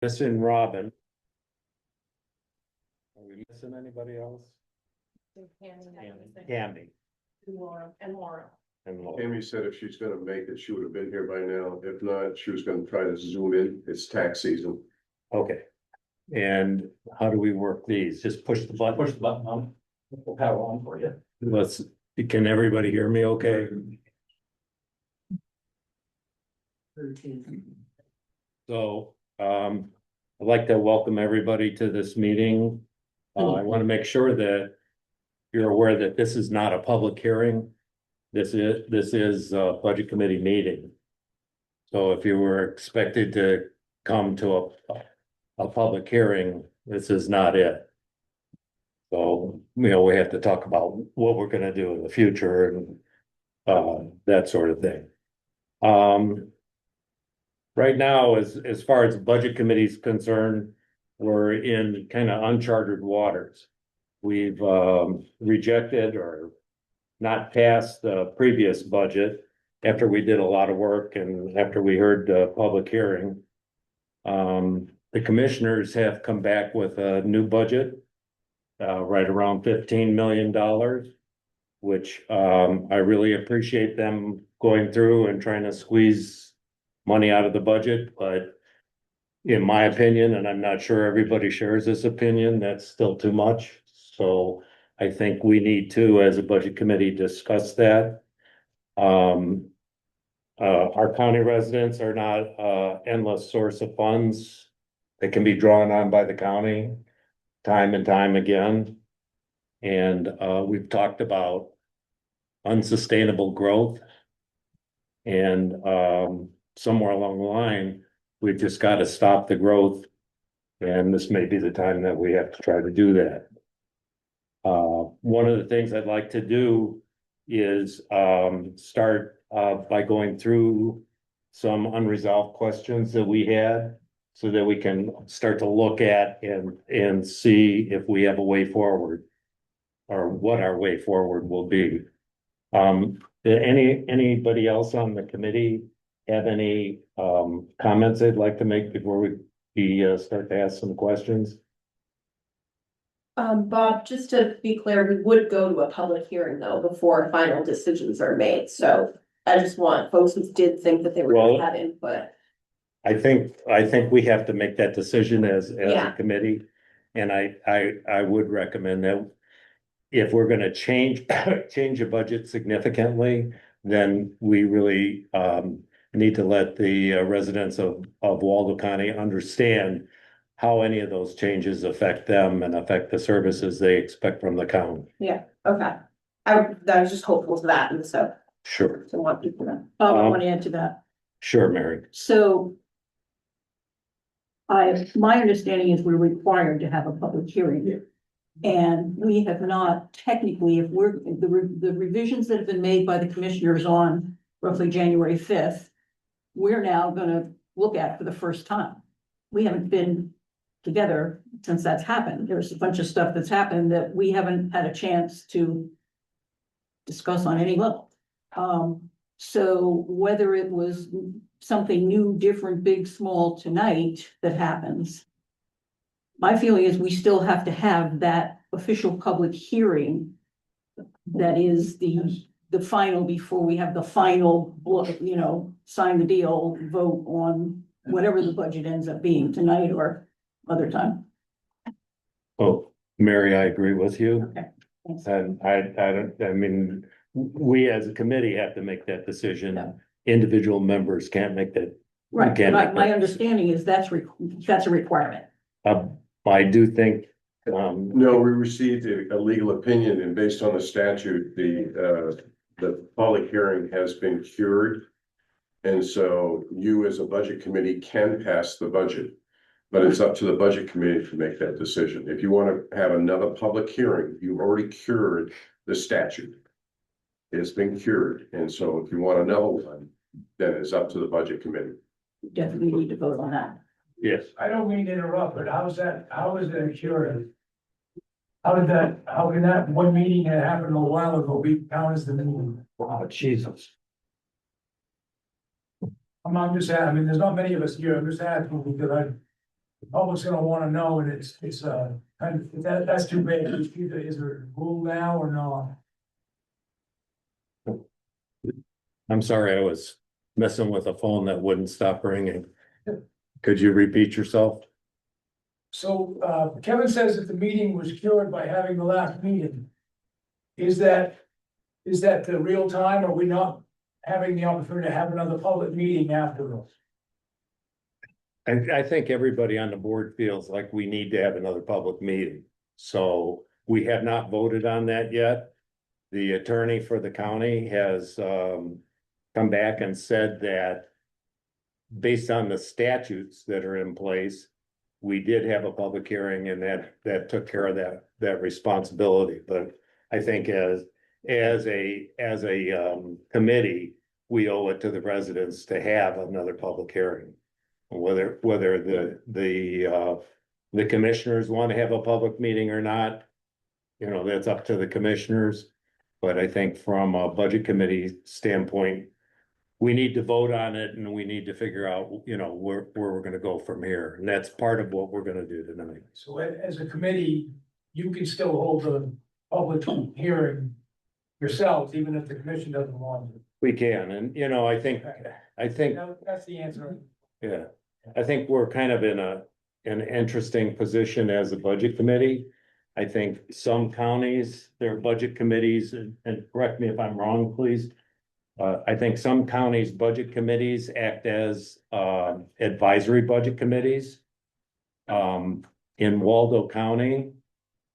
Missing Robin. Are we missing anybody else? Cammy And Laura. and Laura. Amy said if she's gonna make it, she would have been here by now. If not, she was gonna try to zoom in. It's tax season. Okay. And how do we work these? Just push the button? Push the button on, we'll power on for you. Can everybody hear me okay? So, I'd like to welcome everybody to this meeting. I want to make sure that you're aware that this is not a public hearing. This is a budget committee meeting. So if you were expected to come to a public hearing, this is not it. So, we have to talk about what we're gonna do in the future and that sort of thing. Right now, as far as the budget committee is concerned, we're in kind of uncharted waters. We've rejected or not passed the previous budget after we did a lot of work and after we heard the public hearing. The commissioners have come back with a new budget, right around $15 million, which I really appreciate them going through and trying to squeeze money out of the budget, but in my opinion, and I'm not sure everybody shares this opinion, that's still too much. So I think we need to, as a budget committee, discuss that. Our county residents are not endless source of funds that can be drawn on by the county time and time again. And we've talked about unsustainable growth. And somewhere along the line, we've just got to stop the growth. And this may be the time that we have to try to do that. One of the things I'd like to do is start by going through some unresolved questions that we had so that we can start to look at and see if we have a way forward or what our way forward will be. Anybody else on the committee have any comments they'd like to make before we start to ask some questions? Bob, just to be clear, we would go to a public hearing though before final decisions are made, so I just want folks who did think that they were gonna have input. I think we have to make that decision as a committee. And I would recommend that if we're gonna change a budget significantly, then we really need to let the residents of Waldo County understand how any of those changes affect them and affect the services they expect from the county. Yeah, okay. I was just hopeful to that, and so Sure. I want people to. I want to add to that. Sure, Mary. So my understanding is we're required to have a public hearing. And we have not technically, if we're, the revisions that have been made by the commissioners on roughly January 5th, we're now gonna look at for the first time. We haven't been together since that's happened. There's a bunch of stuff that's happened that we haven't had a chance to discuss on any level. So whether it was something new, different, big, small tonight that happens, my feeling is we still have to have that official public hearing. That is the final before we have the final, sign the deal, vote on whatever the budget ends up being tonight or other time. Oh, Mary, I agree with you. Okay. Thanks. And I mean, we as a committee have to make that decision. Yeah. Individual members can't make that. Right, Can't but make my that understanding is that's a requirement. I do think, No, we received a legal opinion, and based on the statute, the public hearing has been cured. And so you as a budget committee can pass the budget, but it's up to the budget committee to make that decision. If you want to have another public hearing, you've already cured the statute. It's been cured, and so if you want another one, then it's up to the budget committee. We definitely need to vote on that. yes, I don't mean to interrupt, but how is that cured? How can that one meeting that happened a while ago be counted as the meeting? oh, Jesus. I'm just asking, I mean, there's not many of us here, I'm just asking because the public's gonna wanna know, and it's, kind of, that's too bad. Is there a rule now or not? I'm sorry, I was messing with a phone that wouldn't stop ringing. Could you repeat yourself? So, Kevin says that the meeting was cured by having the last meeting. Is that the real time? Are we not having the opportunity to have another public meeting afterwards? I think everybody on the board feels like we need to have another public meeting. So we have not voted on that yet. The attorney for the county has come back and said that based on the statutes that are in place, we did have a public hearing and that took care of that responsibility. But I think as a committee, we owe it to the residents to have another public hearing. Whether the commissioners want to have a public meeting or not, you know, that's up to the commissioners. But I think from a budget committee standpoint, we need to vote on it and we need to figure out, you know, where we're gonna go from here. And that's part of what we're gonna do tonight. So as a committee, you can still hold a public hearing yourselves, even if the commission doesn't want to. We can, and you know, I think, That's the answer. yeah, I think we're kind of in an interesting position as a budget committee. I think some counties, their budget committees, and correct me if I'm wrong, please. I think some counties' budget committees act as advisory budget committees. In Waldo County,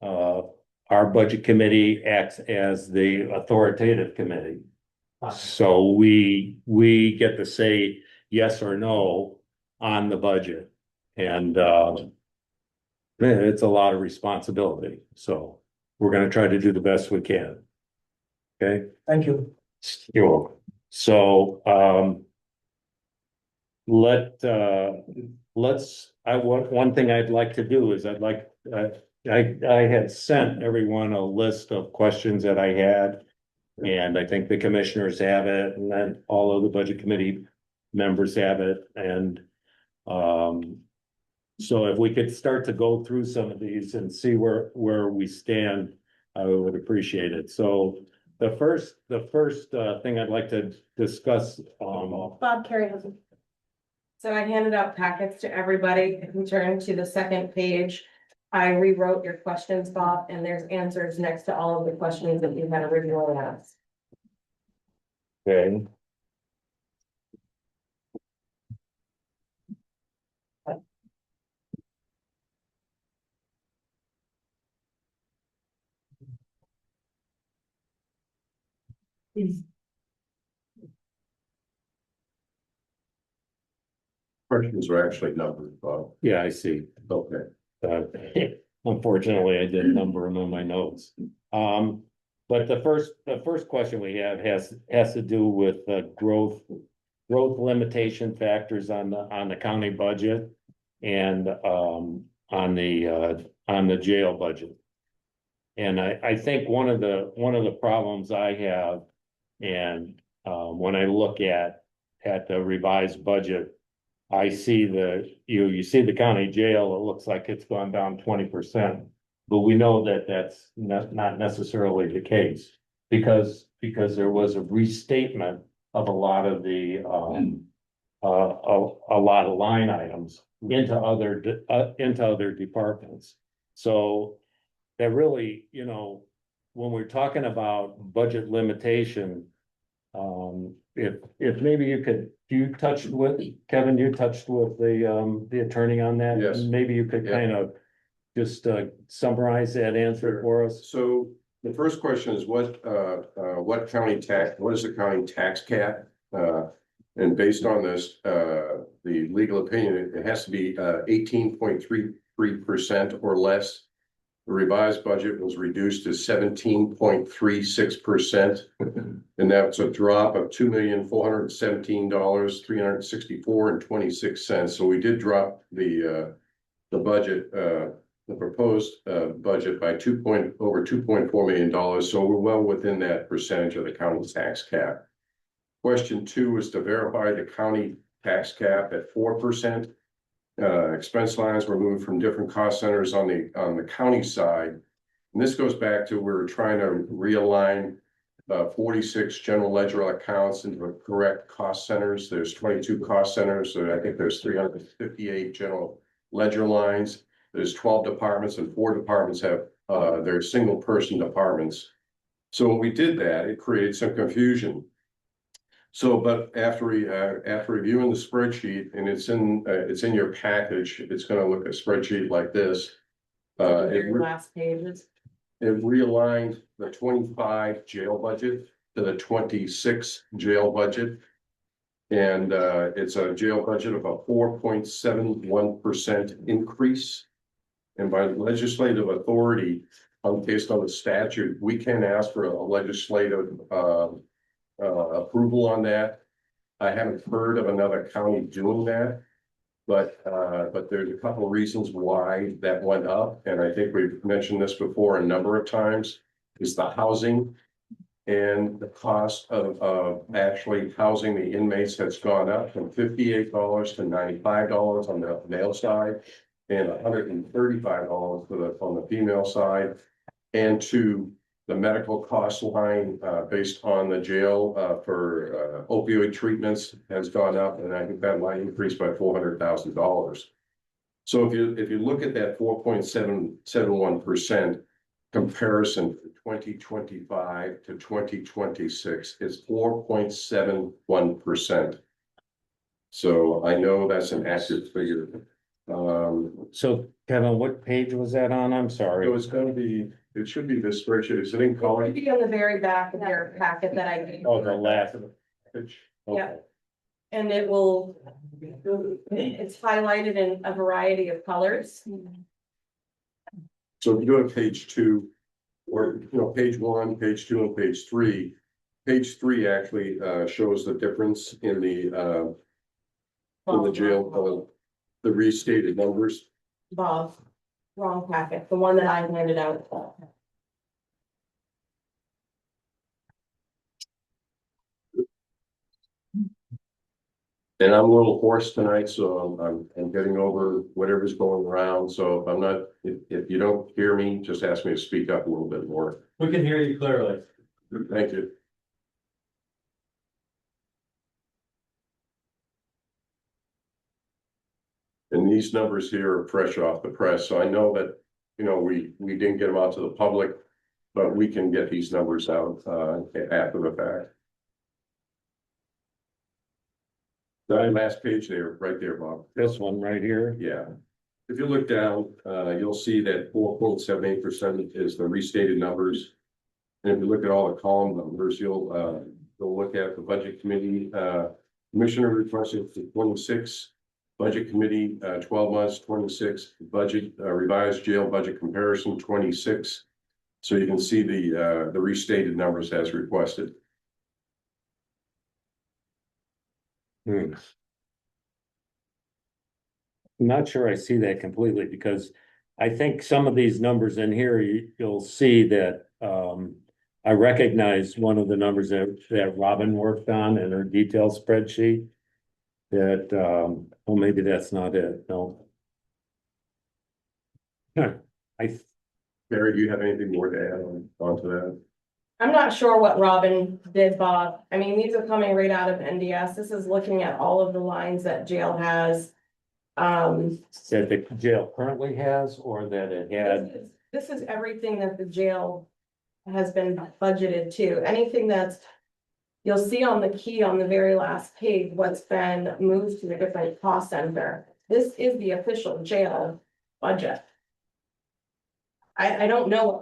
our budget committee acts as the authoritative committee. So we get to say yes or no on the budget. And it's a lot of responsibility. So we're gonna try to do the best we can. Okay? Thank you. You're welcome. So, one thing I'd like to do is I had sent everyone a list of questions that I had. And I think the commissioners have it, and then all of the budget committee members have it, and, so if we could start to go through some of these and see where we stand, I would appreciate it. So the first thing I'd like to discuss, Bob Carey has. So I handed out packets to everybody. If you turn to the second page, I rewrote your questions, Bob, and there's answers next to all of the questions that you had originally asked. okay. Questions are actually numbered, Bob. Yeah, I see. Okay. Uh, unfortunately, I didn't number them in my notes. But the first question we have has to do with growth limitation factors on the county budget and on the jail budget. And I think one of the problems I have, and when I look at the revised budget, I see you see the county jail, it looks like it's gone down 20%. But we know that that's not necessarily the case, because there was a restatement of a lot of the a lot of line items into other departments. So that really, you know, when we're talking about budget limitation, if maybe you touched with, Kevin, you touched with the attorney on that? Yes. Maybe you could Yeah. kind of just summarize that answer for us. So the first question is what is the county tax cap? And based on this, the legal opinion, it has to be 18.33% or less. The revised budget was reduced to 17.36%. And that's a drop of $2,417,364.26. So we did drop the budget, the proposed budget by over $2.4 million. So we're well within that percentage of the county tax cap. Question 2 is to verify the county tax cap at 4%. expense lines were moved from different cost centers on the county side. And this goes back to we're trying to realign 46 general ledger accounts into the correct cost centers. There's 22 cost centers, so I think there's 358 general ledger lines. There's 12 departments, and 4 departments have their single person departments. So when we did that, it created some confusion. So, but after reviewing the spreadsheet, and it's in your package, it's gonna look a spreadsheet like this. Your last pages. It realigned the 25 jail budget to the 26 jail budget. And it's a jail budget of a 4.71% increase. And by legislative authority, based on the statute, we can ask for a legislative approval on that. I haven't heard of another county doing that. But there's a couple of reasons why that went up, and I think we've mentioned this before a number of times, is the housing. And the cost of actually housing the inmates has gone up from $58 to $95 on the male side, and $135 on the female side, and to the medical cost line based on the jail for opioid treatments has gone up, and I think that might increase by $400,000. So if you look at that 4.71% comparison from 2025 to 2026, it's 4.71%. So I know that's an accurate figure. So Kevin, what page was that on? I'm sorry. It should be this spreadsheet. Is it in color? It should be on the very back of your packet that I gave. Oh, the last. Page. Yeah. And it will, it's highlighted in a variety of colors. So if you go to page 2, or page 1, page 2, and page 3. Page 3 actually shows the difference in the jail, the restated numbers. Bob, wrong packet, the one that I handed out. And I'm a little hoarse tonight, so I'm getting over whatever's going around. So if I'm not, if you don't hear me, just ask me to speak up a little bit more. We can hear you clearly. Thank you. And these numbers here are fresh off the press, so I know that, we didn't get them out to the public, but we can get these numbers out after the fact. The last page there, right there, Bob. This one right here. Yeah. If you look down, you'll see that 4.78% is the restated numbers. And if you look at all the column numbers, you'll look at the budget committee, commissioner requested 26, budget committee, 12 months, 26, budget, revised jail budget comparison, 26. So you can see the restated numbers as requested. I'm not sure I see that completely, because I think some of these numbers in here, you'll see that I recognize one of the numbers that Robin worked on in her detailed spreadsheet. That well, maybe that's not it. No. Mary, do you have anything more to add on to that? I'm not sure what Robin did, Bob. I mean, these are coming right out of NDS. This is looking at all of the lines that jail has. That the jail currently has, or that it had. This is everything that the jail has been budgeted to. Anything that's, you'll see on the key on the very last page, what's been moved to the different cost center. This is the official jail budget. I don't know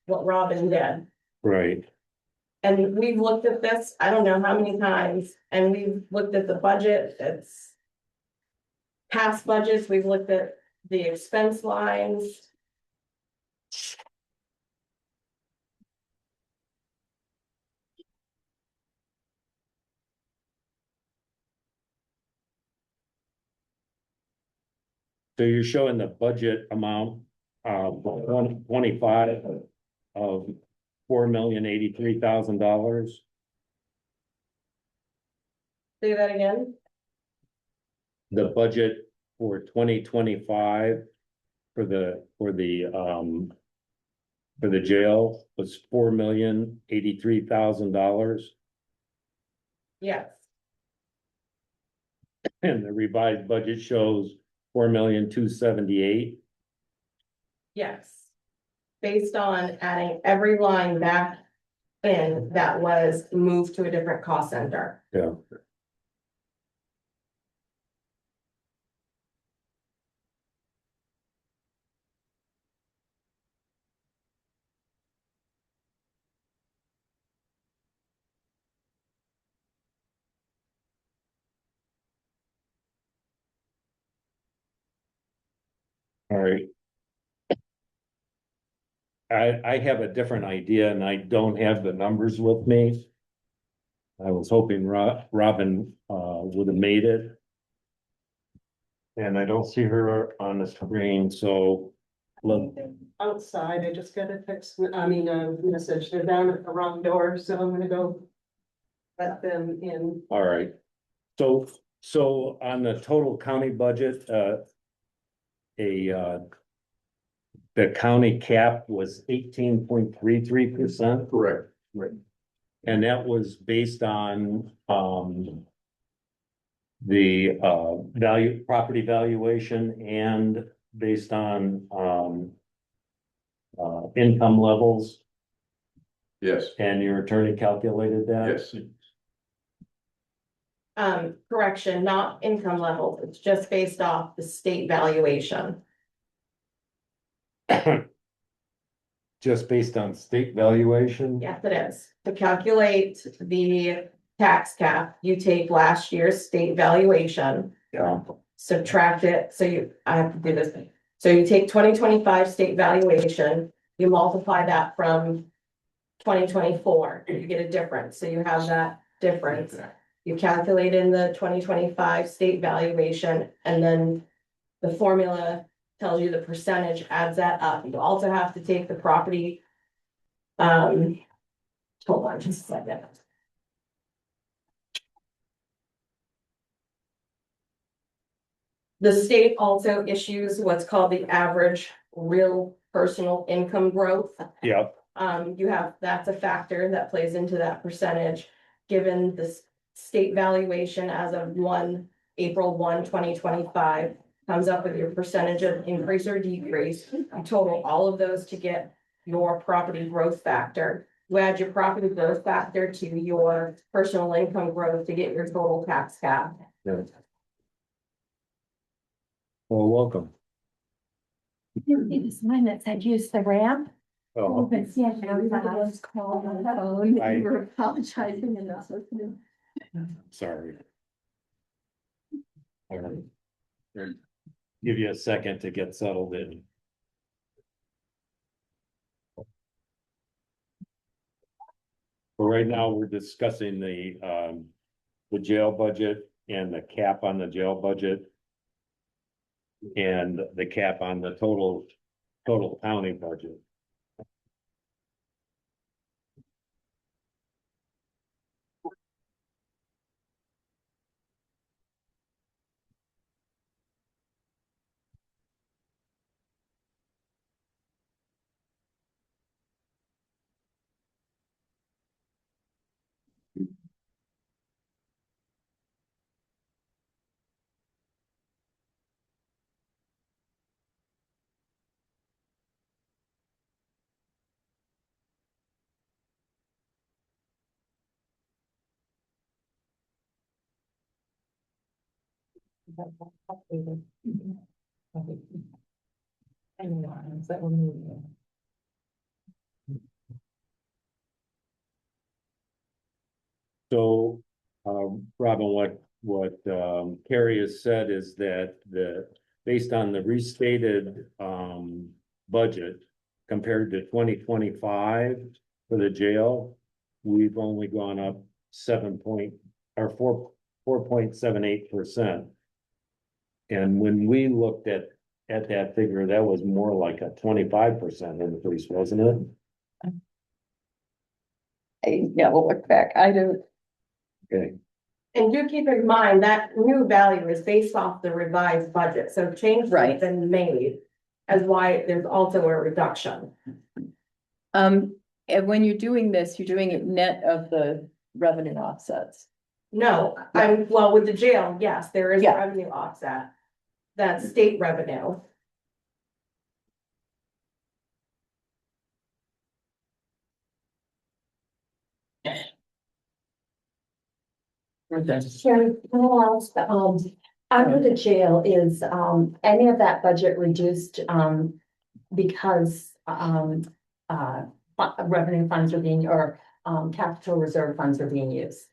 what Robin did. Right. And we've looked at this, I don't know how many times, and we've looked at the budget, it's past budgets, we've looked at the expense lines. So you're showing the budget amount of 25 of $4,083,000. Say that again? The budget for 2025 for the jail was $4,083,000. Yes, And the revised budget shows 4,278,000. yes. Based on adding every line back in that was moved to a different cost center. Yeah. All right. I have a different idea and I don't have the numbers with me. I was hoping Robin would have made it. And I don't see her on the screen, so look, Outside, I just got a text, a message, they're down at the wrong door, so I'm gonna go let them in. all right. So on the total county budget, the county cap was 18.33%. Correct. Right. And that was based on, the, property valuation and based on, income levels, Yes, and your attorney calculated that? yes. Correction, not income level, it's just based off the state valuation. Just based on state valuation? Yes, it is. To calculate the tax cap, you take last year's state valuation, Yeah. subtract it, I have to do this. So you take 2025 state valuation, you multiply that from 2024, you get a difference, so you have that difference. You calculate in the 2025 state valuation, and then the formula tells you the percentage, adds that up. You also have to take the property. Hold on just a second. The state also issues what's called the average real personal income growth. Yep. That's a factor that plays into that percentage, given the state valuation as of April 1, 2025, comes up with your percentage of increase or decrease. You total all of those to get your property growth factor. You add your property growth factor to your personal income growth to get your total tax cap. Yeah. Well, welcome. You see the sign that said use the ramp? Oh, But yeah, everybody was called on the phone, I- you were apologizing and not listening. sorry. All right. Give you a second to get settled in. But right now, we're discussing the jail budget and the cap on the jail budget. And the cap on the total county budget. So, Robin, what Carrie has said is that based on the restated, budget compared to 2025 for the jail, we've only gone up 4.78%. And when we looked at that figure, that was more like a 25% increase, wasn't it? I never look back, I don't. Okay. And do keep in mind that new value is based off the revised budget, so change Right. has been made. As why there's also a reduction. And when you're doing this, you're doing it net of the revenue offsets. No, well, with the jail, yes, there is a Yeah. revenue offset. That's state revenue. Sharon, can I ask, under the jail, is, any of that budget reduced, because, revenue funds are being, or, capital reserve funds are being used?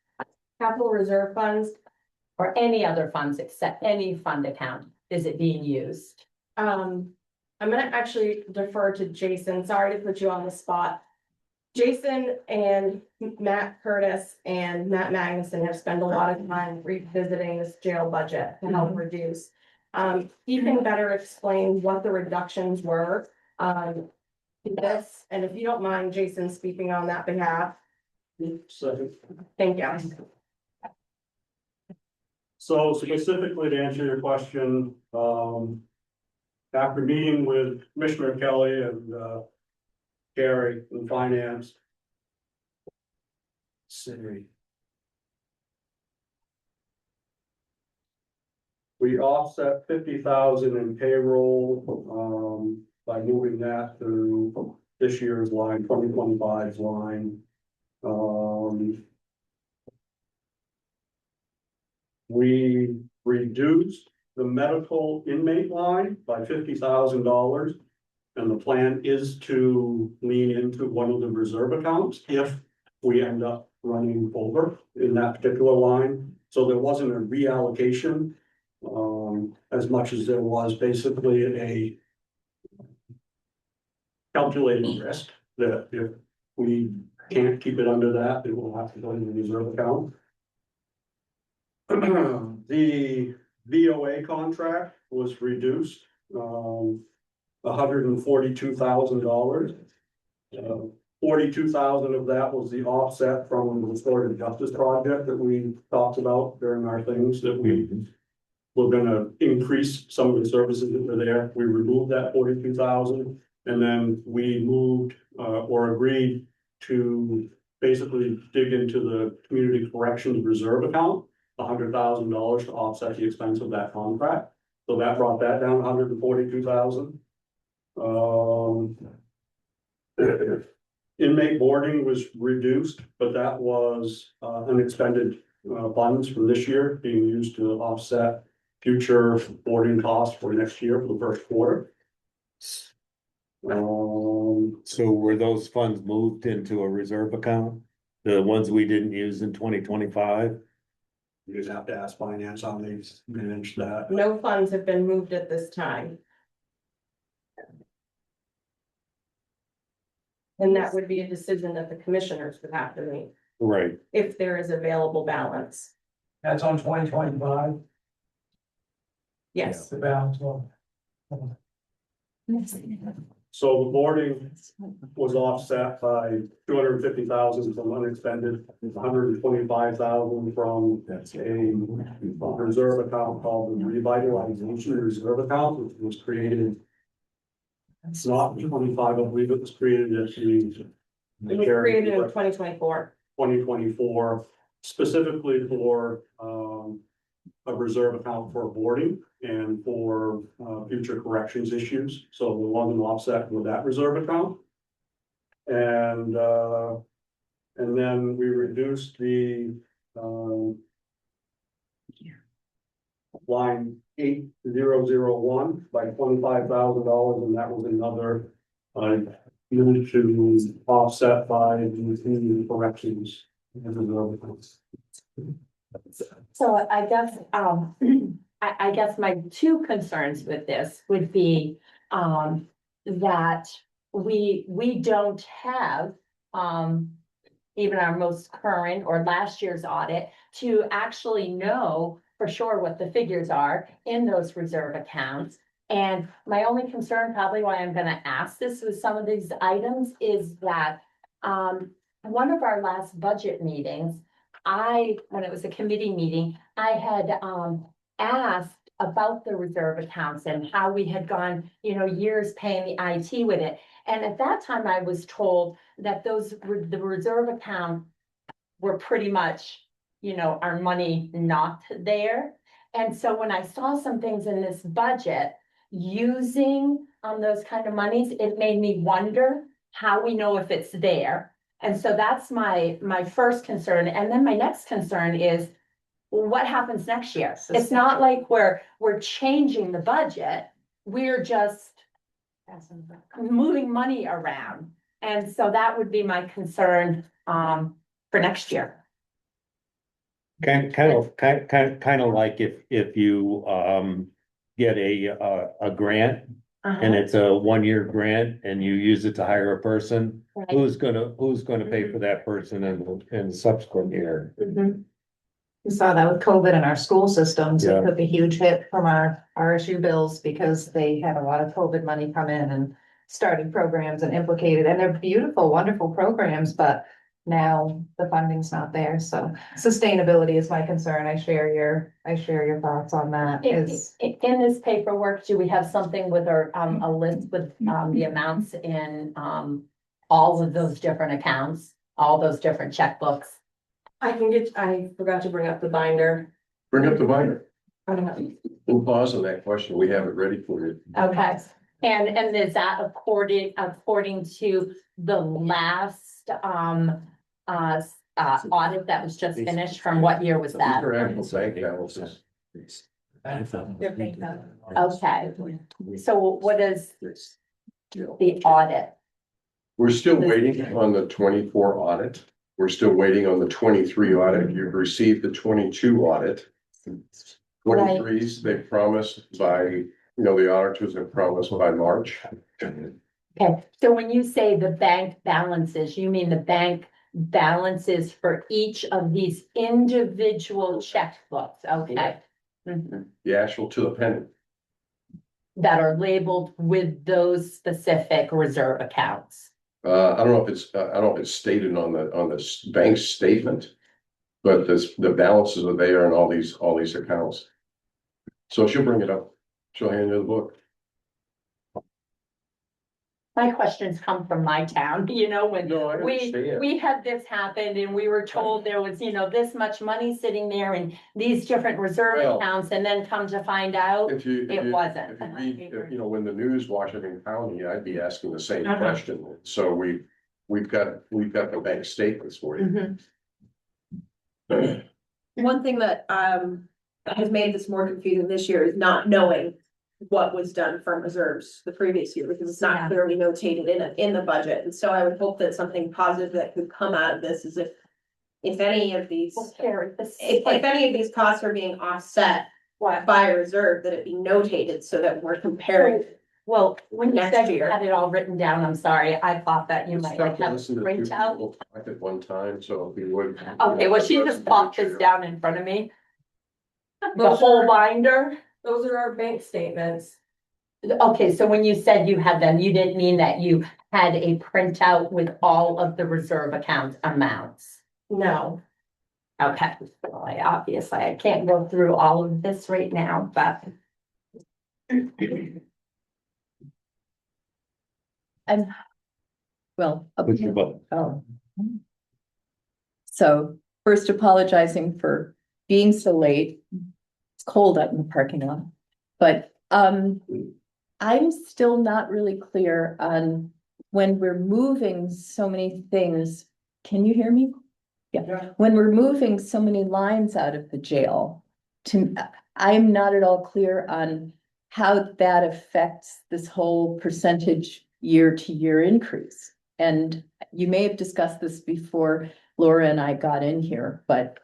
Capital reserve funds, Or any other funds except any fund account, is it being used? I'm gonna actually defer to Jason. Sorry to put you on the spot. Jason and Matt Curtis and Matt Magnuson have spent a lot of time revisiting this jail budget to help reduce. He can better explain what the reductions were, to this, and if you don't mind, Jason speaking on that behalf, Second. thank you. So specifically to answer your question, after meeting with Commissioner Kelly and, Gary in finance. See. We offset 50,000 in payroll, by moving that to this year's line, 2025's line. We reduced the medical inmate line by $50,000. And the plan is to lean into one of the reserve accounts if we end up running over in that particular line. So there wasn't a reallocation, as much as there was basically a calculated risk that if we can't keep it under that, it will have to go in the reserve account. The VOA contract was reduced, $142,000. 42,000 of that was the offset from the restorative justice project that we talked about during our things that we were gonna increase some of the services that were there. We removed that 42,000 and then we moved or agreed to basically dig into the community corrections reserve account, $100,000 to offset the expense of that contract. So that brought that down 142,000. Inmate boarding was reduced, but that was unexpended funds from this year being used to offset future boarding costs for next year for the first quarter. So were those funds moved into a reserve account? The ones we didn't use in 2025? You just have to ask finance on these, manage that. No funds have been moved at this time. And that would be a decision that the commissioners would have to make, Right. if there is available balance. That's on 2025, Yes, the balance of. So the boarding was offset by 250,000 from unexpended, 125,000 from a reserve account called the revitalization reserve account, which was created. It's not 25, I believe it was created at it was created in 2024. 2024, specifically for a reserve account for boarding and for future corrections issues. So there wasn't offset with that reserve account. And then we reduced the line 8001 by $25,000, and that was another used to offset by the corrections and reserve accounts. So I guess, I guess my two concerns with this would be, that we don't have, even our most current or last year's audit to actually know for sure what the figures are in those reserve accounts. And my only concern, probably why I'm gonna ask this with some of these items, is that, one of our last budget meetings, when it was a committee meeting, I had, asked about the reserve accounts and how we had gone, years paying the IT with it. And at that time, I was told that the reserve account were pretty much, our money not there. And so when I saw some things in this budget using, those kind of monies, it made me wonder how we know if it's there. And so that's my first concern. And then my next concern is, what happens next year? It's not like we're changing the budget. We're just moving money around. And so that would be my concern, for next year. Kind of like if you, get a grant and it's a 1-year grant and you use it to hire a person, Right. who's gonna pay for that person in the subsequent year? Mhm. We saw that with COVID in our school systems. Yeah. It took a huge hit from our RSU bills because they had a lot of COVID money come in and started programs and implicated, and they're beautiful, wonderful programs, but now the funding's not there. So sustainability is my concern. I share your thoughts on that. In this paperwork, do we have something with a list with, the amounts in, all of those different accounts, all those different checkbooks? I forgot to bring up the binder. Bring up the binder. I don't know. We'll pause on that question. We have it ready for you. Okay, and is that according to the last, audit that was just finished, from what year was These that? are actual bank balances. Okay, so what is the audit? We're still waiting on the 24 audit. We're still waiting on the 23 audit. You've received the 22 audit. 23s, they promised by, the auditors have promised by March. Okay, so when you say the bank balances, you mean the bank balances for each of these individual checkbooks, okay? Mhm. The actual to the penny. That are labeled with those specific reserve accounts. I don't know if it's stated on the bank statement, but the balances are there in all these accounts. So she'll bring it up. She'll hand you the book. My questions come from my town, when No, I we understand. had this happen and we were told there was, this much money sitting there in these different reserve Well, accounts, and then come to find out, If you wasn't. read, when the news Washington County, I'd be asking the same Uh-huh. question. So we've got the bank statements for you. Mhm. One thing that has made this more confusing this year is not knowing what was done from reserves the previous year, because it's not Yeah. clearly notated in the budget. And so I would hope that something positive that could come out of this is if any of these, Well, Carrie, this- if any of these costs are being offset What? by a reserve, that it be notated so that we're comparing. Well, when you Next said you year. had it all written down, I'm sorry, I thought that you It's might tough like to have listen to two print out. people talk at one time, so if you would. Okay, well, she just popped this down in front of me. The Those whole are- binder. Those are our bank statements. Okay, so when you said you had them, you didn't mean that you had a printout with all of the reserve account amounts. No, Okay, well, obviously I can't go through all of this right now, but. And, well, Push your button. oh. So first apologizing for being so late. It's cold out in the parking lot. But I'm still not really clear on when we're moving so many things. Can you hear me? Yeah, when we're moving so many lines out of the jail, I'm not at all clear on how that affects this whole percentage year-to-year increase. And you may have discussed this before Laura and I got in here, but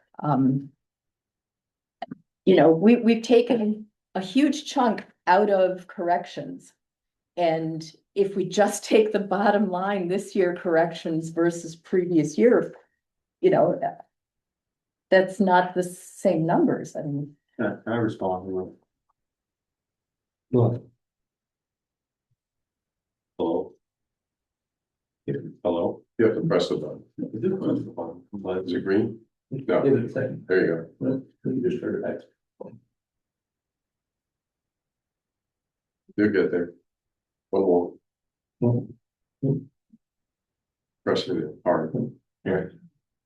we've taken a huge chunk out of corrections. And if we just take the bottom line, this year corrections versus previous year, that's not the same numbers. I mean, Can I respond to Look, Hello? Hello? You have to press the button. Is it green? No, there you go. You just heard it. You're good there. One more. Pressing it hard. Yeah.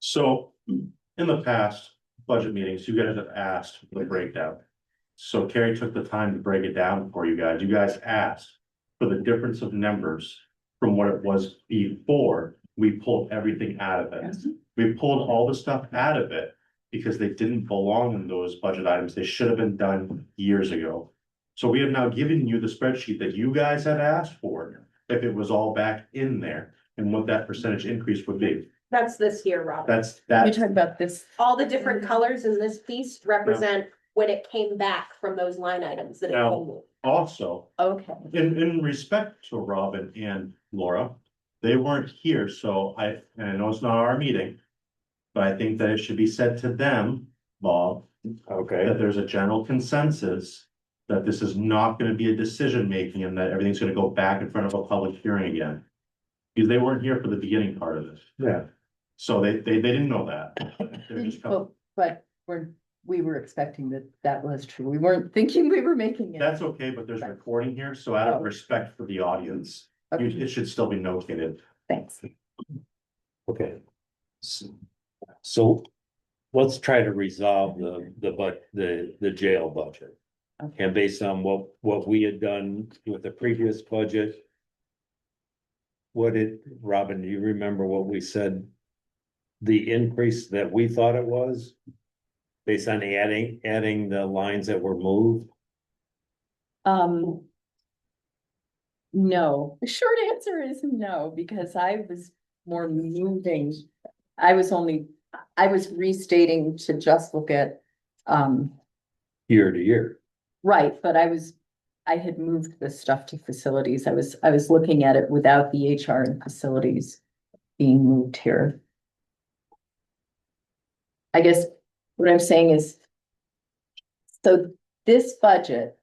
So in the past budget meetings, you guys have asked for the breakdown. So Carrie took the time to break it down for you guys. You guys asked for the difference of numbers from what it was before we pulled everything out of it. We pulled all the stuff out of it because they didn't belong in those budget items. They should have been done years ago. So we have now given you the spreadsheet that you guys had asked for, if it was all back in there and what that percentage increase would be. That's this year, Robin. That's You're that. talking about this, All the different colors in this piece represent when it came back from those line items that it Now- moved. Also, okay, in respect to Robin and Laura, they weren't here, so and I know it's not our meeting. But I think that it should be said to them, Bob, Okay, that there's a general consensus. That this is not gonna be a decision making and that everything's gonna go back in front of a public hearing again. Because they weren't here for the beginning part of this, yeah, so they didn't know that. They're just coming. but we were expecting that was true. We weren't thinking we were making it. That's okay, but there's a recording here, so out of respect for the audience, Okay, it should still be notated. thanks. okay. So let's try to resolve the jail budget. Okay. And based on what we had done with the previous budget. Robin, do you remember what we said? The increase that we thought it was? Based on adding the lines that were moved? No, the short answer is no, because I was more moving. I was restating to just look at, Year to year. right, but I had moved the stuff to facilities. I was looking at it without the HR and facilities being moved here. I guess what I'm saying is, so this budget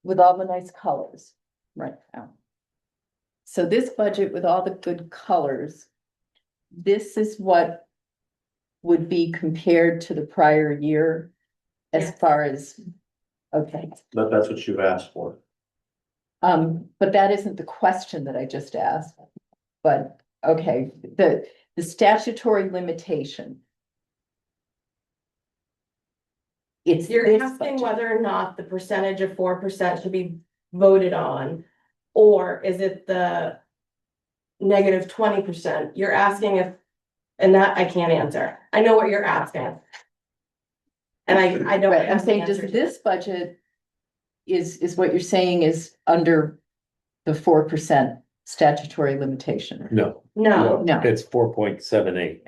with all the nice colors right now. So this budget with all the good colors, this is what would be compared to the prior year as Yes. far as, okay. That's what you've asked for. But that isn't the question that I just asked. But, okay, the statutory limitation. It's You're this asking budget. whether or not the percentage of 4% should be voted on, or is it the negative 20%? You're asking if, and that I can't answer. I know what you're asking. And I don't. Right, I'm have the saying, does answer to this budget is what you're saying is under the 4% statutory limitation? No, No, No, it's 4.78,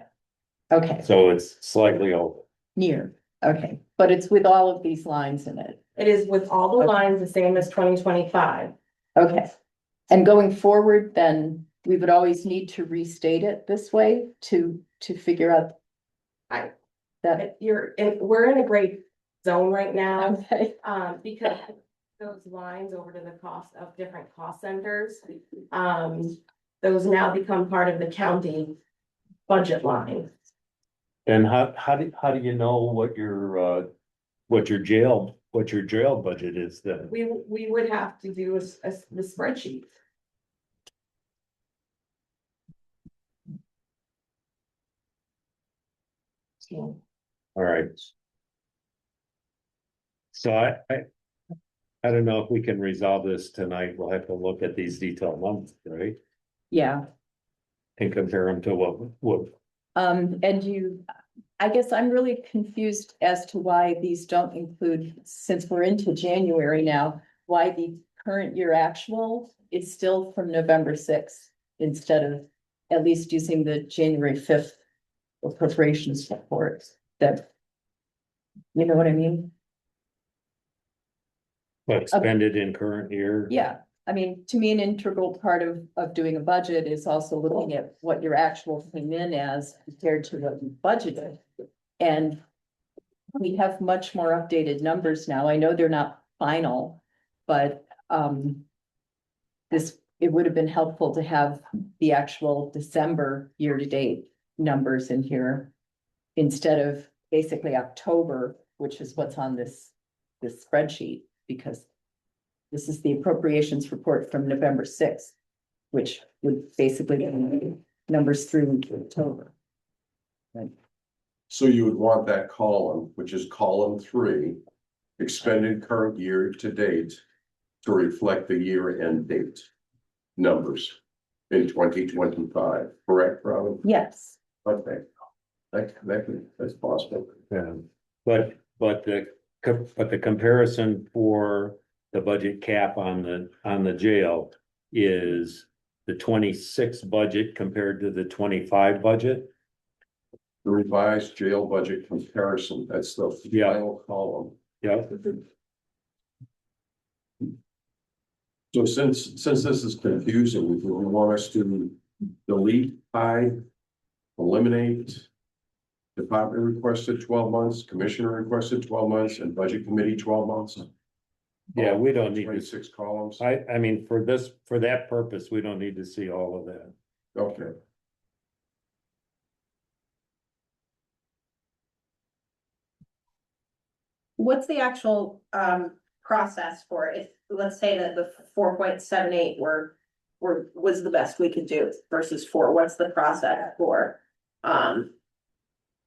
okay, so it's slightly over. near, okay, but it's with all of these lines in it, it is with all the lines the same as 2025. okay. And going forward, then we would always need to restate it this way to figure out. I- That, We're in a great zone right now, okay, because those lines over to the cost of different cost centers, those now become part of the county budget line. And how do you know what your jail budget is then? We would have to do the spreadsheet. All right. So I don't know if we can resolve this tonight. We'll have to look at these detailed numbers, right? yeah. And compare them to what, And I guess I'm really confused as to why these don't include, since we're into January now, why the current year actual is still from November 6th instead of at least using the January 5th appropriations report that, you know what I mean? expended in current year? Yeah, I mean, to me, an integral part of doing a budget is also looking at what your actual came in as compared to what you budgeted. And we have much more updated numbers now. I know they're not final, but it would have been helpful to have the actual December year-to-date numbers in here. instead of basically October, which is what's on this spreadsheet, because this is the appropriations report from November 6th, which would basically be numbers through October. So you would want that column, which is column 3, expended current year to date, to reflect the year end date numbers in 2025, correct, Robin? Yes. Okay. That's possible. Yeah, but the comparison for the budget cap on the jail is the 26 budget compared to the 25 budget. The revised jail budget comparison, that's the Yeah. final column. Yeah, So since this is confusing, do we want us to delete I, eliminate department requested 12 months, commissioner requested 12 months, and budget committee 12 months? yeah, we don't need to, 26 columns. I mean, for that purpose, we don't need to see all of that. Okay. What's the actual process for it? Let's say that the 4.78 was the best we could do versus 4. What's the process for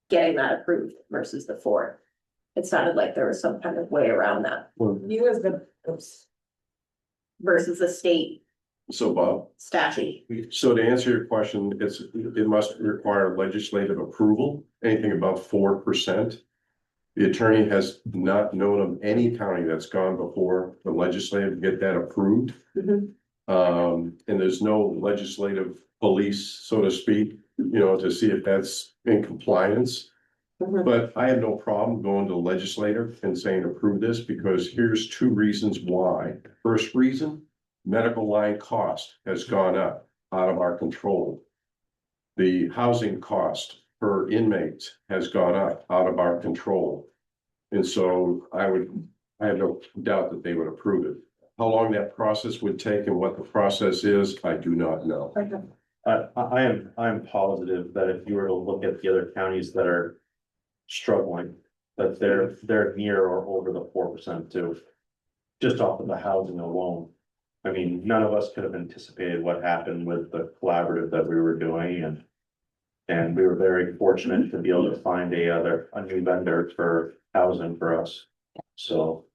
getting that approved versus the 4? It sounded like there was some kind of way around that You as the, oops, versus the state So Bob, statute. so to answer your question, it must require legislative approval, anything above 4%. The attorney has not known of any county that's gone before the legislative to get that approved. Mhm. And there's no legislative police, so to speak, to see if that's in compliance. Mhm. But I have no problem going to the legislator and saying approve this, because here's 2 reasons why. First reason, medical line cost has gone up out of our control. The housing cost per inmate has gone up out of our control. And so I have no doubt that they would approve it. How long that process would take and what the process is, I do not know. I am positive that if you were to look at the other counties that are struggling, that they're near or over the 4% too. Just off of the housing alone. I mean, none of us could have anticipated what happened with the collaborative that we were doing, and we were very fortunate to be able to find a new vendor for housing for us, so.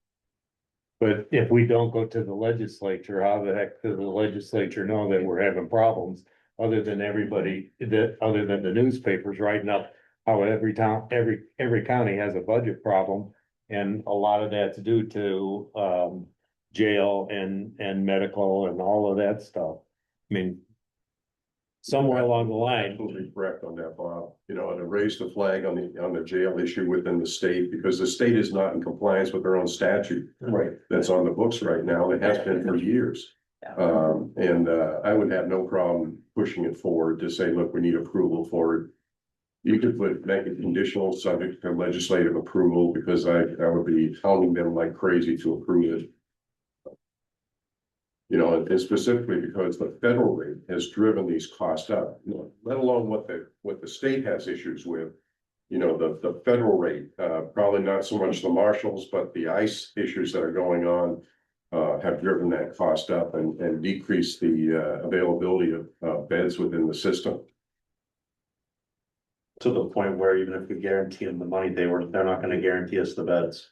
But if we don't go to the legislature, how the heck does the legislature know that we're having problems? Other than other than the newspapers writing up how every town, every county has a budget problem. And a lot of that's due to jail and medical and all of that stuff. I mean, somewhere along the line, Absolutely correct on that, Bob. And to raise the flag on the jail issue within the state, because the state is not in compliance with their own statute. Right. That's on the books right now, and it has been for years. I would have no problem pushing it forward to say, look, we need approval for it. You could make it conditional, subject to legislative approval, because I would be hounding them like crazy to approve it. And specifically because the federal rate has driven these costs up, let alone what the state has issues with. The federal rate, probably not so much the marshals, but the ICE issues that are going on have driven that cost up and decreased the availability of beds within the system. To the point where even if we guarantee them the money, they're not gonna guarantee us the beds.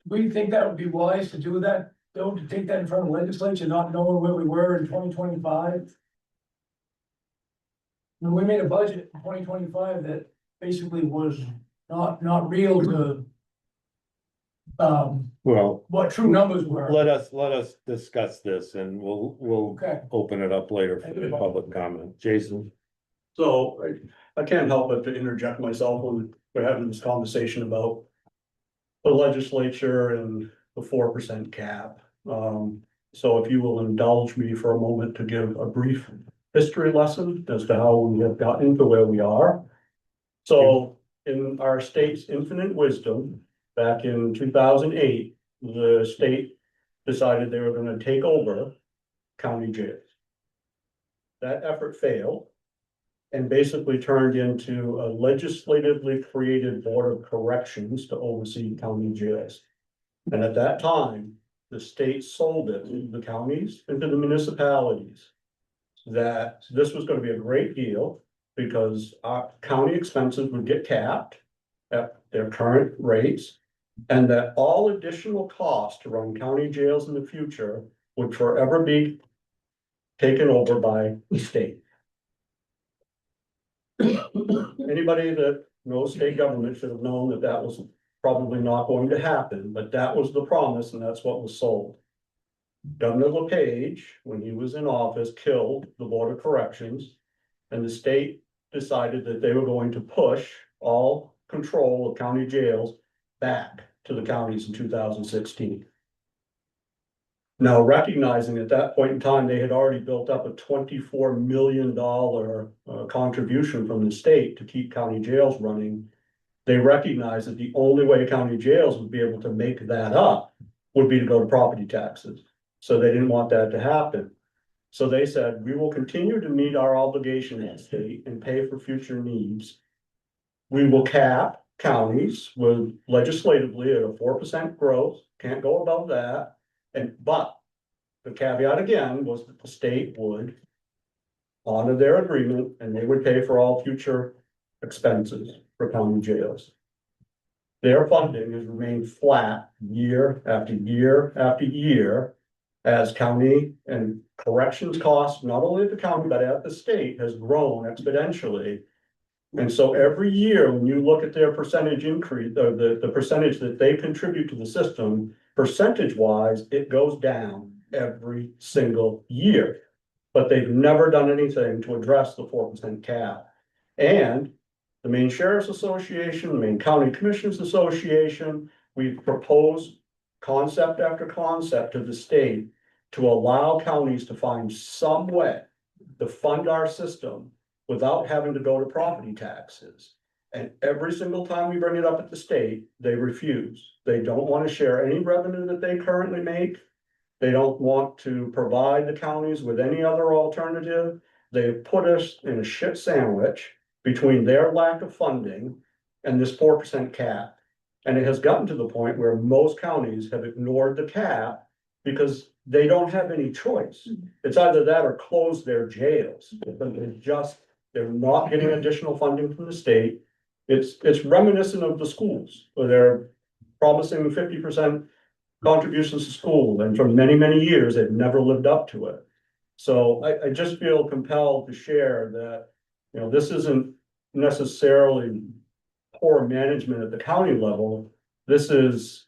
Do you think that would be wise to do that, though, to take that in front of the legislature, not knowing where we were in 2025? When we made a budget in 2025 that basically was not real to well, what true numbers were. let us discuss this and we'll Okay. open it up later for the public comment. Jason? So I can't help but to interject myself when we're having this conversation about the legislature and the 4% cap. So if you will indulge me for a moment to give a brief history lesson as to how we have gotten to where we are. So in our state's infinite wisdom, back in 2008, the state decided they were going to take over county jails. That effort failed. and basically turned into a legislatively created board of corrections to oversee county jails. And at that time, the state sold it to the counties and to the municipalities. That this was gonna be a great deal because our county expenses would get capped at their current rates. And that all additional costs to run county jails in the future would forever be taken over by the state. Anybody that knows state government should have known that that was probably not going to happen, but that was the promise and that's what was sold. Governor LePage, when he was in office, killed the Board of Corrections, and the state decided that they were going to push all control of county jails back to the counties in 2016. Now, recognizing at that point in time, they had already built up a $24 million contribution from the state to keep county jails running. They recognized that the only way county jails would be able to make that up would be to go to property taxes. So they didn't want that to happen. So they said, we will continue to meet our obligation as state and pay for future needs. We will cap counties with legislatively at a 4% growth, can't go above that. But the caveat again was that the state would honor their agreement and they would pay for all future expenses for county jails. Their funding has remained flat year after year after year as county and corrections costs, not only at the county, but at the state, has grown exponentially. And so every year, when you look at their percentage increase, or the percentage that they contribute to the system, percentage-wise, it goes down every single year. But they've never done anything to address the 4% cap. And the Maine Sheriff's Association, the Maine County Commissioners Association, we've proposed concept after concept to the state to allow counties to find some way to fund our system without having to go to property taxes. And every single time we bring it up at the state, they refuse. They don't want to share any revenue that they currently make. They don't want to provide the counties with any other alternative. They've put us in a shit sandwich between their lack of funding and this 4% cap. And it has gotten to the point where most counties have ignored the cap because they don't have any choice. It's either that or close their jails. They're not getting additional funding from the state. It's reminiscent of the schools where they're promising 50% contributions to school, and for many, many years, they've never lived up to it. So I just feel compelled to share that, you know, this isn't necessarily poor management at the county level. This is,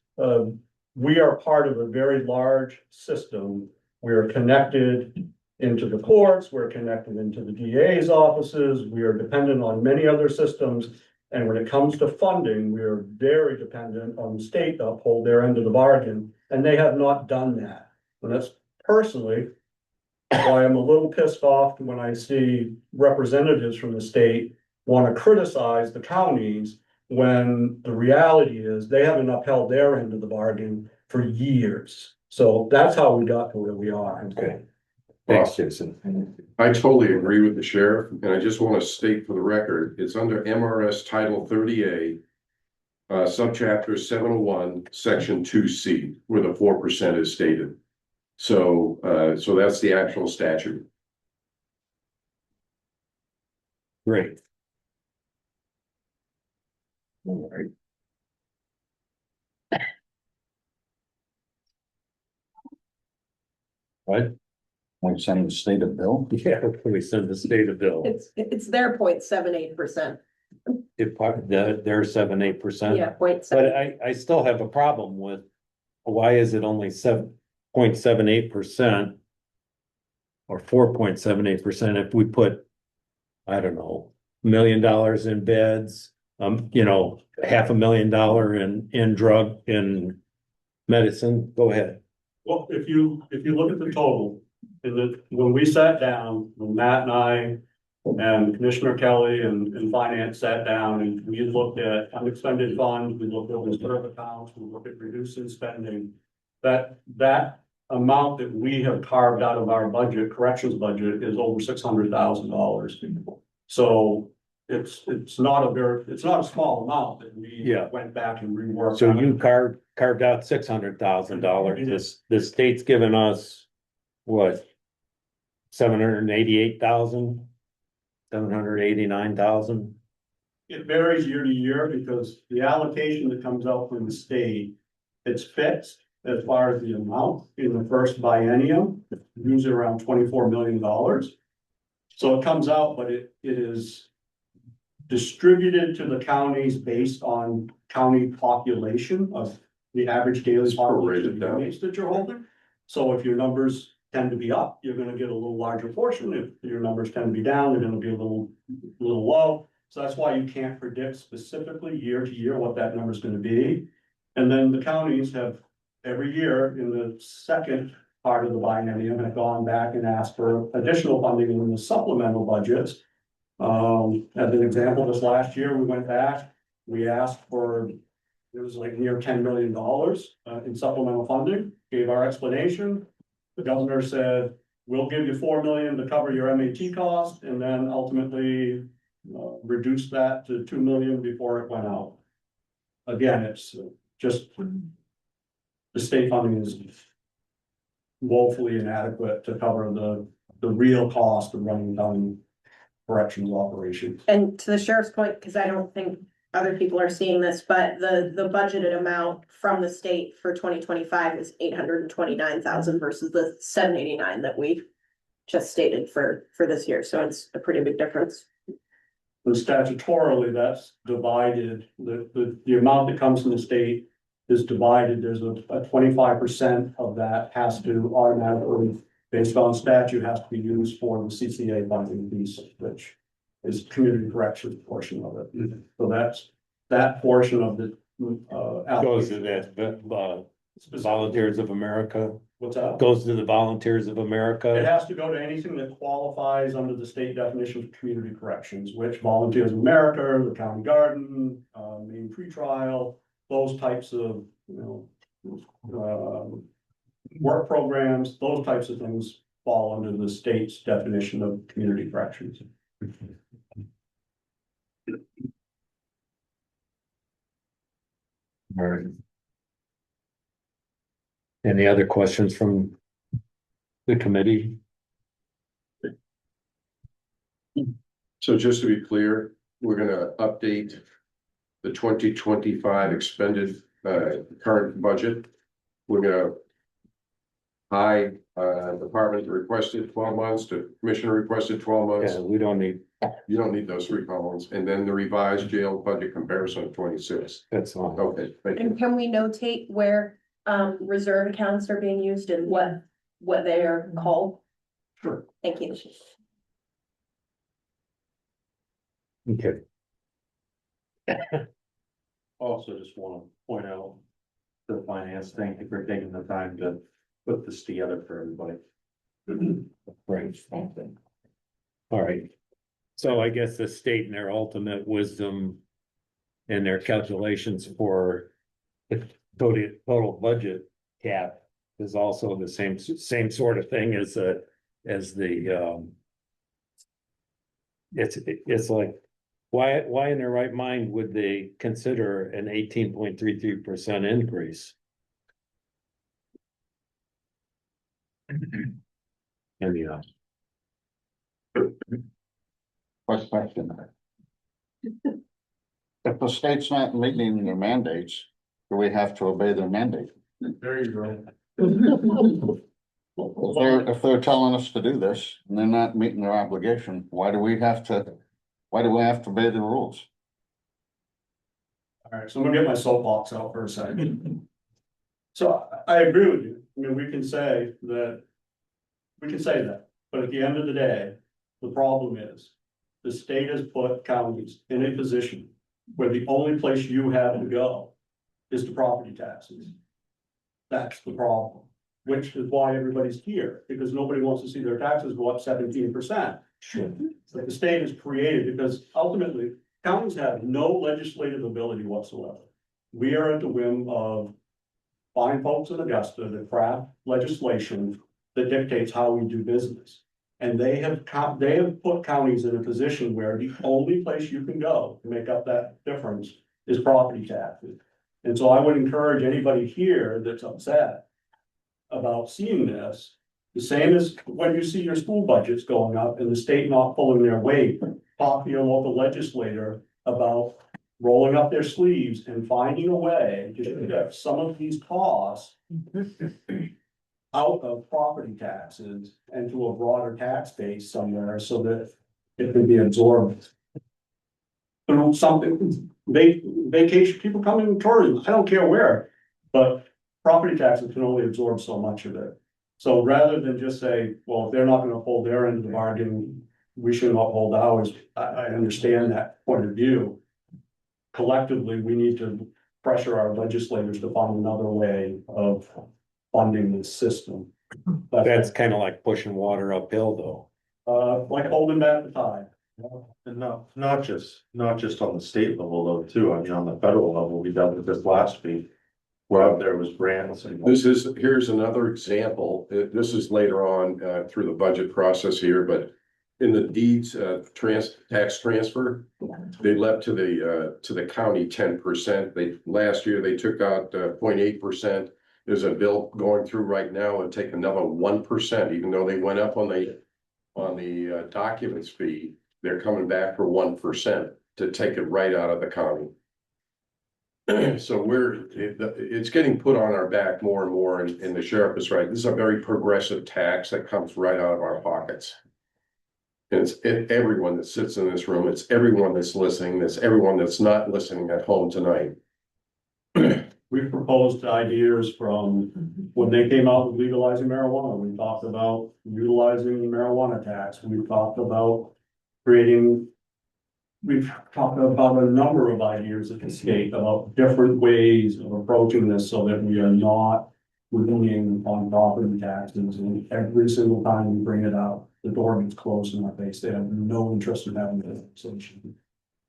we are part of a very large system. We are connected into the courts, we're connected into the DA's offices, we are dependent on many other systems. And when it comes to funding, we are very dependent on the state to uphold their end of the bargain, and they have not done that. And that's personally why I'm a little pissed off when I see representatives from the state want to criticize the counties when the reality is they haven't upheld their end of the bargain for years. So that's how we got to where we are. Okay. Thanks, Jason. I totally agree with the sheriff, and I just want to state for the record, it's under MRS Title 30A, subchapter 701, section 2C, where the 4% is stated. So, so that's the actual statute. Great. All right. What? Like sending the state a bill? Yeah, we send the state a bill. It's their 0.78%. It part, they're 7-8%. Yeah, But 0.7. I still have a problem with, why is it only 7.78%? Or 4.78% if we put, I don't know, $1 million in beds, you know, $500,000 in medicine. Go ahead. Well, if you look at the total, when we sat down, when Matt and I and Commissioner Kelly and Finance sat down and we looked at unexpended funds, we looked at reserve accounts, we looked at reducing spending, that amount that we have carved out of our budget, corrections budget, is over $600,000. So it's not a small amount that we Yeah. went back and reworked. So on. you carved out $600,000. The state's given us what? 788,000? 789,000? It varies year to year because the allocation that comes out from the state, it's fixed as far as the amount in the first biennium, usually around $24 million. So it comes out, but it is distributed to the counties based on county population of the average daily population of units that you're holding. So if your numbers tend to be up, you're gonna get a little larger portion. If your numbers tend to be down, they're gonna be a little low. So that's why you can't predict specifically year to year what that number is gonna be. And then the counties have every year in the second part of the biennium have gone back and asked for additional funding in the supplemental budgets. As an example, this last year, we went back, we asked for, it was like near $10 million in supplemental funding, gave our explanation. The governor said, we'll give you $4 million to cover your MAT cost, and then ultimately reduce that to $2 million before it went out. Again, it's just the state funding is woefully inadequate to cover the real cost of running down corrections operations. And to the sheriff's point, because I don't think other people are seeing this, but the budgeted amount from the state for 2025 is 829,000 versus the 789 that we just stated for this year. So it's a pretty big difference. And statutorily, that's divided, the amount that comes from the state is divided. There's a 25% of that has to automatically, based on statute, has to be used for the CCA funding piece, which is community corrections portion of it. So that's that portion of the Goes to that, Volunteers of America, What's that? goes to the Volunteers of It America. has to go to anything that qualifies under the state definition of community corrections, which Volunteers of America, the County Garden, Maine pretrial, those types of, work programs, those types of things fall under the state's definition of community corrections. All right. Any other questions from the committee? So just to be clear, we're gonna update the 2025 expended current budget. We're gonna department requested 12 months to commissioner requested 12 months. Yeah, we don't need, You don't need those 3 columns, and then the revised jail budget comparison of 26. that's all. Okay, thank you. And can we notate where reserve accounts are being used and what they are called? Sure. Thank you. Okay. Also just want to point out the finance, thank you for taking the time to put this together for everybody. Right. All right. So I guess the state and their ultimate wisdom and their calculations for the total budget cap is also the same sort of thing as the it's like, why in their right mind would they consider an 18.33% increase? Anyhow. Question. If the state's not meeting their mandates, do we have to obey their mandate? There you go. If they're telling us to do this and they're not meeting their obligation, why do we have to obey the rules? All right, so I'm gonna get my soapbox out for a second. So I agree with you. I mean, we can say that, but at the end of the day, the problem is the state has put counties in a position where the only place you have to go is to property taxes. That's the problem, which is why everybody's here, because nobody wants to see their taxes go up 17%. Sure. That the state has created, because ultimately counties have no legislative ability whatsoever. We are at the whim of fine folks in Augusta that craft legislation that dictates how we do business. And they have put counties in a position where the only place you can go to make up that difference is property taxes. And so I would encourage anybody here that's upset about seeing this, the same as when you see your school budgets going up and the state not pulling their weight, talk to your local legislator about rolling up their sleeves and finding a way to shift some of these costs out of property taxes and to a broader tax base somewhere so that it can be absorbed. Through something, vacation, people come in tourism, I don't care where, but property taxes can only absorb so much of it. So rather than just say, well, if they're not gonna hold their end of the bargain, we should not hold ours, I understand that point of view. Collectively, we need to pressure our legislators to find another way of funding this system. But That's kind of like pushing water uphill though. like holding back the tide. And not just on the state level though, too. I mean, on the federal level, we dealt with this last week. Where there was grants and. Here's another example. This is later on, through the budget process here, but in the deeds, tax transfer, they left to the county 10%. Last year, they took out 0.8%. There's a bill going through right now and take another 1%, even though they went up on the documents fee, they're coming back for 1% to take it right out of the county. So it's getting put on our back more and more, and the sheriff is right. This is a very progressive tax that comes right out of our pockets. And it's everyone that sits in this room, it's everyone that's listening, it's everyone that's not listening at home tonight. We proposed ideas from when they came out with legalizing marijuana. We talked about utilizing the marijuana tax. We've talked about we've talked about a number of ideas at the state about different ways of approaching this so that we are not leaning on property taxes. And every single time we bring it up, the door gets closed in our face. They have no interest in having this conversation.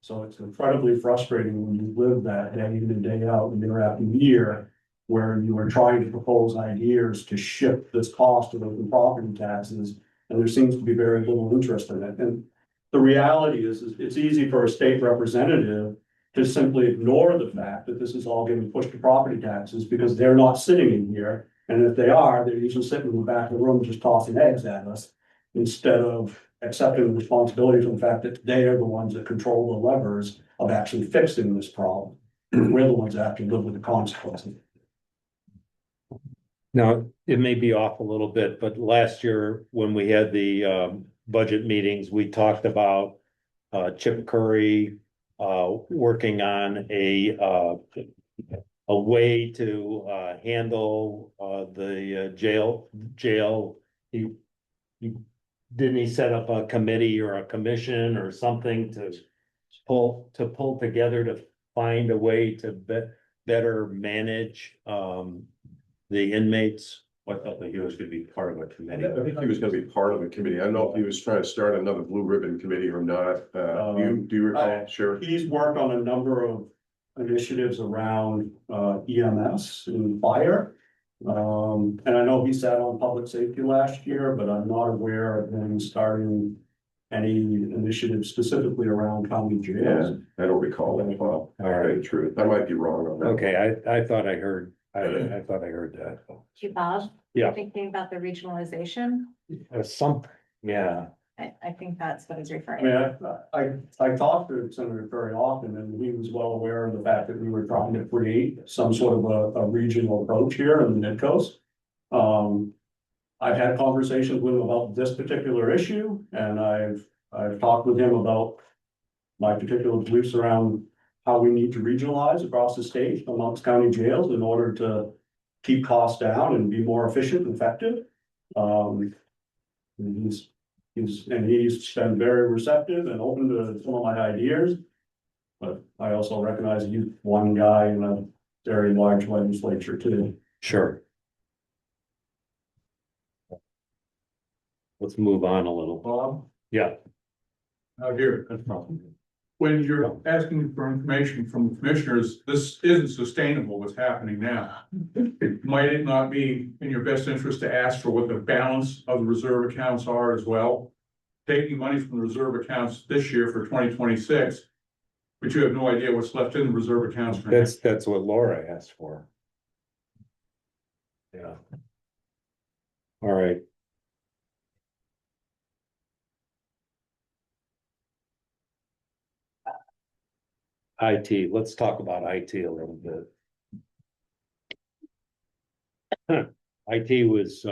So it's incredibly frustrating when you live that day in and day out, year after year, where you are trying to propose ideas to shift this cost of the property taxes, and there seems to be very little interest in it. And the reality is it's easy for a state representative to simply ignore the fact that this is all getting pushed to property taxes because they're not sitting in here. And if they are, they're usually sitting in the back of the room just tossing eggs at us instead of accepting the responsibility for the fact that they are the ones that control the levers of actually fixing this problem. We're the ones that have to live with the consequences. Now, it may be off a little bit, but last year when we had the budget meetings, we talked about Chip Curry working on a way to handle the jail. Didn't he set up a committee or a commission or something to pull together to find a way to better manage the inmates? I thought that he was gonna be part of a committee. I think he was gonna be part of a committee. I don't know if he was trying to start another blue ribbon committee or not. Do you recall, Sheriff? He's worked on a number of initiatives around EMS and fire. And I know he sat on public safety last year, but I'm not aware of him starting any initiative specifically around county jails. I don't recall that. Well, all right, true. I might be wrong on that. Okay, I thought I heard, I thought I heard that. Bob, Yeah, thinking about the regionalization, something, yeah. I think that's what he's I referring mean, to. I talked to Senator very often, and he was well aware of the fact that we were trying to create some sort of a regional approach here in the Mid-Coast. I've had conversations with him about this particular issue, and I've talked with him about my particular beliefs around how we need to regionalize across the state amongst county jails in order to keep costs down and be more efficient and effective. He's been very receptive and open to some of my ideas. But I also recognize he's one guy in a very large legislature too. Sure. Let's move on a little. Bob? Yeah. Out here. when you're asking for information from commissioners, this isn't sustainable what's happening now. Might it not be in your best interest to ask for what the balance of the reserve accounts are as well? Taking money from the reserve accounts this year for 2026, but you have no idea what's left in the reserve accounts for next. That's what Laura asked for. Yeah. All right. IT, let's talk about IT a little bit. IT was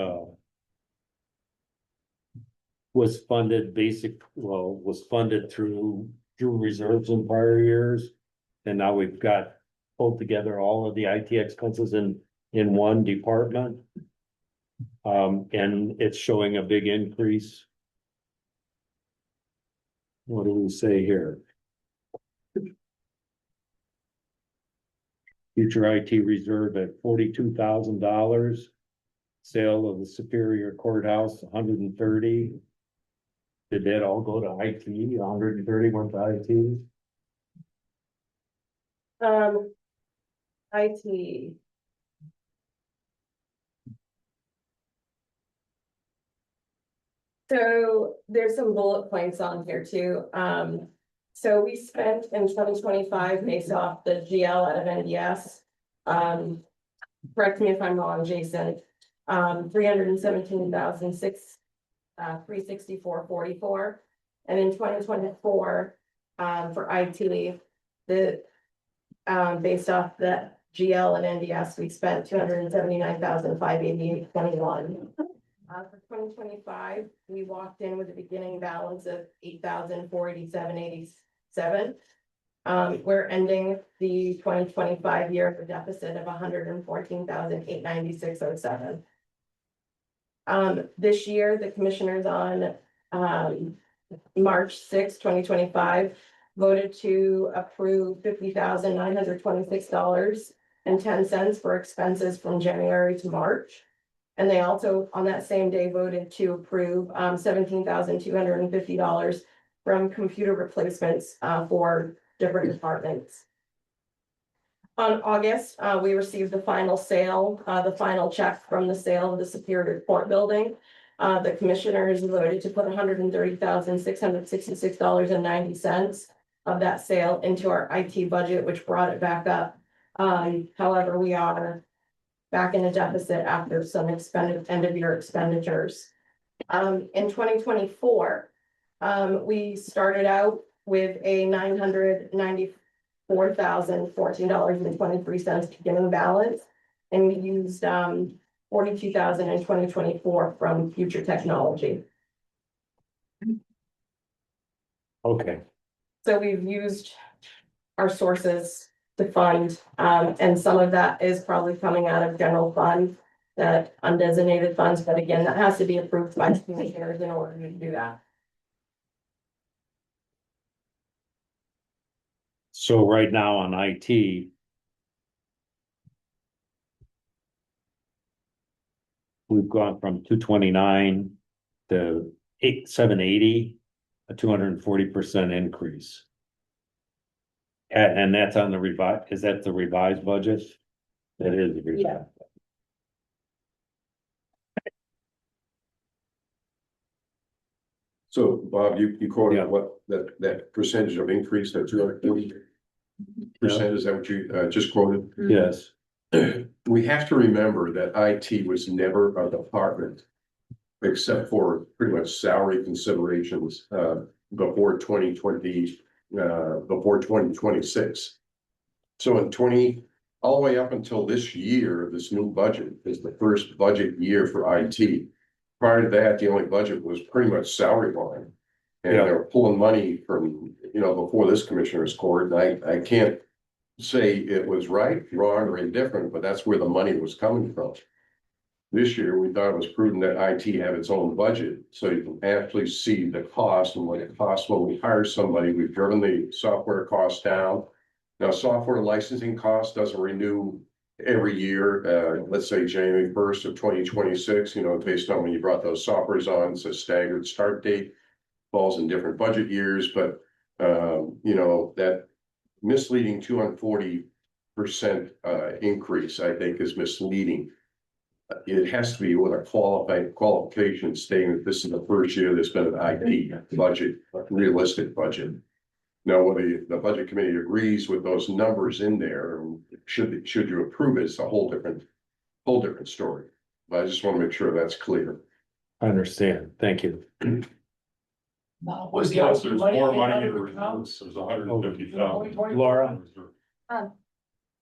funded was funded through reserves in prior years. And now we've got pulled together all of the IT expenses in one department. And it's showing a big increase. What do we say here? Future IT reserve at $42,000. Sale of the Superior Courthouse, 130. Did that all go to IT? 130 went to IT? IT. So there's some bullet points on here too. So we spent in 2025 based off the GL out of NDS. Correct me if I'm wrong, Jason. 317,364.44. And in 2024, for IT, the based off the GL and NDS, we spent 279,588.21. For 2025, we walked in with a beginning balance of 8,487.87. We're ending the 2025 year with a deficit of 114,896.07. This year, the commissioners on March 6, 2025, voted to approve $50,926.10 for expenses from January to March. And they also, on that same day, voted to approve $17,250 from computer replacements for different departments. On August, we received the final check from the sale of the Superior Court building. The commissioners voted to put $130,666.90 of that sale into our IT budget, which brought it back up. However, we are back in a deficit after some end of year expenditures. In 2024, we started out with a $994,014.23 beginning balance, and we used $42,000 in 2024 from future technology. Okay. So we've used our sources to fund, and some of that is probably coming out of general fund, that undesignated funds, but again, that has to be approved by the commissioners in order to do that. So right now on IT, we've gone from 229 to 780, a 240% increase. And that's on the revised, is that the revised budget? That is the revised. Yeah. So Bob, you quoted what that percentage of increase, that 240%, is that what you just quoted? Yes. We have to remember that IT was never a department, except for pretty much salary considerations, before 2026. So in all the way up until this year, this new budget is the first budget year for IT. Prior to that, the only budget was pretty much salary line. And they were pulling money from, before this commissioner's court. And I can't say it was right, wrong, or indifferent, but that's where the money was coming from. This year, we thought it was prudent that IT have its own budget, so you can actually see the cost and what it costs when we hire somebody. We've driven the software costs down. Now, software licensing cost doesn't renew every year. Let's say January 1st of 2026, based on when you brought those softwares on, it's a staggered start date, falls in different budget years, but That misleading 240% increase, I think, is misleading. It has to be with a qualification stating that this is the first year there's been an IT budget, a realistic budget. Now, whether the budget committee agrees with those numbers in there, and should you approve it, it's a whole different story. But I just want to make sure that's clear. I understand. Thank you. Was the Plus, IT there's money more in money in other reserves, accounts? there's 150,000. Laura?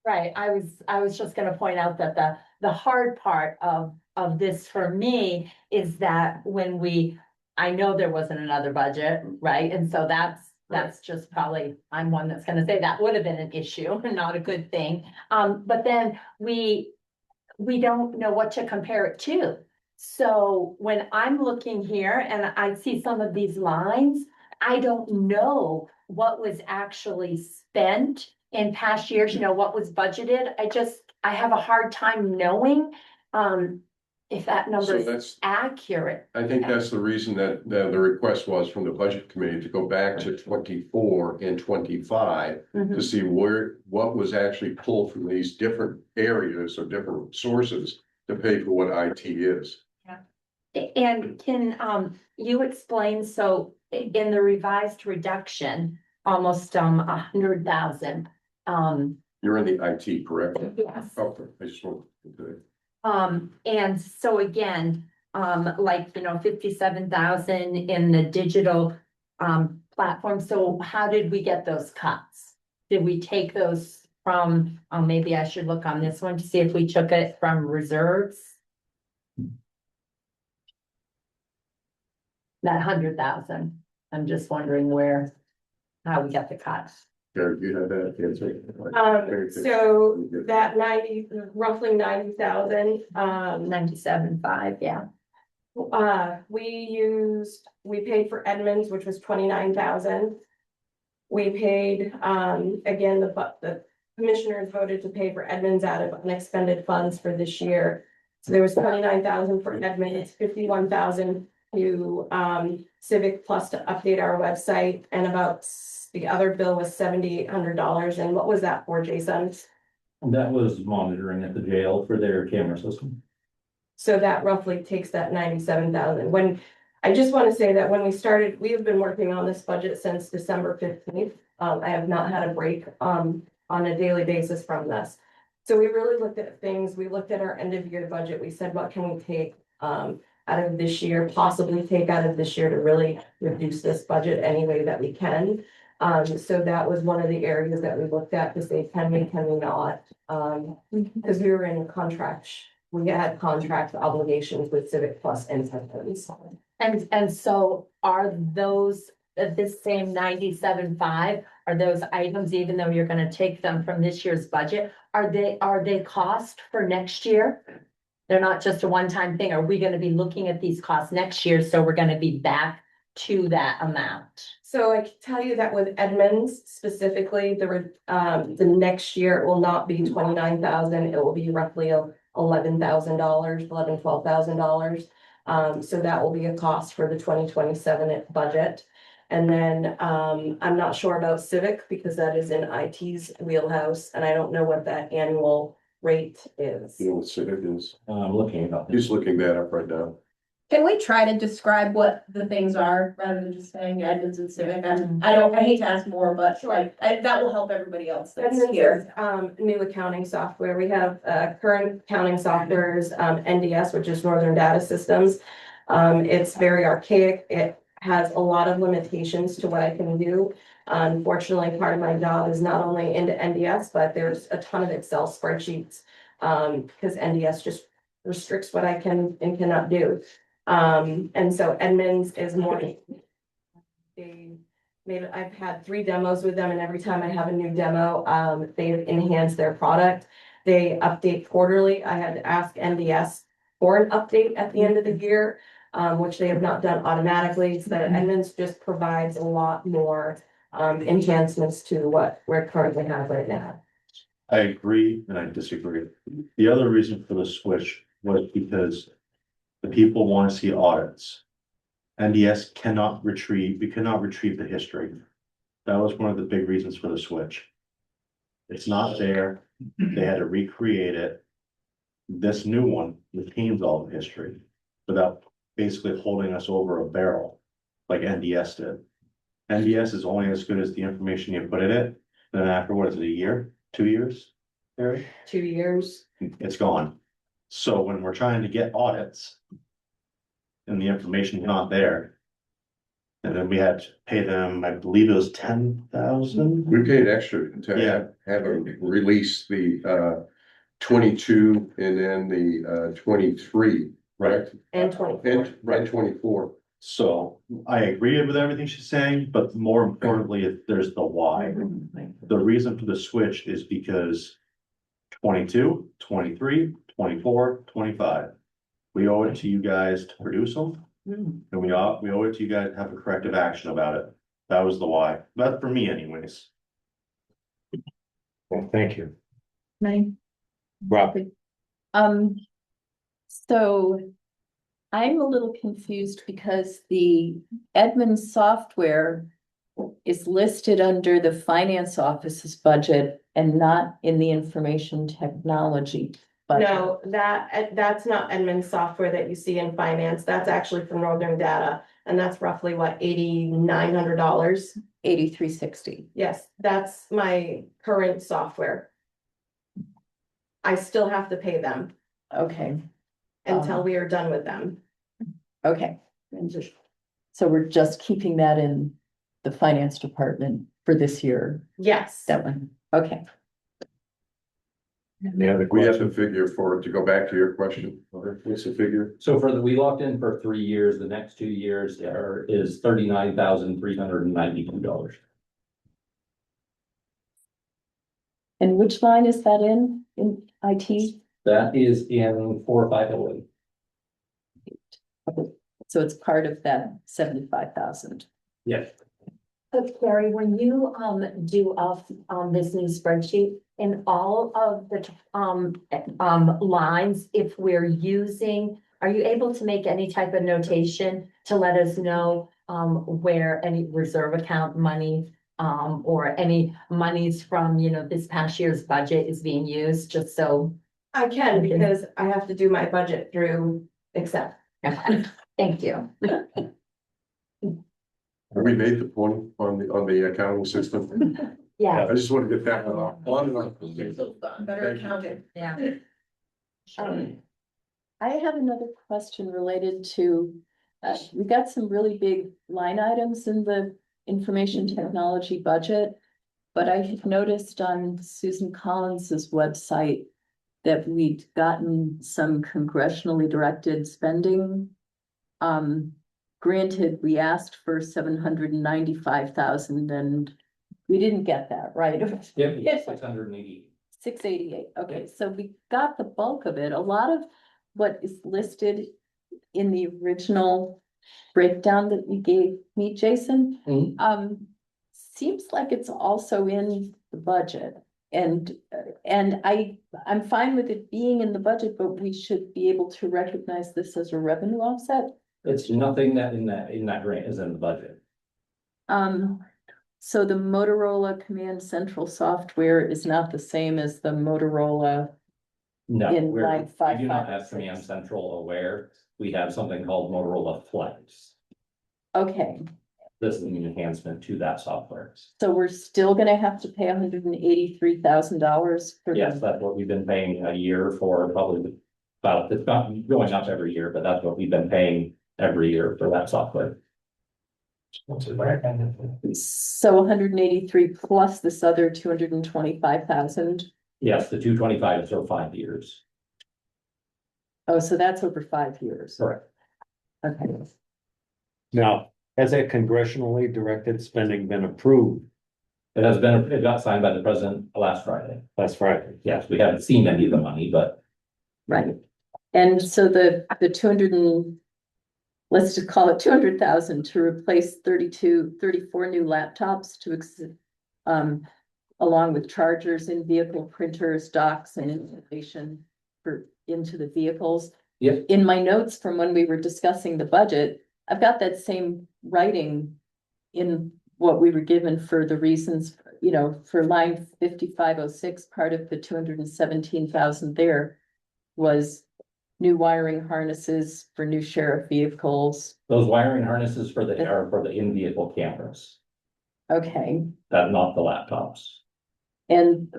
Right, I was just gonna point out that the hard part of this for me is that I know there wasn't another budget, right? And so that's just probably, I'm one that's gonna say that would have been an issue, not a good thing. But then we don't know what to compare it to. So when I'm looking here and I see some of these lines, I don't know what was actually spent in past years, what was budgeted. I have a hard time knowing, if that number So is that's, accurate. I think that's the reason that the request was from the budget committee to go back to 24 and 25 to see what was actually pulled from these different areas or different sources to pay for what IT is. And can, you explain, so in the revised reduction, almost, 100,000, You're in the IT, correct? yes. Okay, I just want to. And so again, 57,000 in the digital, platform. So how did we get those cuts? Did we take those from, maybe I should look on this one to see if we took it from reserves? That 100,000, I'm just wondering how we got the cuts. Jared, you have that answer? So that roughly 90,000, 97.5, yeah. we paid for Edmonds, which was 29,000. We paid, again, the commissioners voted to pay for Edmonds out of unexpended funds for this year. So there was 29,000 for Edmonds, 51,000 to Civic Plus to update our website, and about the other bill was $7,800. And what was that for, Jason? That was monitoring at the jail for their camera system. So that roughly takes that 97,000. I just want to say that when we have been working on this budget since December 15th. I have not had a break on a daily basis from this. So we really looked at things. We looked at our end of year budget. We said, what can we take out of this year, possibly take out of this year to really reduce this budget any way that we can. So that was one of the areas that we looked at to say, can we not? Because we were in we had contract obligations with Civic Plus and Edmonds. And so are those, this same 97.5, are those items, even though you're gonna take them from this year's budget, are they cost for next year? They're not just a one-time thing. Are we gonna be looking at these costs next year? So we're gonna be back to that amount? So I can tell you that with Edmonds specifically, the next year it will not be 29,000. It will be roughly $11,000, $12,000. So that will be a cost for the 2027 budget. And then I'm not sure about Civic because that is in IT's wheelhouse, and I don't know what that annual rate is. You know what Civic is? I'm looking it up. He's looking that up right now. Can we try to describe what the things are rather than just saying Edmonds and Civic? I hate to ask more, but that will help everybody else that's Edmonds here. is new accounting software. We have current accounting softwares, NDS, which is Northern Data Systems. It's very archaic. It has a lot of limitations to what I can do. Unfortunately, part of my job is not only into NDS, but there's a ton of Excel spreadsheets because NDS just restricts what I can and cannot do. And so Edmonds is more. I've had 3 demos with them, and every time I have a new demo, they've enhanced their product. They update quarterly. I had to ask NDS for an update at the end of the year, which they have not done automatically. So Edmonds just provides a lot more enhancements to what we're currently have right now. I agree and I disagree. The other reason for the switch was because the people want to see audits. NDS we cannot retrieve the history. That was one of the big reasons for the switch. It's not there, they had to recreate it. This new one retains all the history without basically holding us over a barrel like NDS did. NDS is only as good as the information you put in it, then after, what is it, a year, 2 years? Harry? 2 years. It's gone. So when we're trying to get audits and the information's not there, and then we had to pay them, I believe it was 10,000. We paid extra to Yeah. have them release the 22 and then the 23, Right. And 24. and 24. So I agree with everything she's saying, but more importantly, there's the why. The reason for the switch is because 22, 23, 24, 25. We owe it to you guys to produce them. And we owe it to you guys to have a corrective action about it. That was the why. But for me anyways. Well, thank you. Maine? Rob, So I'm a little confused because the admin software is listed under the finance office's budget and not in the information technology budget. No, that's not admin software that you see in finance. That's actually from Northern Data. And that's roughly what, $8,900? 8360. Yes, that's my current software. I still have to pay them Okay, until we are done with them. okay. So we're just keeping that in the finance department for this year, Yes. that one, okay. any other We have questions? the figure for it, to go back to your question. What's the figure? So we locked in for 3 years, the next 2 years is $39,392. And which line is that in IT? That is in 4508. Okay, so it's part of that 75,000. Yes. So Carrie, when you do this new spreadsheet, in all of the lines, if we're using, are you able to make any type of notation to let us know where any reserve account money or any monies from, this past year's budget is being used, just so. I can, because I have to do my budget through Excel. Thank you. Have we made the point on the accounting system? Yeah. I just want to get that on. Better accounting. Yeah. I have another question related to, we got some really big line items in the information technology budget. But I have noticed on Susan Collins's website that we'd gotten some congressionally directed spending. Granted, we asked for 795,000 and we didn't get that, right? Yep, 680. 688, okay, so we got the bulk of it. A lot of what is listed in the original breakdown that you gave me, Jason. Seems like it's also in the budget. And I'm fine with it being in the budget, but we should be able to recognize this as a revenue offset. It's nothing that in that grant is in the budget. So the Motorola Command Central software is not the same as the Motorola. No, In we line do not have 556. Command Central aware. We have something called Motorola Flex. Okay, This is an enhancement to that software. so we're still gonna have to pay $183,000 for. Yes, that's what we've been paying a year for, probably about, it's not going up every year, but that's what we've been paying every year for that software. So 183 plus this other 225,000. Yes, the 225 is for 5 years. Oh, so that's over 5 years. Correct. Okay. now, has that congressionally directed spending been approved It got signed by the president last Friday. last Friday? Yes, we haven't seen any of the money, but Right. And so the 200 let's just call it 200,000 to replace 34 new laptops along with chargers in vehicle printers, docks and installation into the vehicles. Yep. In my notes from when we were discussing the budget, I've got that same writing in what we were given for the reasons, you know, for line 5506, part of the 217,000 there was new wiring harnesses for new sheriff vehicles. Those wiring harnesses are for the in-vehicle cameras, Okay, not the laptops. and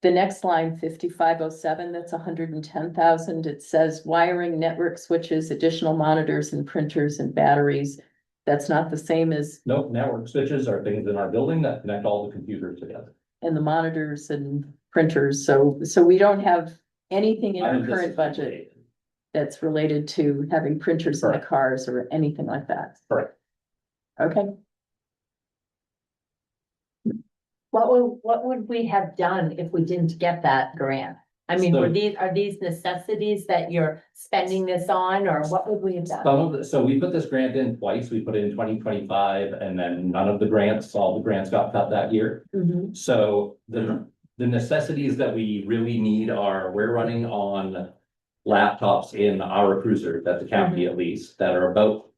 the next line, 5507, that's 110,000. It says wiring, network switches, additional monitors and printers and batteries. That's not the same as, Nope, network switches are things in our building that connect all the computers together. and the monitors and printers. So we don't have anything in our current budget that's related to having printers in the Correct. cars or anything like that. Correct. Okay, What would we have done if we didn't get that grant? I mean, are these necessities that you're spending this on, or what would we have done? So we put this grant in twice. We put it in 2025, and then none of the grants, all the grants got cut that year. Mhm. So the necessities that we really need are, we're running on laptops in our cruiser, at the county at least, that are about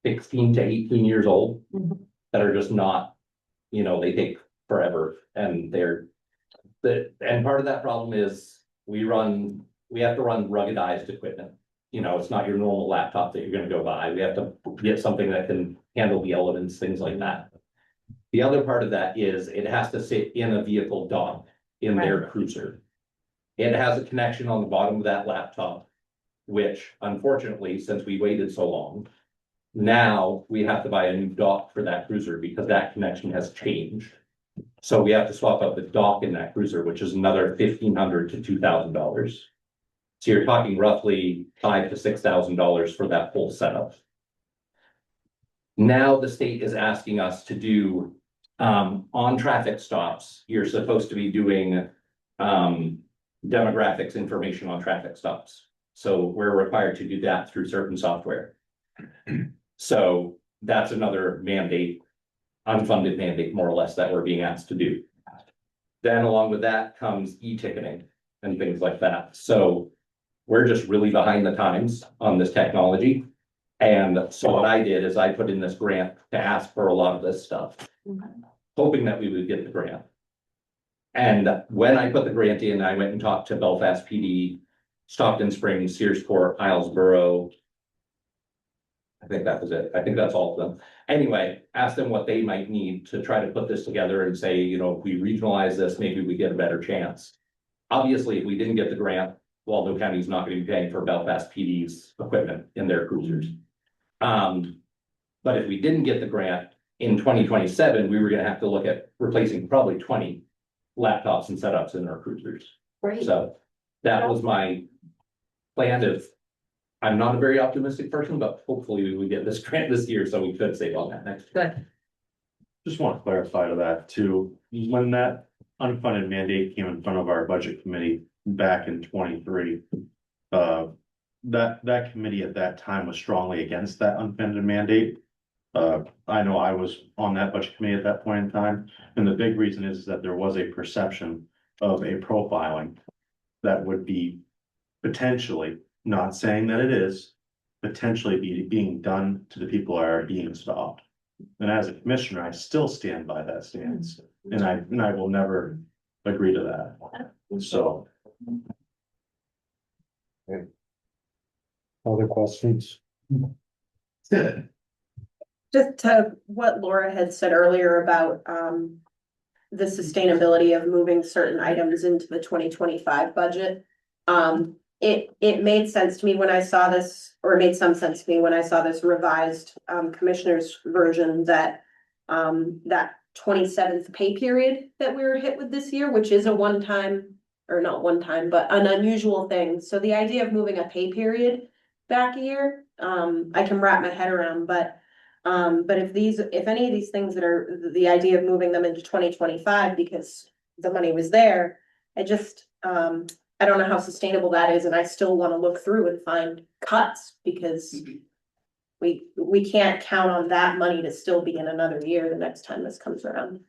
16 to 18 years old. Mhm. That are just not, they take forever, and and part of that problem is we have to run ruggedized equipment. It's not your normal laptop that you're gonna go buy. We have to get something that can handle the elements, things like that. The other part of that is it has to sit in a vehicle dock in their cruiser. It has a connection on the bottom of that laptop, which unfortunately, since we waited so long, now we have to buy a new dock for that cruiser because that connection has changed. So we have to swap out the dock in that cruiser, which is another $1,500 to $2,000. So you're talking roughly $5,000 to $6,000 for that full setup. Now the state is asking us to do, on traffic stops, you're supposed to be doing, demographics information on traffic stops. So we're required to do that through certain software. So that's another mandate, unfunded mandate, more or less, that we're being asked to do. Then along with that comes e-ticketing and things like that. So we're just really behind the times on this technology. And so what I did is I put in this grant to ask for a lot of this stuff, hoping that we would get the grant. And when I put the grant in, I went and talked to Belfast PD, Stockton Springs, Searsport, Islesboro. I think that was it. I think that's all of them. Anyway, ask them what they might need to try to put this together and say, if we regionalize this, maybe we get a better chance. Obviously, if we didn't get the grant, Waldo County is not going to be paying for Belfast PD's equipment in their cruisers. But if we didn't get the grant in 2027, we were going to have to look at replacing probably 20 laptops and setups in our cruisers. Great. So that was my plan. I'm not a very optimistic person, but hopefully we would get this grant this year, so we could save on that next year. Good. Just want to clarify to that too, when that unfunded mandate came in front of our budget committee back in 23. That committee at that time was strongly against that unfunded mandate. I know I was on that budget committee at that point in time, and the big reason is that there was a perception of a profiling that would be potentially, not saying that it is, potentially being done to the people that are being stopped. And as a commissioner, I still stand by that stance, and I will never agree to that. So. Other questions? Just to what Laura had said earlier about, the sustainability of moving certain items into the 2025 budget. It made sense to me when I saw this, or it made some sense to me when I saw this revised, commissioner's version that, that 27th pay period that we were hit with this year, which is a one-time, or not one time, but an unusual thing. So the idea of moving a pay period back a year, I can wrap my head around, but if any of these things that are the idea of moving them into 2025 because the money was there, I just, I don't know how sustainable that is, and I still want to look through and find cuts because we can't count on that money to still be in another year the next time this comes around.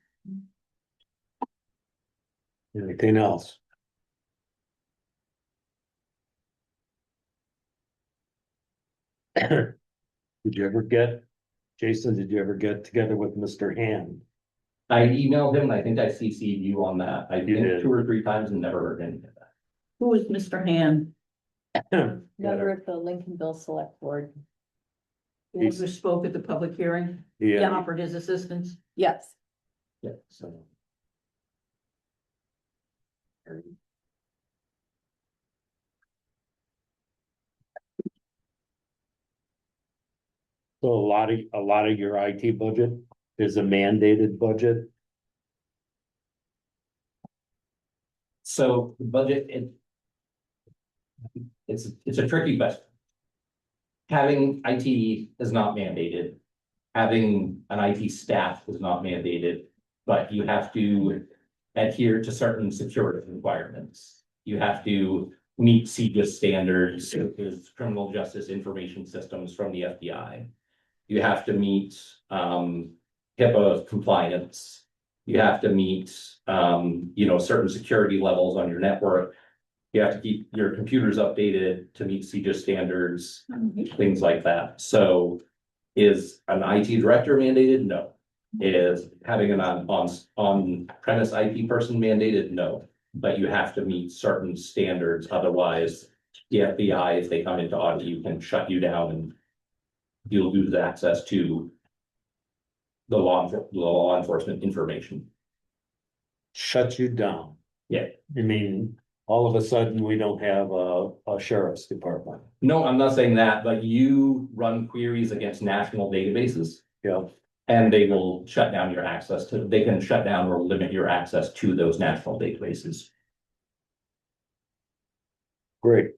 Anything else? Did you ever get Jason, did you ever get together with Mr. Hand? I emailed him, and I think I CC'd you on that, I You think did. 2 or 3 times and never heard anything back. Who is Mr. Han? Member of the Lincolnville Select Board. Who spoke at the public hearing? He Yeah, offered his assistance. Yes. Yeah, so. so a lot of your IT budget is a mandated budget. So the budget, it's a tricky question. Having IT is not mandated. Having an IT staff is not mandated, but you have to adhere to certain security requirements. You have to meet CJIS standards, which is criminal justice information systems from the FBI. You have to meet HIPAA compliance. You have to meet certain security levels on your network. You have to keep your computers updated to meet CJIS standards, things like that. So is an IT director mandated? No. Is having an on-premise IT person mandated? No. But you have to meet certain standards, otherwise the FBI, if they come into audit, you can shut you down and you'll lose access to the law enforcement information. Shut you down. Yeah. I mean, all of a sudden, we don't have a sheriff's department. No, I'm not saying that, but you run queries against national databases. Yeah. And they will shut down your access to, they can shut down or limit your access to those national databases. Great.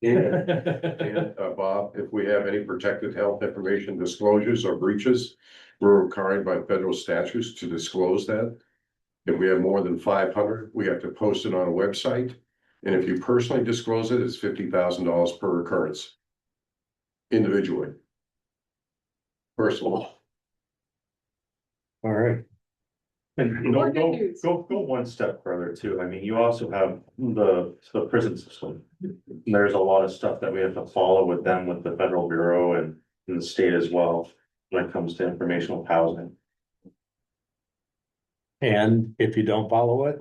And Bob, if we have any protected health information disclosures or breaches, we're required by federal statutes to disclose that. If we have more than 500, we have to post it on a website. And if you personally disclose it, it's $50,000 per occurrence. Individually. Personally. All right. And go one step further too. I mean, you also have the prison system. There's a lot of stuff that we have to follow with them, with the federal bureau and the state as well, when it comes to informational housing. And if you don't follow it,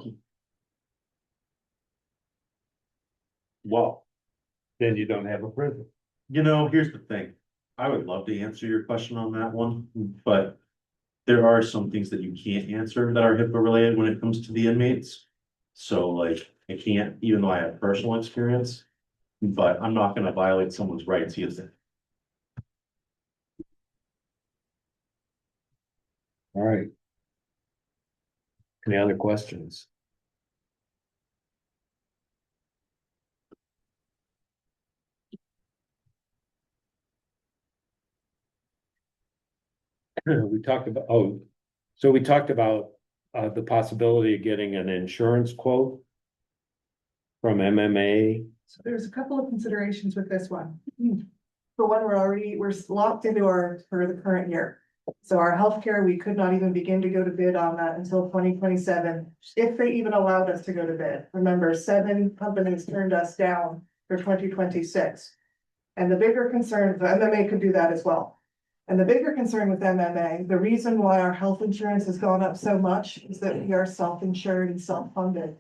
Well, then you don't have a prison. here's the thing. I would love to answer your question on that one, but there are some things that you can't answer that are HIPAA related when it comes to the inmates. So like, I can't, even though I have personal experience, but I'm not gonna violate someone's rights either. All right. Any other questions? We talked about, so we talked about the possibility of getting an insurance quote from MMA. So there's a couple of considerations with this one. For one, we're locked into for the current year. So our healthcare, we could not even begin to go to bid on that until 2027, if they even allowed us to go to bid. Remember, 7 companies turned us down for 2026. And the bigger concern, the MMA could do that as well. And the bigger concern with MMA, the reason why our health insurance has gone up so much is that we are self-insured and self-funded.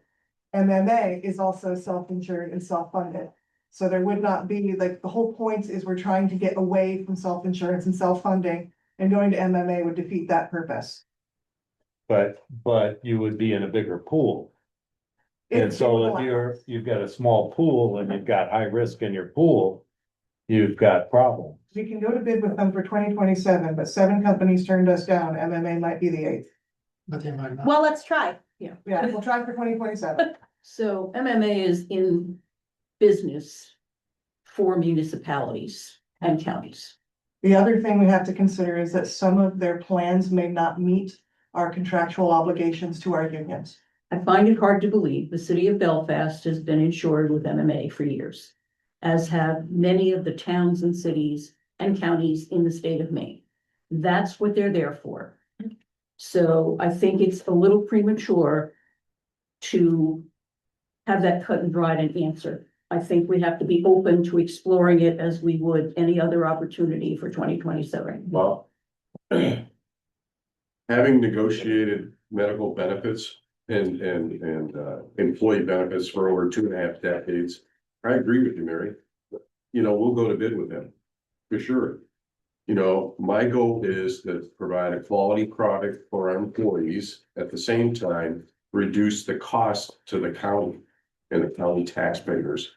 MMA is also self-insured and self-funded. So there would not be, like, the whole point is we're trying to get away from self-insurance and self-funding, and going to MMA would defeat that purpose. But you would be in a bigger pool. And so if you've got a small pool and you've got high risk in your pool, you've got problems. We can go to bid with them for 2027, but 7 companies turned us down. MMA might be the 8th. But they might not. Well, let's try. Yeah, we'll try for 2027. So MMA is in business for municipalities and counties. The other thing we have to consider is that some of their plans may not meet our contractual obligations to our unions. I find it hard to believe the city of Belfast has been insured with MMA for years, as have many of the towns and cities and counties in the state of Maine. That's what they're there for. So I think it's a little premature to have that cut and dried an answer. I think we have to be open to exploring it as we would any other opportunity for 2027. Well, Having negotiated medical benefits and employee benefits for over 2.5 decades, I agree with you, Mary. You know, we'll go to bid with them, for sure. You know, my goal is to provide a quality product for our employees, at the same time, reduce the cost to the county and the county taxpayers.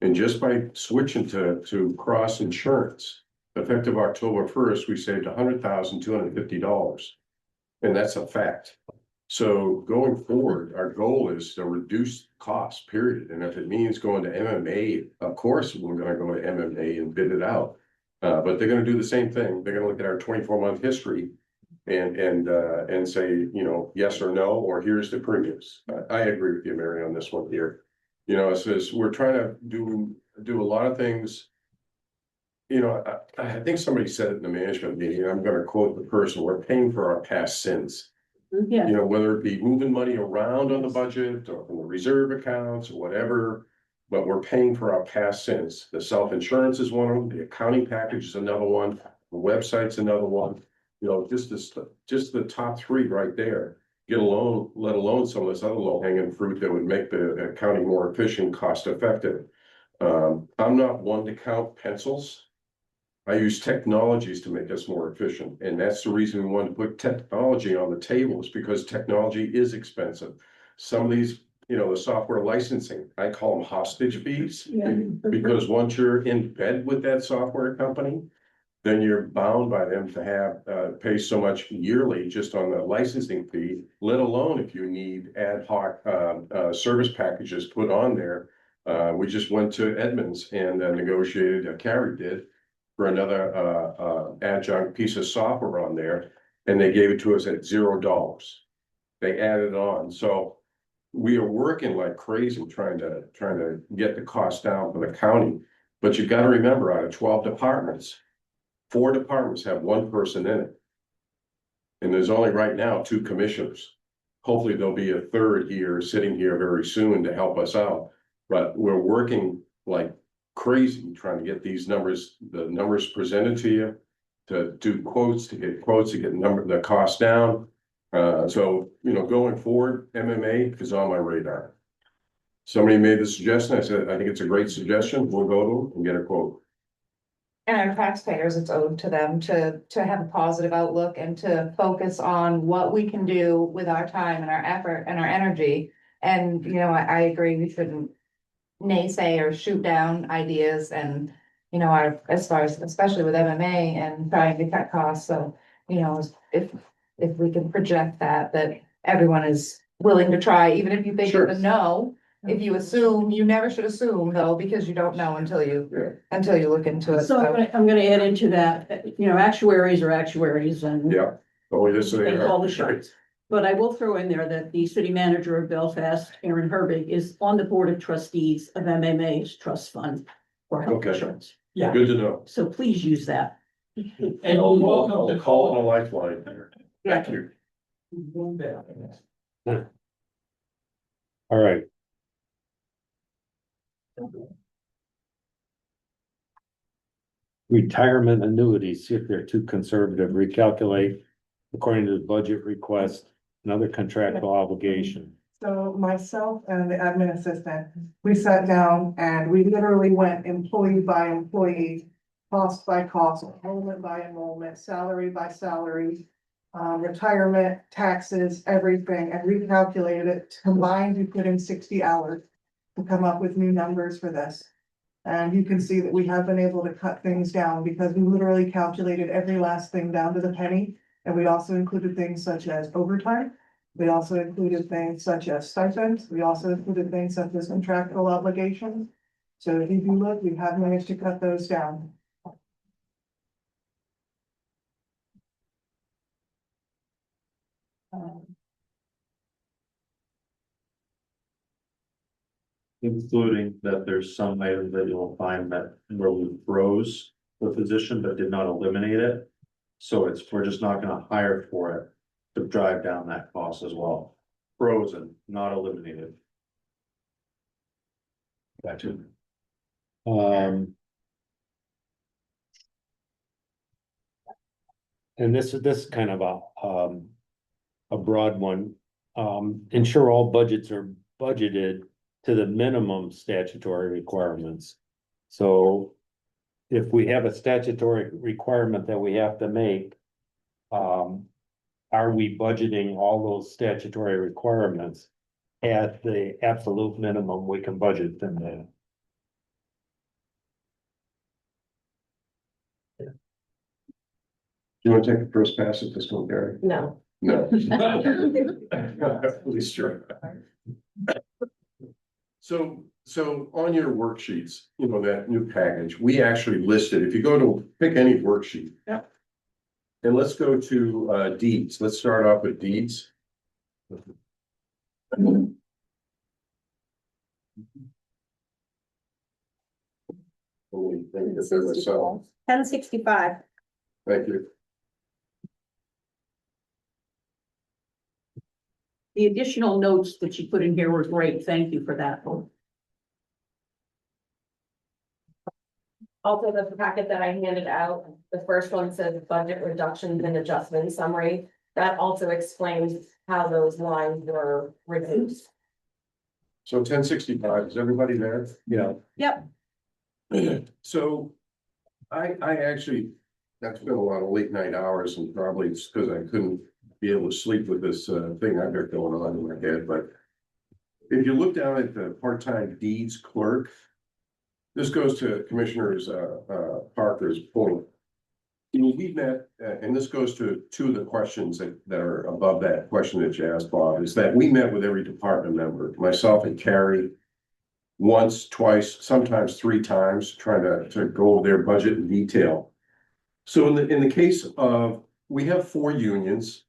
And just by switching to cross insurance, effective October 1st, we saved $100,250. And that's a fact. So going forward, our goal is to reduce costs, period. And if it means going to MMA, of course, we're gonna go to MMA and bid it out. But they're gonna do the same thing. They're gonna look at our 24-month history and say, you know, yes or no, or here's the premiums. I agree with you, Mary, on this one here. You know, it says we're trying to do a lot of things. You know, I think somebody said it in the management meeting, and I'm gonna quote the person, we're paying for our past sins. Yeah, You know, whether it be moving money around on the budget or from the reserve accounts or whatever. But we're paying for our past sins. The self-insurance is one of them, the accounting package is another one, the website's another one. You know, just the top three right there. Let alone some of this other low-hanging fruit that would make the accounting more efficient, cost effective. I'm not one to count pencils. I use technologies to make us more efficient, and that's the reason we want to put technology on the table, is because technology is expensive. Some of these, you know, the software licensing, I call them hostage fees. yeah. Because once you're in bed with that software company, then you're bound by them to have pay so much yearly just on the licensing fee, let alone if you need ad hoc service packages put on there. We just went to Edmonds and negotiated, Carrie did, for another adjunct piece of software on there, and they gave it to us at $0. They added on, so we are working like crazy trying to get the cost down for the county. But you've got to remember, out of 12 departments, 4 departments have 1 person in it. And there's only right now 2 commissioners. Hopefully there'll be a third here, sitting here very soon to help us out. But we're working like crazy trying to get these numbers, the numbers presented to you, to do quotes, to get the cost down. So, you know, going forward, MMA is on my radar. Somebody made the suggestion. I said, I think it's a great suggestion. We'll go to them and get a quote. And our taxpayers, it's owed to them to have a positive outlook and to focus on what we can do with our time and our effort and our energy. And, you know, I agree, we shouldn't naysay or shoot down ideas and, you know, as far as, especially with MMA and trying to cut costs. So, you know, if we can project that everyone is willing to try, even if you think Sure. it's a no. If you assume, you never should assume though, because you don't know until you look into it. So I'm gonna add into that, you know, actuaries are actuaries and. Yeah. Oh, yes, they They call the are. shots. But I will throw in there that the city manager of Belfast, Aaron Herbig, is on the board of trustees of MMA's trust fund for health Okay. insurance. Yeah. Good to know. So please use that. And I'll call it a lifeline there. Thank you. All right. Retirement annuities, see if they're too conservative, recalculate according to the budget request, another contractual obligation. So myself and the admin assistant, we sat down and we literally went employee by employee, cost by cost, enrollment by enrollment, salary by salary, retirement, taxes, everything, and recalculated it. Combined, we put in 60 hours to come up with new numbers for this. And you can see that we have been able to cut things down because we literally calculated every last thing down to the penny. And we also included things such as overtime. We also included things such as stipends. We also included things such as contractual obligations. So if you look, we have managed to cut those down. Including that there's some items that you'll find that where we froze the position but did not eliminate it. So we're just not gonna hire for it to drive down that cost as well. Frozen, not eliminated. Gotcha. and this is kind of a broad one. Ensure all budgets are budgeted to the minimum statutory requirements. So if we have a statutory requirement that we have to make, are we budgeting all those statutory requirements at the absolute minimum we can budget them at? Do you want to take the first pass at this one, Gary? No. No. Please, sure. So on your worksheets, that new package, we actually listed, if you go to pick any worksheet. Yeah. And let's go to deeds. Let's start off with deeds. So, 1065. thank you. The additional notes that you put in here were great. Thank you for that. Also, the packet that I handed out, the first one says budget reductions and adjustment summary. That also explains how those lines were reduced. So 1065, is everybody there? Yeah. Yep. So I actually, that's been a lot of late night hours, and probably it's because I couldn't be able to sleep with this thing I've got going on in my head, but if you look down at the part-time deeds clerk, this goes to Commissioners Parker's point. We met, and this goes to two of the questions that are above that question that you asked, Bob, is that we met with every department member, myself and Carrie, once, twice, sometimes three times, trying to go over their budget in detail. So in the case of, we have 4 unions.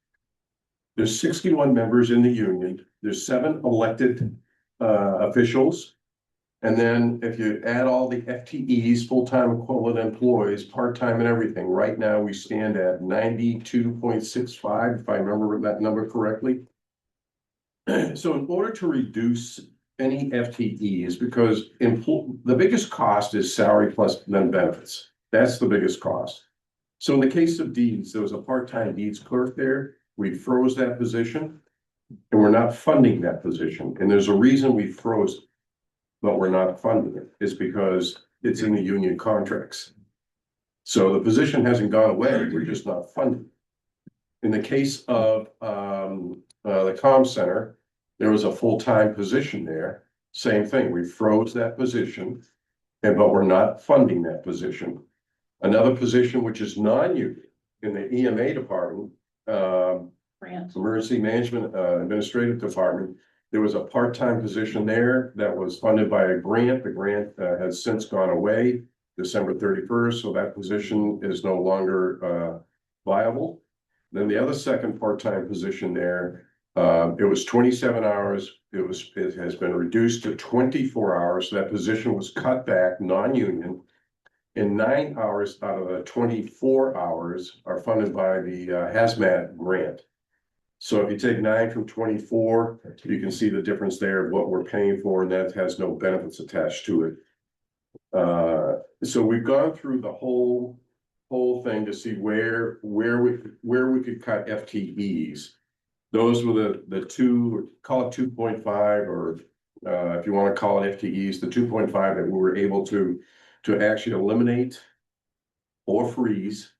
There's 61 members in the union. There's 7 elected officials. And then if you add all the FTEs, full-time equivalent employees, part-time and everything, right now we stand at 92.65, if I remember that number correctly. So in order to reduce any FTEs, because the biggest cost is salary plus then benefits. That's the biggest cost. So in the case of deeds, there was a part-time deeds clerk there. We froze that position and we're not funding that position. And there's a reason we froze it, but we're not funding it. It's because it's in the union contracts. So the position hasn't gone away, we're just not funding. In the case of the comm center, there was a full-time position there. Same thing, we froze that position, but we're not funding that position. Another position which is non-union in the EMA department, emergency management administrative department, there was a part-time position there that was funded by a grant. The grant has since gone away December 31st, so that position is no longer viable. Then the other second part-time position there, it was 27 hours. It has been reduced to 24 hours. That position was cut back, non-union. And 9 hours out of the 24 hours are funded by the hazmat grant. So if you take 9 from 24, you can see the difference there of what we're paying for, and that has no benefits attached to it. So we've gone through the whole thing to see where we could cut FTEs. Those were the two, call it 2.5, or if you want to call it FTEs, the 2.5 that we were able to actually eliminate or freeze,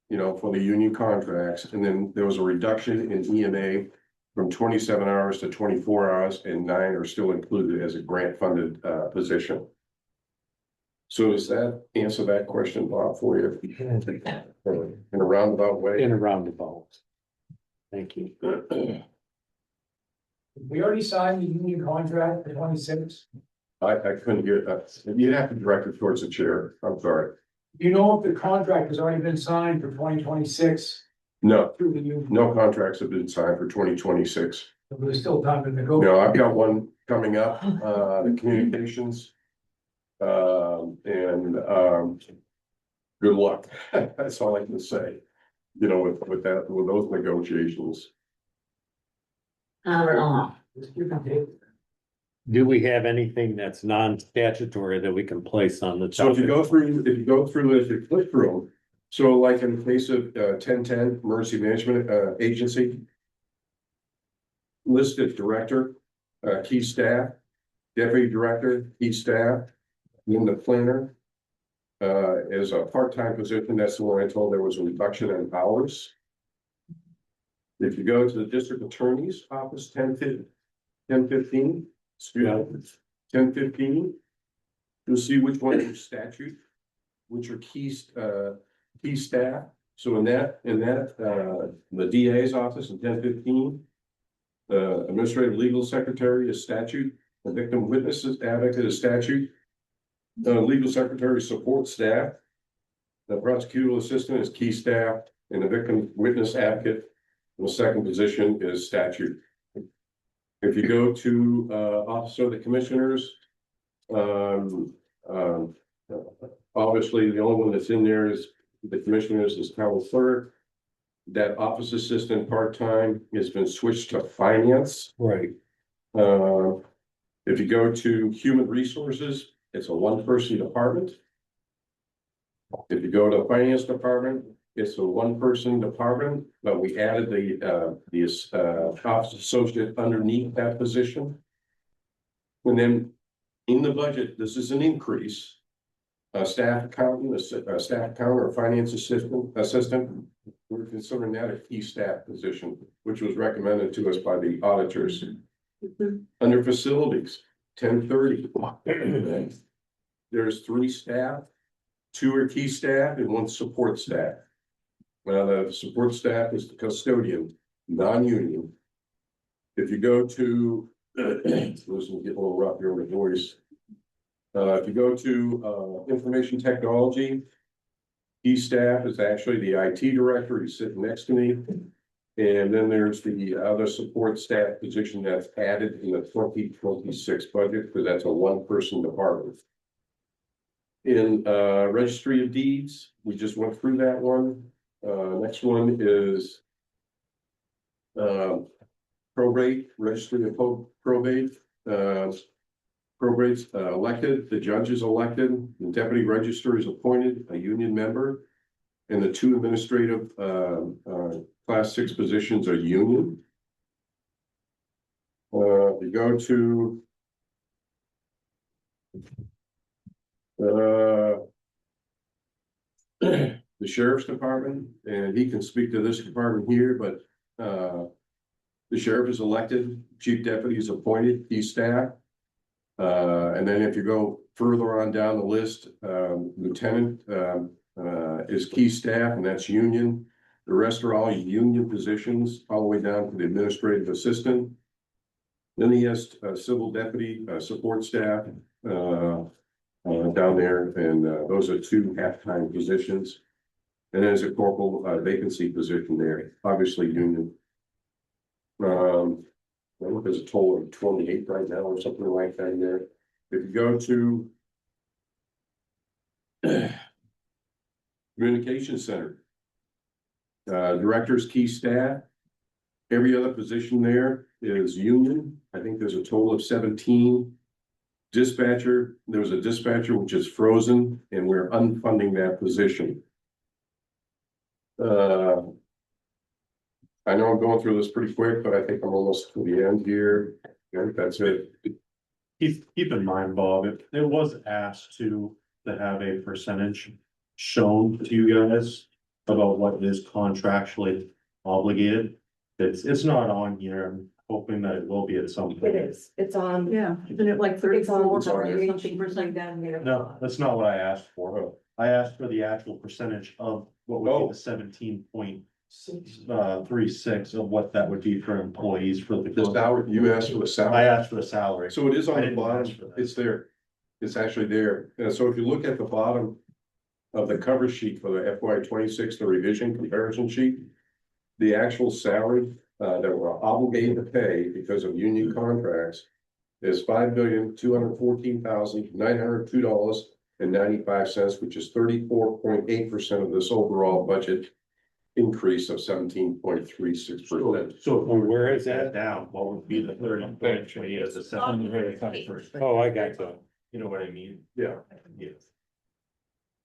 for the union contracts. And then there was a reduction in EMA from 27 hours to 24 hours, and 9 are still included as a grant funded position. So does that answer that question, Bob, for you? In a roundabout way? In a roundabout. Thank you. We already signed the union contract for 26. I couldn't hear that. You'd have to direct it towards the chair. I'm sorry. Do you know if the contract has already been signed for 2026 No, through the union? no contracts have been signed for 2026. There's still time to negotiate. No, I've got one coming up, the communications. Good luck. That's all I can say, with those negotiations. Do we have anything that's non-statutory that we can place on the? So if you click through, So like in the case of 1010 Emergency Management Agency. Listed director, key staff, deputy director, key staff, then the planner. Is a part-time position, that's the one I told there was a reduction in hours. If you go to the district attorney's office, 1015, excuse me, 1015. You'll see which one is statute, which are key staff. So in that, the DA's office in 1015. The administrative legal secretary is statute, the victim witnesses advocate is statute. The legal secretary support staff. The prosecutorial assistant is key staff, and the victim witness advocate, the second position is statute. If you go to officer of the commissioners, obviously the only one that's in there is the commissioners is town clerk. That office assistant part-time has been switched to finance. Right. If you go to human resources, it's a one-person department. If you go to the finance department, it's a one-person department, but we added the office associate underneath that position. And then in the budget, this is an increase. A staff accountant, a staff accountant or finance assistant, we're considering that a key staff position, which was recommended to us by the auditors. Under facilities, 1030. There's 3 staff, 2 are key staff and 1 support staff. Now, the support staff is the custodian, non-union. If you go to, listen, get a little rough here on the voice. If you go to information technology, key staff is actually the IT director, he's sitting next to me. And then there's the other support staff position that's added in the 2026 budget, because that's a one-person department. In registry of deeds, we just went through that one. Next one is probate, registry of probate. Probate's elected, the judge is elected, the deputy register is appointed, a union member. And the 2 administrative class 6 positions are union. You go to the sheriff's department, and he can speak to this department here, but the sheriff is elected, chief deputy is appointed, key staff. And then if you go further on down the list, lieutenant is key staff, and that's union. The rest are all union positions, all the way down to the administrative assistant. Then he has civil deputy support staff down there, and those are 2 half-time positions. And there's a corporal vacancy position there, obviously union. I think there's a total of 28 right now or something like that in there. If you go to communication center, directors, key staff, every other position there is union. I think there's a total of 17. Dispatcher, there was a dispatcher which is frozen, and we're unfunding that position. I know I'm going through this pretty quick, but I think I'm almost to the end here. I think that's it. Keep in mind, Bob, it was asked to have a percentage shown to you guys about what is contractually obligated. It's not on here. I'm hoping that it will be at some point. It is, it's on. Yeah, isn't it like It's 34 on or the something percent? down here. No, that's not what I asked for. I asked for the actual percentage of what would be the 17.36 of what that would be for employees for the. The salary, you asked for the salary. I asked for the salary. So it is I on the didn't ask bottom, for that. it's there. It's actually there. And so if you look at the bottom of the cover sheet for the FY26, the revision comparison sheet, the actual salary that we're obligated to pay because of union contracts is $5,214,902.95, which is 34.8% of this overall budget increase of 17.36%. So Where is that? down, what would be the 30.3 as a seven? Oh, I got that. You know what I mean? Yeah. Yes.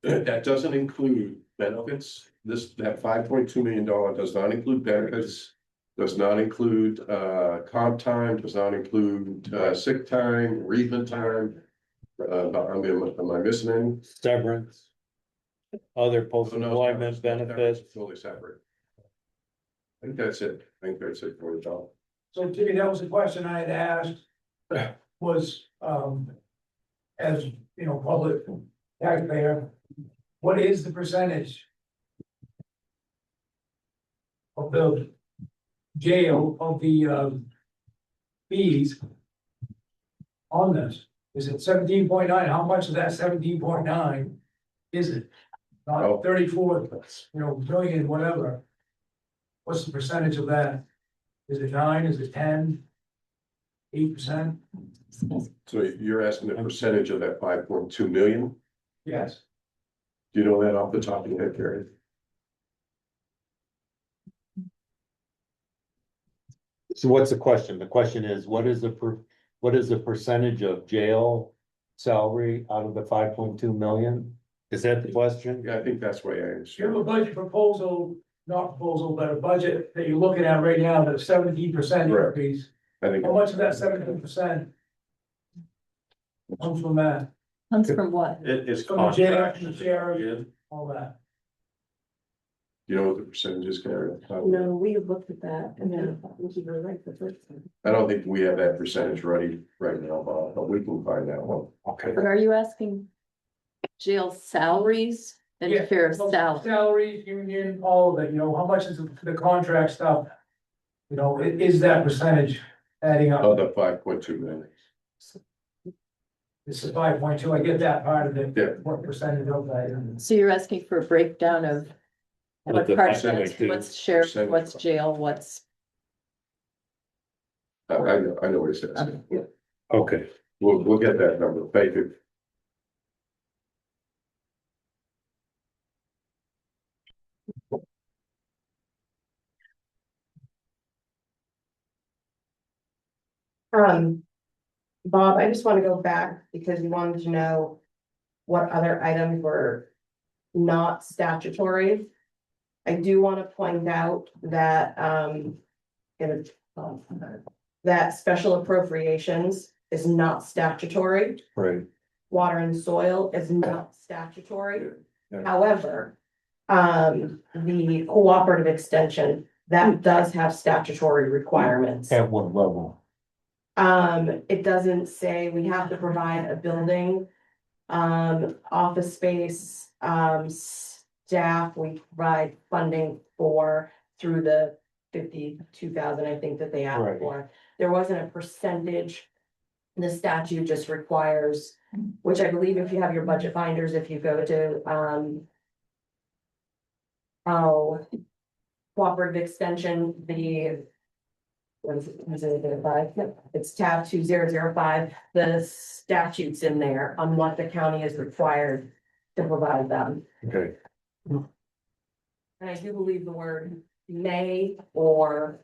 That doesn't include benefits. That $5.2 million does not include benefits. Does not include comp time, does not include sick time, bereavement time. Am I missing any? Severance. Other Oh, no, post-employment benefits. Totally separate. I think that's it. I think that's it for the job. So Jimmy, that was the question I had asked, was, as, you know, public taxpayer, what is the percentage of the jail, of the, fees on this? Is it 17.9? How much of that 17.9 is it? Oh. Not 34, billion, whatever. What's the percentage of that? Is it 9? Is it 10? 8%? So you're asking the percentage of that 5.2 million? Yes. Do you know that off the top of your head, Gary? So what's the question? The question is, what is the percentage of jail salary out of the 5.2 million? Is that the question? Yeah, I think that's why I You have understand. a budget proposal, not proposal, but a budget that you're looking at right now, that's 17% Correct. increase. I think How much of that 17% comes from that? Comes from what? It is From the jail, contract. the sheriff, all that. you know what the percentage is, Gary? No, we looked at that and then we were right the first time. I don't think we have that percentage ready right now, Bob, but we can find that one. Okay. But are you asking jail salaries and Yeah, sheriff's well, salary? Salaries, union, all of it, how much is the contract stuff? Is that percentage adding Of up? the 5.2 million. It's a 5.2, I get that part of it. Yeah. What percentage of that is? So you're asking for a breakdown of what the part of percentage, it, what's sheriff, percentage. what's jail, what's, I know what it says. Okay. Okay. We'll get that number. Thank you. Bob, I just want to go back because you wanted to know what other items were not statutory. I do want to point out that, that special appropriations is not statutory. Right. Water and soil is not statutory. Yeah. However, the cooperative extension, that does have statutory requirements. At what level? It doesn't say we have to provide a building, office space, staff, we provide funding for through the 52,000, I think that they asked Right. for. There wasn't a percentage. The statute just requires, which I believe if you have your budget binders, if you go to, cooperative extension, what is it, 2005? Yep, it's tab 2005, the statutes in there on what the county is required to provide them. Okay. And I do believe the word may or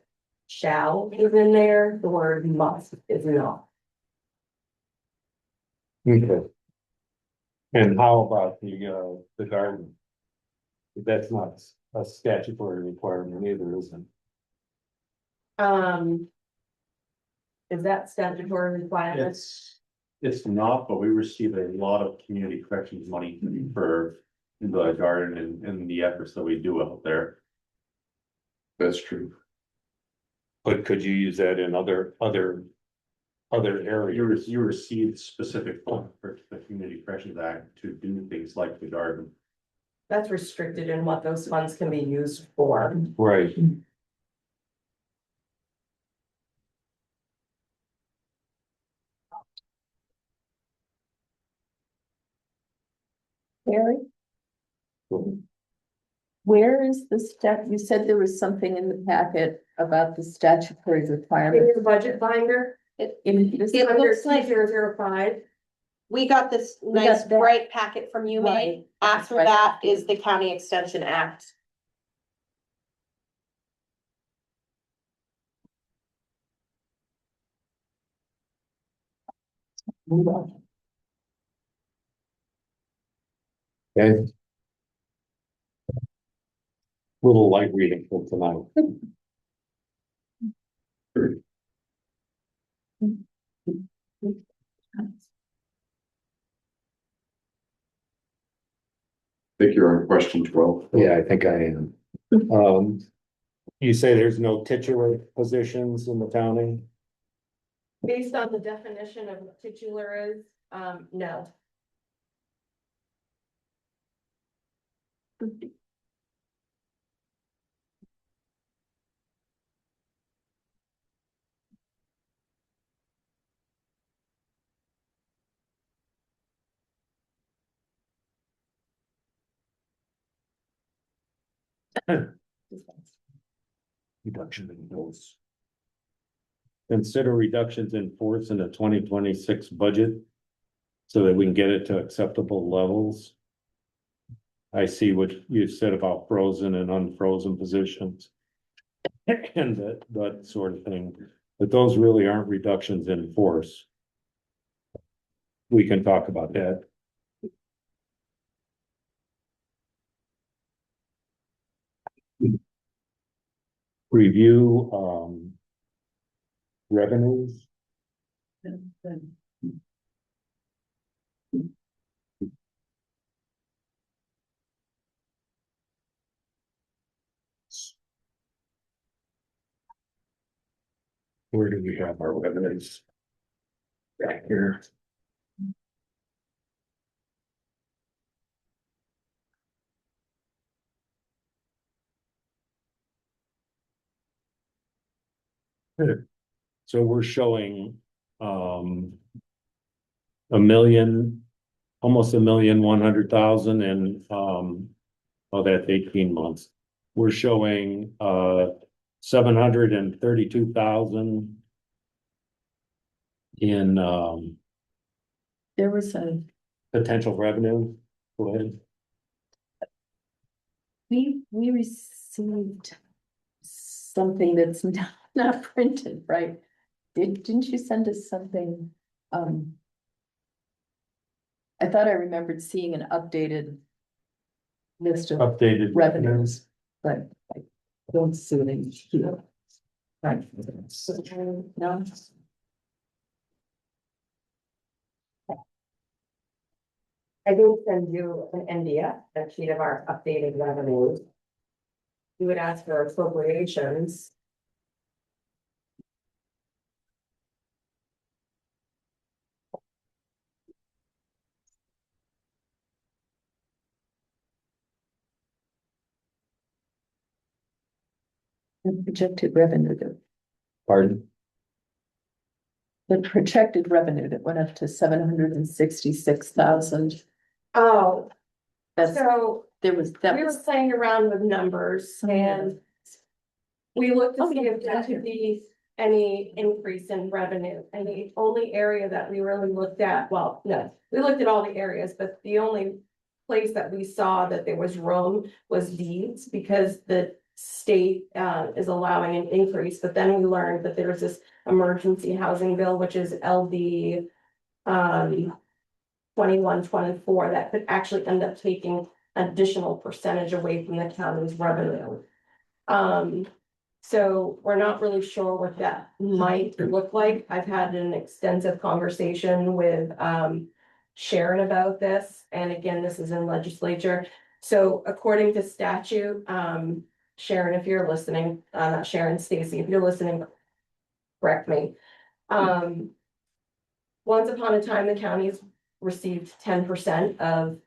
shall is in there, the word must is not. Okay. And how about the garden? That's not a statutory requirement either, is it? Is that statutory requirement? It's not, but we receive a lot of community corrections money for the garden and the efforts that we do out there. That's true. But could you use that in other areas? You receive specific funds for the Community Corrections Act to do things like the garden. That's restricted in what those funds can be used for. Right. Harry? Where is the you said there was something in the packet about the statutory In requirement. your budget binder, In this, It under looks like 2005, we got this We nice got that. bright packet from you, May. Right. After Right. that is the County Extension Act. Okay. Little light reading for tonight. I think you're on question 12. Yeah, I think I am. You say there's no titular positions in the county? Based on the definition of what titular is, no. Reduction in those. Consider reductions in force in the 2026 budget. So that we can get it to acceptable levels. I see what you said about frozen and unfrozen positions. And that sort of thing, but those really aren't reductions in force. We can talk about that. Review, revenues. Where do we have our revenues? Back here. So we're showing, a million, almost 1,100,000 in, oh, that's 18 months. We're showing, 732,000 in, There was a, potential revenue. Go ahead. we received something that's not printed, right? Didn't you send us something? I thought I remembered seeing an updated list of Updated revenues, but I don't see it in here. Right. No. I did send you an NDF, a sheet of our updated revenues. You would ask for appropriations. The projected revenue that, Pardon? the projected revenue that went up to 766,000. Oh, That's, so there was, we that were was, playing around with numbers and we looked to Oh, see yeah, if there could be any increase in revenue. And the only area that we really looked at, well, no, we looked at all the areas, but the only place that we saw that there was room was deeds, because the state is allowing an increase. But then we learned that there was this emergency housing bill, which is LD 2124, that could actually end up taking additional percentage away from the county's revenue. So we're not really sure what that might look like. I've had an extensive conversation with Sharon about this, and again, this is in legislature. So according to statute, Sharon, if you're listening, not Sharon, Stacy, if you're listening, correct me. Once upon a time, the counties received 10% of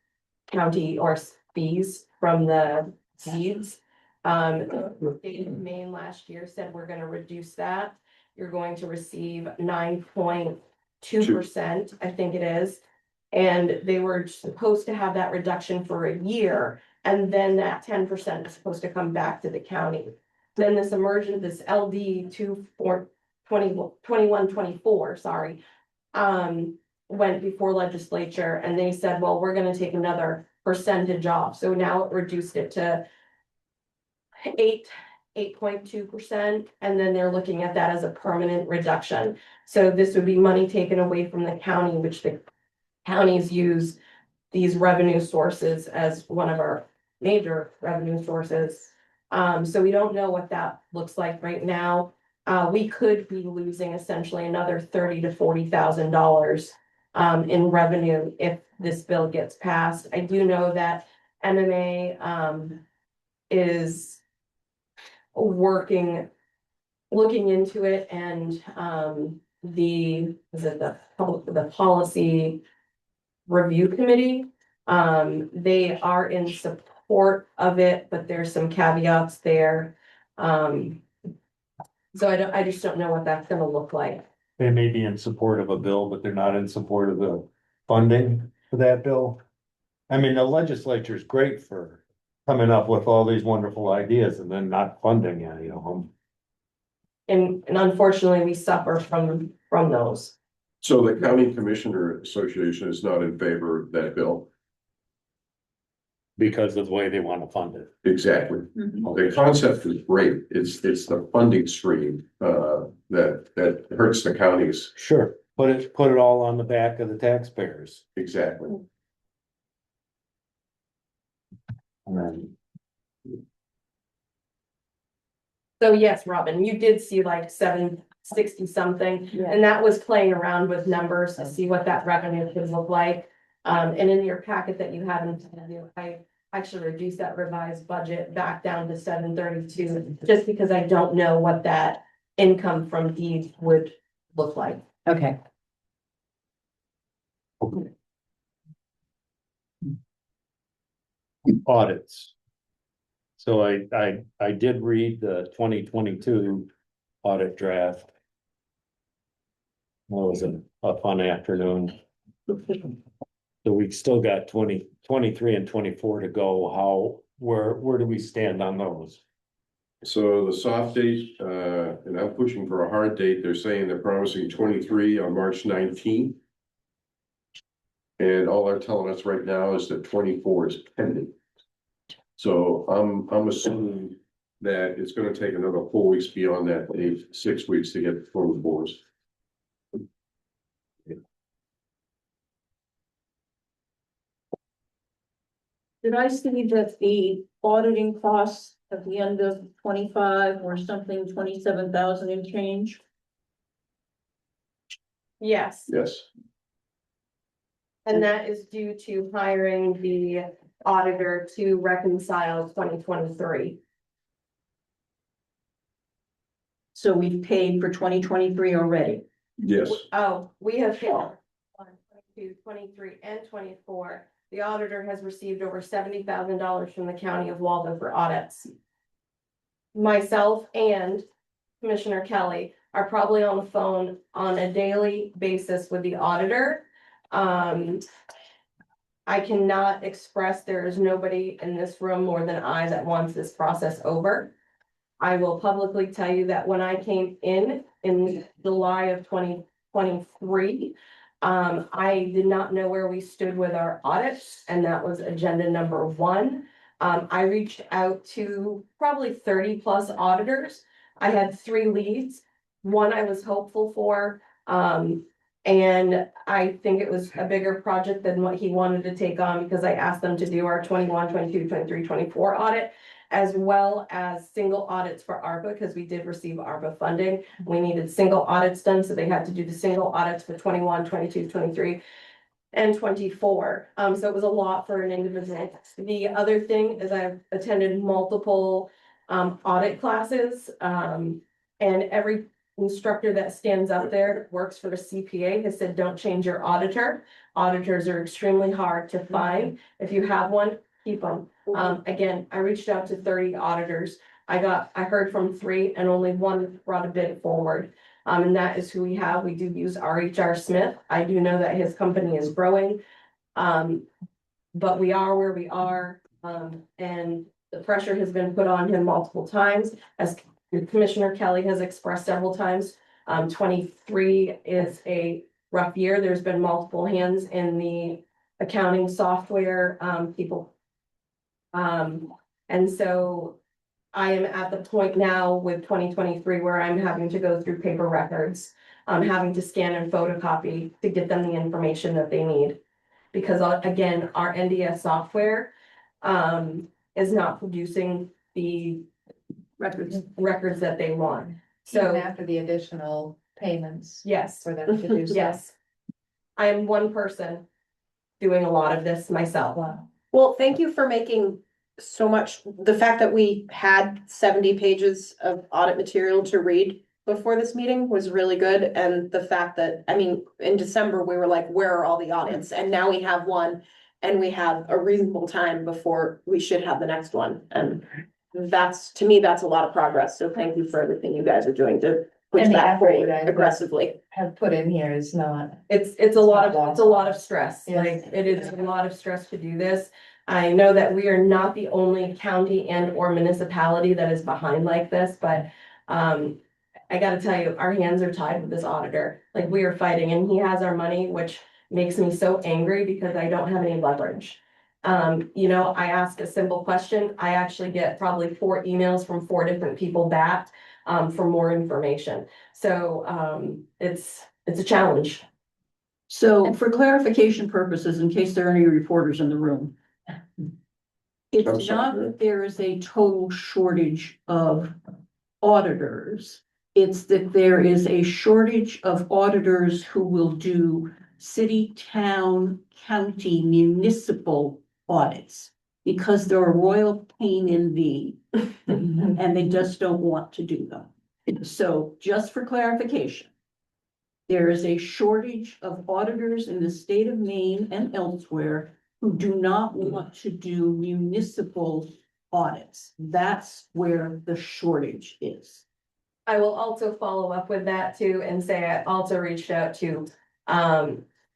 county or fees from the deeds. The state of Maine last year said we're gonna reduce that. You're going to receive 9.2%, I think it is. And they were supposed to have that reduction for a year, and then that 10% is supposed to come back to the county. Then this LD 2124, sorry, went before legislature, and they said, well, we're gonna take another percentage off. So now it reduced it to 8.2%, and then they're looking at that as a permanent reduction. So this would be money taken away from the county, which the counties use these revenue sources as one of our major revenue sources. So we don't know what that looks like right now. We could be losing essentially another $30,000 to $40,000 in revenue if this bill gets passed. I do know that MMA is looking into it, and the policy review committee, they are in support of it, but there's some caveats there. So I just don't know what that's gonna look like. They may be in support of a bill, but they're not in support of the funding for that bill. I mean, the legislature is great for coming up with all these wonderful ideas and then not funding any of them. And unfortunately, we suffer from those. So the County Commissioner Association is not in favor of that bill? Because of the way they want to fund it. Exactly. The concept is great. It's the funding stream, that hurts the counties. Sure, put it all on the back of the taxpayers. Exactly. And then So yes, Robin, you did see like 760 something, and that was playing around with numbers to see what that revenue could look like. And in your packet that you have in front of you, I actually reduced that revised budget back down to 732, just because I don't know what that income from deeds would look like. Okay. audits. So I did read the 2022 audit draft. Well, it was a fun afternoon. So we still got 23 and 24 to go. Where do we stand on those? So the soft date, and I'm pushing for a hard date. They're saying they're promising 23 on March 19th. And all they're telling us right now is that 24 is pending. So I'm assuming that it's gonna take another 4 weeks beyond that date, 6 weeks to get from the boards. Did I see that the auditing costs at the end of 25 or something, 27,000 and change? Yes, Yes. and that is due to hiring the auditor to reconcile 2023. So we've paid for 2023 already. Yes. Oh, we have paid 22, 23, and 24. The auditor has received over $70,000 from the county of Waldo for audits. Myself and Commissioner Kelly are probably on the phone on a daily basis with the auditor. I cannot express, there is nobody in this room more than I that wants this process over. I will publicly tell you that when I came in July of 2023, I did not know where we stood with our audits, and that was agenda number 1. I reached out to probably 30+ auditors. I had 3 leads. One I was hopeful for, and I think it was a bigger project than what he wanted to take on, because I asked them to do our 21, 22, 23, 24 audit, as well as single audits for ARPA, because we did receive ARPA funding. We needed single audits done, so they had to do the single audits for 21, 22, 23, and 24. So it was a lot for an individual. The other thing is I've attended multiple audit classes, and every instructor that stands up there works for a CPA has said, don't change your auditor. Auditors are extremely hard to find. If you have one, keep them. Again, I reached out to 30 auditors. I heard from 3 and only 1 brought a bid forward. And that is who we have. We do use RHR Smith. I do know that his company is growing. But we are where we are. And the pressure has been put on him multiple times, as Commissioner Kelly has expressed several times. 23 is a rough year. There's been multiple hands in the accounting software, people. And so I am at the point now with 2023 where I'm having to go through paper records. Having to scan and photocopy to get them the information that they need. because again, our NDS software is not producing the records that they want. So after the additional payments yes, for them to do so. yes. I am one person doing a lot of this myself. Well, thank you for making so much, the fact that we had 70 pages of audit material to read before this meeting was really good. And the fact that, I mean, in December, we were like, where are all the audits? And now we have one and we have a reasonable time before we should have the next one. And that's, to me, that's a lot of progress. So thank you for everything you guys are doing to push And the that effort forward you guys aggressively. have put in here is not. It's a lot of stress, Yes. like, it is a lot of stress to do this. I know that we are not the only county and or municipality that is behind like this, but, I gotta tell you, our hands are tied with this auditor, like, we are fighting, and he has our money, which makes me so angry because I don't have any leverage. You know, I ask a simple question, I actually get probably 4 emails from 4 different people back, for more information. So, it's a challenge. So for clarification purposes, in case there are any reporters in the room. I'm It's sorry, not Mary? that there is a total shortage of auditors. It's that there is a shortage of auditors who will do city, town, county, municipal audits. Because they're a royal pain in the, and they just don't want to do them. So just for clarification. There is a shortage of auditors in the state of Maine and elsewhere who do not want to do municipal audits. That's where the shortage is. I will also follow up with that too and say I also reached out to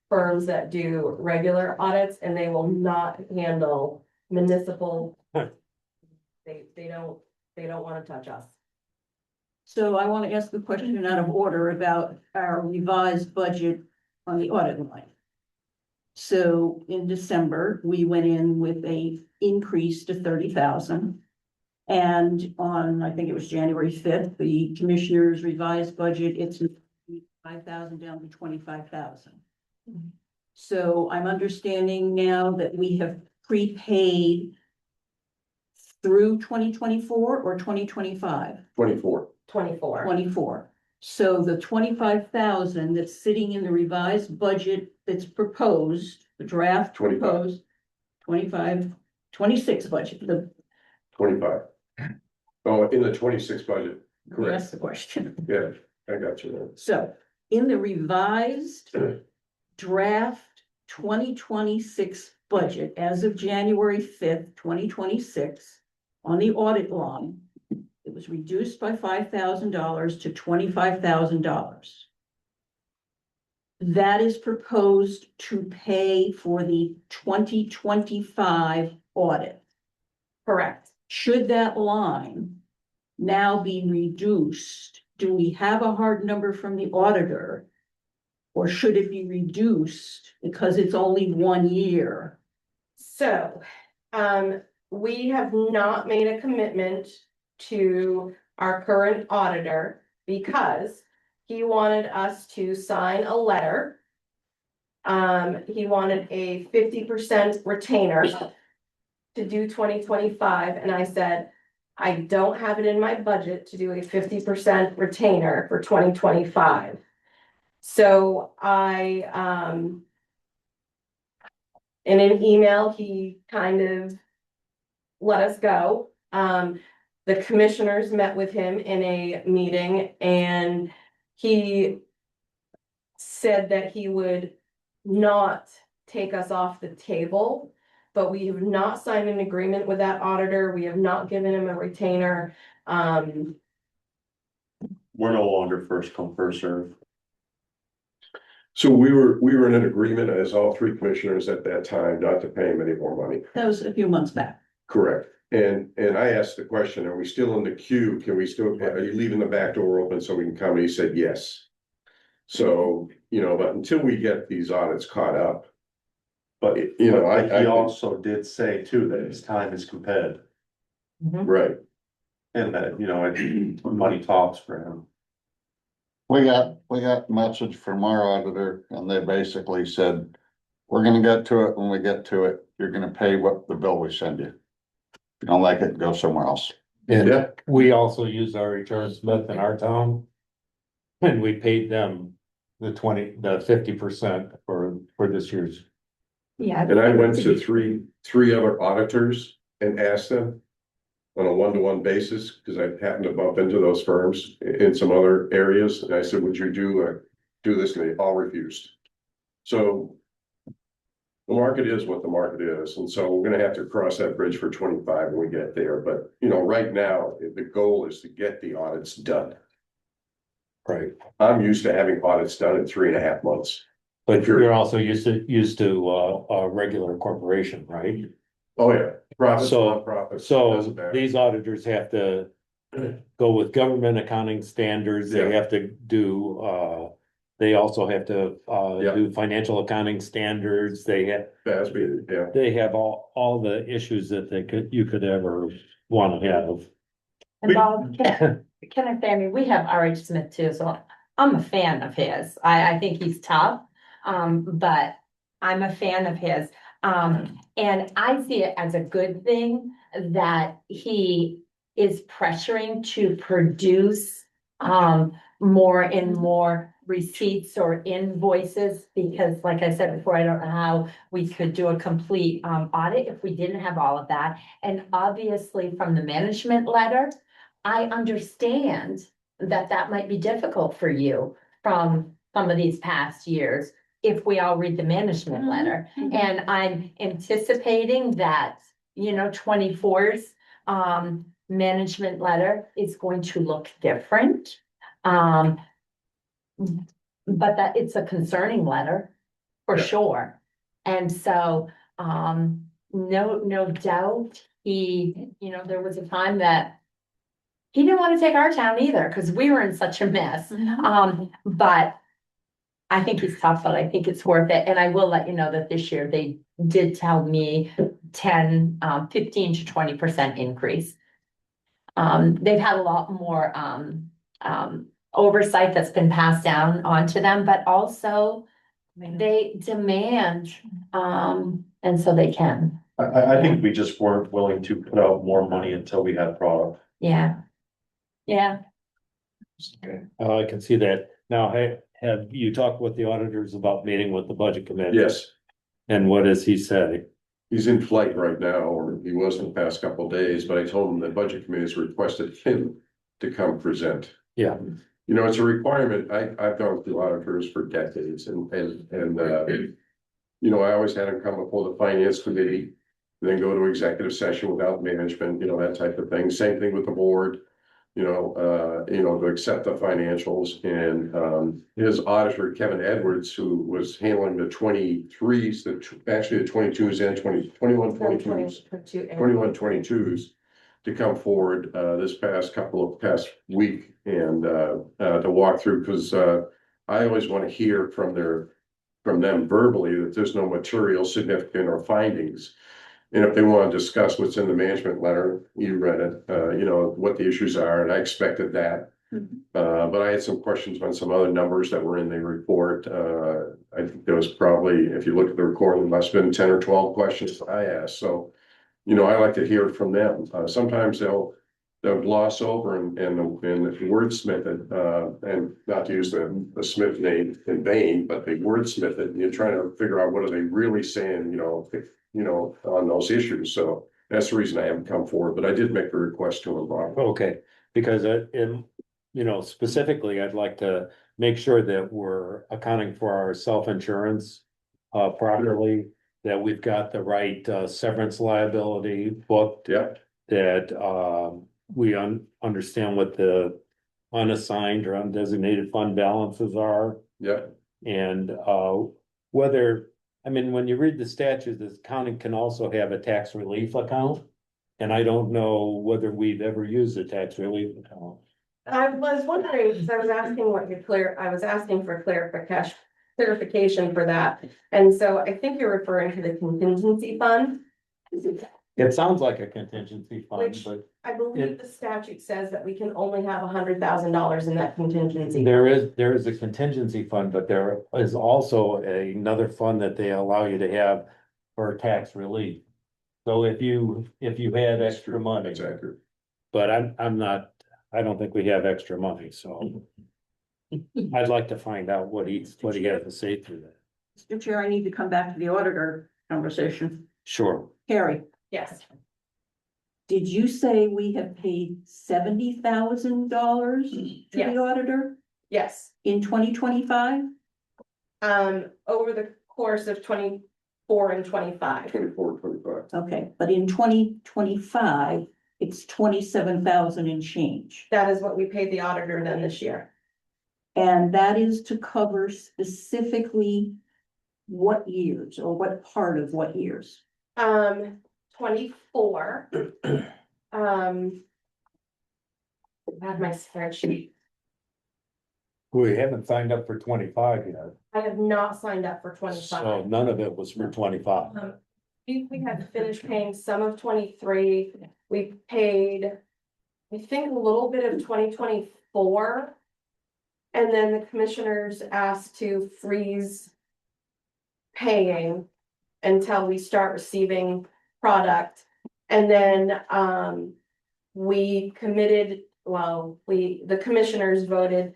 firms that do regular audits and they will not handle municipal. They don't want to touch us. So I want to ask a question out of order about our revised budget on the audit line. So in December, we went in with a increase to 30,000. And on, I think it was January 5th, the commissioner's revised budget, it's 5,000 down to 25,000. So I'm understanding now that we have prepaid through 2024 or 2025? 24. 24. 24. So the 25,000 that's sitting in the revised budget that's proposed, the draft 25. proposed, 25, 26 budget, the, 25. Oh, in the 26 budget, that's correct, the question. yeah, I got you there. So in the revised draft 2026 budget as of January 5th, 2026, on the audit line, it was reduced by $5,000 to $25,000. That is proposed to pay for the 2025 audit. Correct. Should that line now be reduced, do we have a hard number from the auditor? Or should it be reduced because it's only 1 year? So, we have not made a commitment to our current auditor because he wanted us to sign a letter. He wanted a 50% retainer to do 2025, and I said, I don't have it in my budget to do a 50% retainer for 2025. So in an email, he kind of let us go. The commissioners met with him in a meeting and he said that he would not take us off the table, but we have not signed an agreement with that auditor. We have not given him a retainer. We're no longer first come, first serve. So we were in an agreement as all 3 commissioners at that time not to pay him any more money. That was a few months back. Correct. And I asked the question, are we still in the queue? Can we still, are you leaving the back door open so we can come? And he said, yes. So, you know, but until we get these audits caught up. But, you know, He also did say too that his time is competitive right. and that, you know, money talks for him. We got message from our auditor and they basically said, We're gonna get to it when we get to it. You're gonna pay what the bill we send you. If you don't like it, go somewhere else. And Yeah. we also use our HR Smith in our town. And we paid them the 50% for this year's. Yeah. And I went to three other auditors and asked them on a one-to-one basis, because I happened to bump into those firms in some other areas. And I said, would you do this? And they all refused. So the market is what the market is. And so we're gonna have to cross that bridge for 25 when we get there. But, right now, the goal is to get the audits done. Right. I'm used to having audits done in 3.5 months. But you're also used to a regular corporation, right? Oh, yeah. Profits, So- non-profits. So doesn't matter. these auditors have to go with government accounting standards. They Yeah. have to do, they also have to, Yeah. do financial accounting standards. They have, FASB, yeah. they have all the issues that you could ever want to have. And Bob, can I say, I mean, we have RH Smith too, so I'm a fan of his. I think he's tough. But I'm a fan of his. And I see it as a good thing that he is pressuring to produce more and more receipts or invoices, because like I said before, I don't know how we could do a complete audit if we didn't have all of that. And obviously from the management letter, I understand that that might be difficult for you from some of these past years, if we all read the management letter. And I'm anticipating that, 24's management letter is going to look different. But that it's a concerning letter, for Yeah. sure. And so, no doubt, there was a time that he didn't want to take our town either, because we were in such a mess. But I think he's tough, but I think it's worth it. And I will let you know that this year they did tell me 15 to 20% increase. They've had a lot more oversight that's been passed down onto them, but also they demand, and so they can. I think we just weren't willing to put out more money until we had product. Yeah. Yeah. I can see that. Now, have you talked with the auditors about meeting with the budget committee? Yes, And what does he say? he's in flight right now, or he was in the past couple of days, but I told him the budget committee has requested him to come present. Yeah. It's a requirement. I've gone through auditors for decades and, I always had him come before the finance committee, and then go to executive session without management, that type of thing. Same thing with the board. To accept the financials, and his auditor, Kevin Edwards, who was handling the 23s, actually the 22s and 21-22s to come forward this past week and to walk through, because I always want to hear from them verbally that there's no material significant or findings. And if they want to discuss what's in the management letter, you read it, what the issues are, and I expected that. But I had some questions on some other numbers that were in the report. I think there was probably, if you look at the recording, must have been 10 or 12 questions I asked. So, I like to hear from them. Sometimes they'll gloss over and wordsmith it, and not to use the Smith name in vain, but they wordsmith it, and you're trying to figure out what are they really saying, on those issues. So that's the reason I haven't come forward, but I did make a request to him, Bob. Okay, because specifically, I'd like to make sure that we're accounting for our self-insurance properly, that we've got the right severance liability booked. Yeah. That we understand what the unassigned or undesignated fund balances are. Yeah. And when you read the statute, this accounting can also have a tax relief account. And I don't know whether we've ever used a tax relief account. I was wondering, because I was asking for clarification for that. And so I think you're referring to the contingency fund. It sounds like a contingency fund, Which- but I believe the statute says that we can only have $100,000 in that contingency. there is a contingency fund, but there is also another fund that they allow you to have for tax relief. So if you had extra money, That's accurate. but I don't think we have extra money, so. I'd like to find out what he has to say through that. Mr. Chair, I need to come back to the auditor conversation. Sure. Carrie, Yes, did you say we have paid $70,000 to Yes. the auditor yes. in 2025? Over the course of 24 and 25. 24, 25. Okay, but in 2025, it's 27,000 and change. That is what we paid the auditor then this year. And that is to cover specifically what years or what part of what years? 24. I have my spreadsheet. We haven't signed up for 25 yet, I have not signed up for so 25. none of it was for 25. We had to finish paying some of 23. We paid, I think, a little bit of 2024. And then the commissioners asked to freeze paying until we start receiving product. And then we committed, the commissioners voted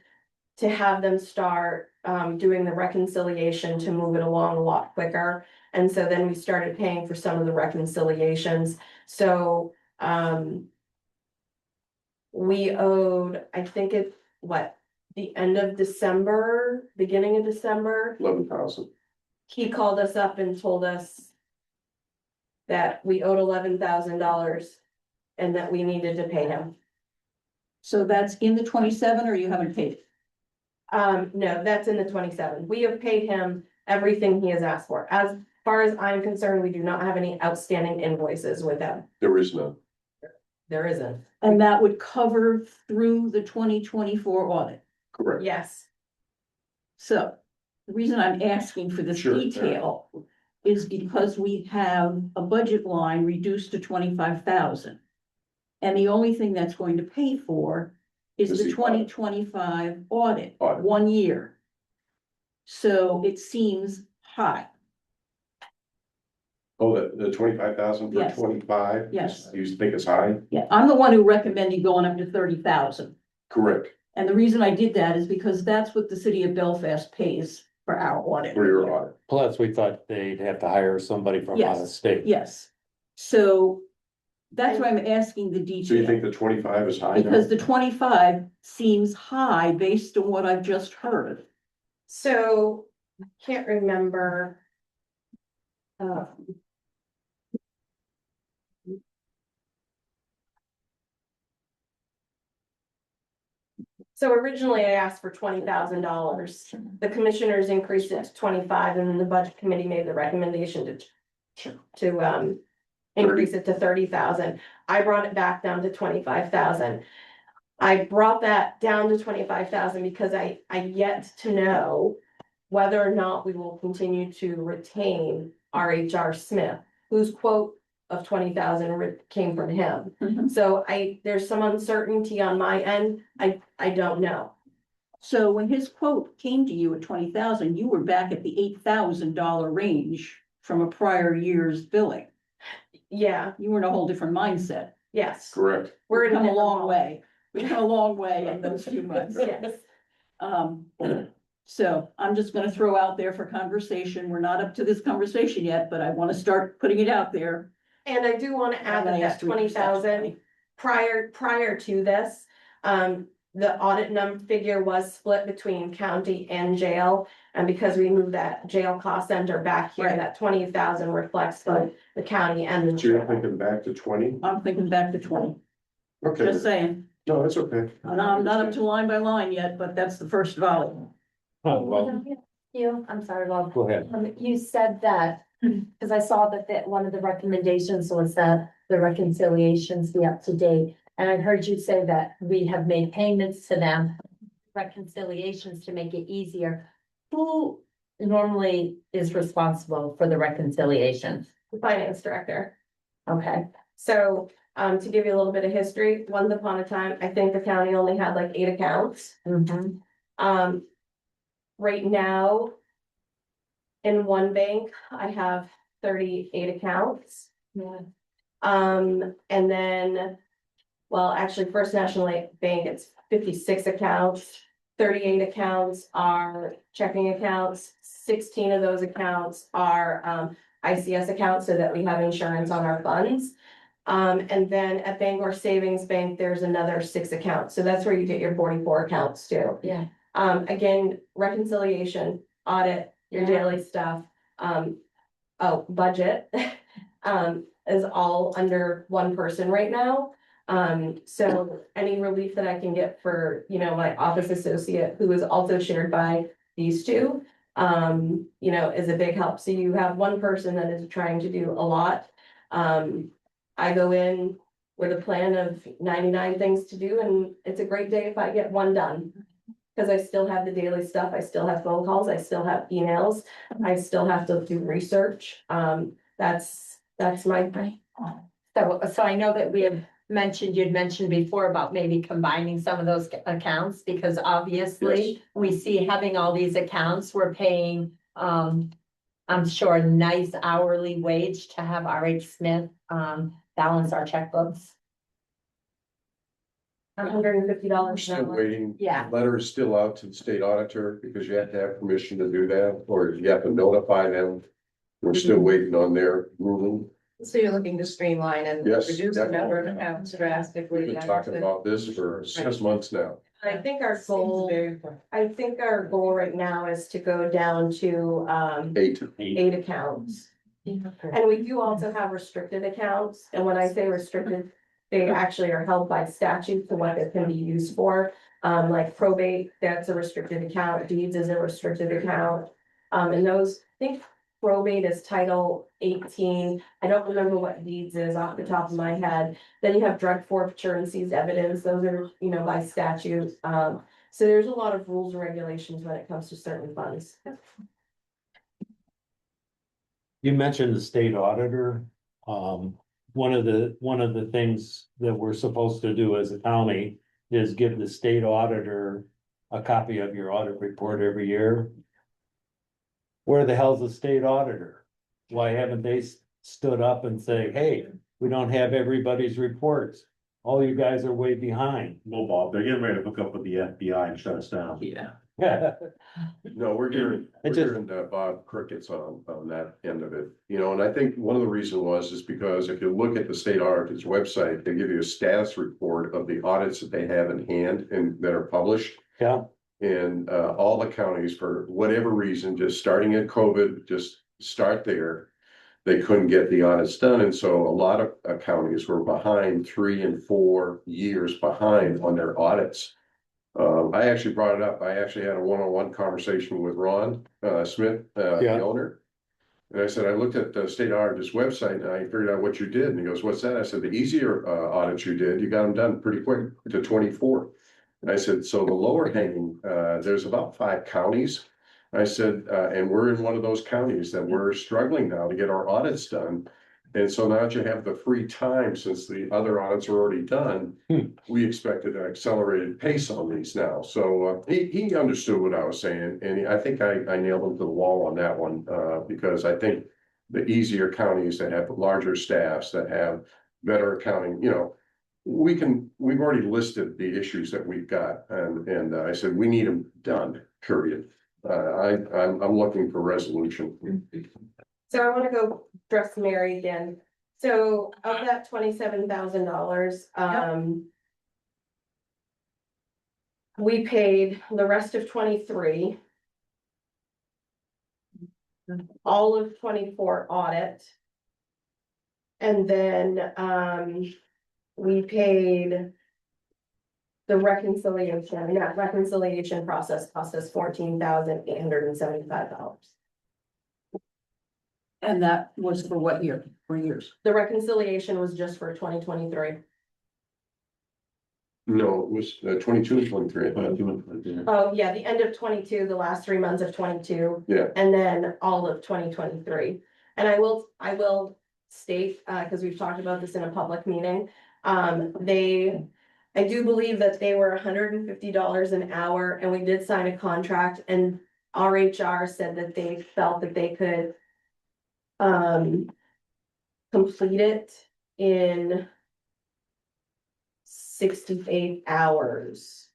to have them start doing the reconciliation to move it along a lot quicker. And so then we started paying for some of the reconciliations. So we owed, I think the end of December, beginning of December, 11,000. he called us up and told us that we owed $11,000 and that we needed to pay him. So that's in the 27 or you haven't paid it? No, that's in the 27. We have paid him everything he has asked for. As far as I'm concerned, we do not have any outstanding invoices with him. There is none. There isn't. And that would cover through the 2024 audit. Correct. Yes. So the reason I'm asking for this Sure. detail is because we have a budget line reduced to 25,000. And the only thing that's going to pay for is Is the the audit. 2025 audit, Audit. 1 year. So it seems high. Oh, the 25,000 for Yes. 25? Yes. You think it's high? Yeah, I'm the one who recommended going up to 30,000. Correct. And the reason I did that is because that's what the city of Belfast pays for our audit. For your audit. Plus, we thought they'd have to hire somebody from out of Yes. state. Yes, so that's why I'm asking the So you detail, think the 25 is high now? because the 25 seems high based on what I've just heard. So I can't remember. So originally I asked for $20,000. The commissioners increased it to 25, and then the budget committee made the recommendation to increase it to 30,000. I brought it back down to 25,000. I brought that down to 25,000 because I yet to know whether or not we will continue to retain R.H.R. Smith, whose quote of 20,000 came from him. Mhm. So there's some uncertainty on my end. I don't know. So when his quote came to you at 20,000, you were back at the $8,000 range from a prior year's billing. Yeah, You were in a whole different mindset. yes. Correct. We're in We've come a different long ball. way. We've come a long way in those few months. Yes. So I'm just gonna throw out there for conversation. We're not up to this conversation yet, but I wanna start putting it out there. And I do want to add I'm gonna that ask 20,000 prior to this, the audit figure was split between county and jail. And because we moved that jail cost center back here, Right. that 20,000 reflects the county and the So you're jail. thinking back to 20? I'm thinking back to 20, Okay, just saying. no, that's okay. And I'm not up to line by line yet, but that's the first volley. Well, I'm sorry, Bob. go ahead. You said that, because I saw that one of the recommendations was that the reconciliations be up to date. And I heard you say that we have made payments to them, reconciliations to make it easier. Who normally is responsible for the reconciliation? The finance director. Okay, so, to give you a little bit of history, once upon a time, I think the county only had like 8 accounts. Right now. In one bank, I have 38 accounts. Yeah. And then, well, actually, First National Bank, it's 56 accounts. 38 accounts are checking accounts, 16 of those accounts are ICS accounts so that we have insurance on our funds. And then at Bangor Savings Bank, there's another 6 accounts, so that's where you get your 44 accounts too. Yeah. Again, reconciliation, audit, your daily stuff, budget. Is all under one person right now. So any relief that I can get for, my office associate, who is also shared by these two, is a big help. So you have one person that is trying to do a lot. I go in with a plan of 99 things to do, and it's a great day if I get one done. Because I still have the daily stuff, I still have phone calls, I still have emails, I still have to do research. That's my. So I know that you'd mentioned before about maybe combining some of those accounts, because obviously we see having all these accounts, we're paying, I'm sure, a nice hourly wage to have RH Smith, balance our checkbooks. $150 Still an hour. waiting. Yeah. Letter is still out to the state auditor because you have to have permission to do that, or you have to notify them. We're still waiting on their ruling. So you're looking to streamline and Yes, reduce the definitely. number of accounts drastically. We've been talking about this for 6 months now. I think our goal, right now is to go down to 8 accounts. And we do also have restricted accounts, and when I say restricted, they actually are held by statute to what it can be used for. Like probate, that's a restricted account, deeds is a restricted account. And those, I think probate is Title 18. I don't remember what deeds is off the top of my head. Then you have drug forfeiture and seized evidence, those are, by statute. So there's a lot of rules and regulations when it comes to certain funds. You mentioned the state auditor. One of the things that we're supposed to do as a county is give the state auditor a copy of your audit report every year. Where the hell's the state auditor? Why haven't they stood up and say, hey, we don't have everybody's reports? All you guys are way behind. Well, Bob, they're getting ready to hook up with the FBI and shut us down. Yeah. No, we're hearing Bob Cricket's on that end of it, and I think one of the reasons is because if you look at the state auditor's website, they give you a status report of the audits that they have in hand and that are published. Yeah. And all the counties, for whatever reason, just starting at COVID, just start there. They couldn't get the audits done, and so a lot of counties were behind 3 and 4 years behind on their audits. I actually brought it up. I actually had a one-on-one conversation with Ron Smith, the owner. And I said, I looked at the state auditor's website and I figured out what you did. And he goes, what's that? I said, the easier audits you did, you got them done pretty quick to 24. And I said, so the lower hanging, there's about 5 counties. I said, and we're in one of those counties that we're struggling now to get our audits done. And so now that you have the free time, since the other audits are already done, we expected an accelerated pace on these now. So he understood what I was saying, and I think I nailed him to the wall on that one, because I think the easier counties that have larger staffs, that have better accounting, we've already listed the issues that we've got, and I said, we need them done, period. I'm looking for resolution. So I wanna go dress Mary again. So of that $27,000, we paid the rest of 23. All of 24 audit. And then, we paid the reconciliation, that reconciliation process cost us $14,875. And that was for what year? 3 years? The reconciliation was just for 2023. No, it was 22 and 23. I thought. Oh, yeah, the end of 22, the last 3 months of 22. Yeah. And then all of 2023. And I will state, because we've talked about this in a public meeting. I do believe that they were $150 an hour, and we did sign a contract, and RHR said that they felt that they could complete it in 68 hours.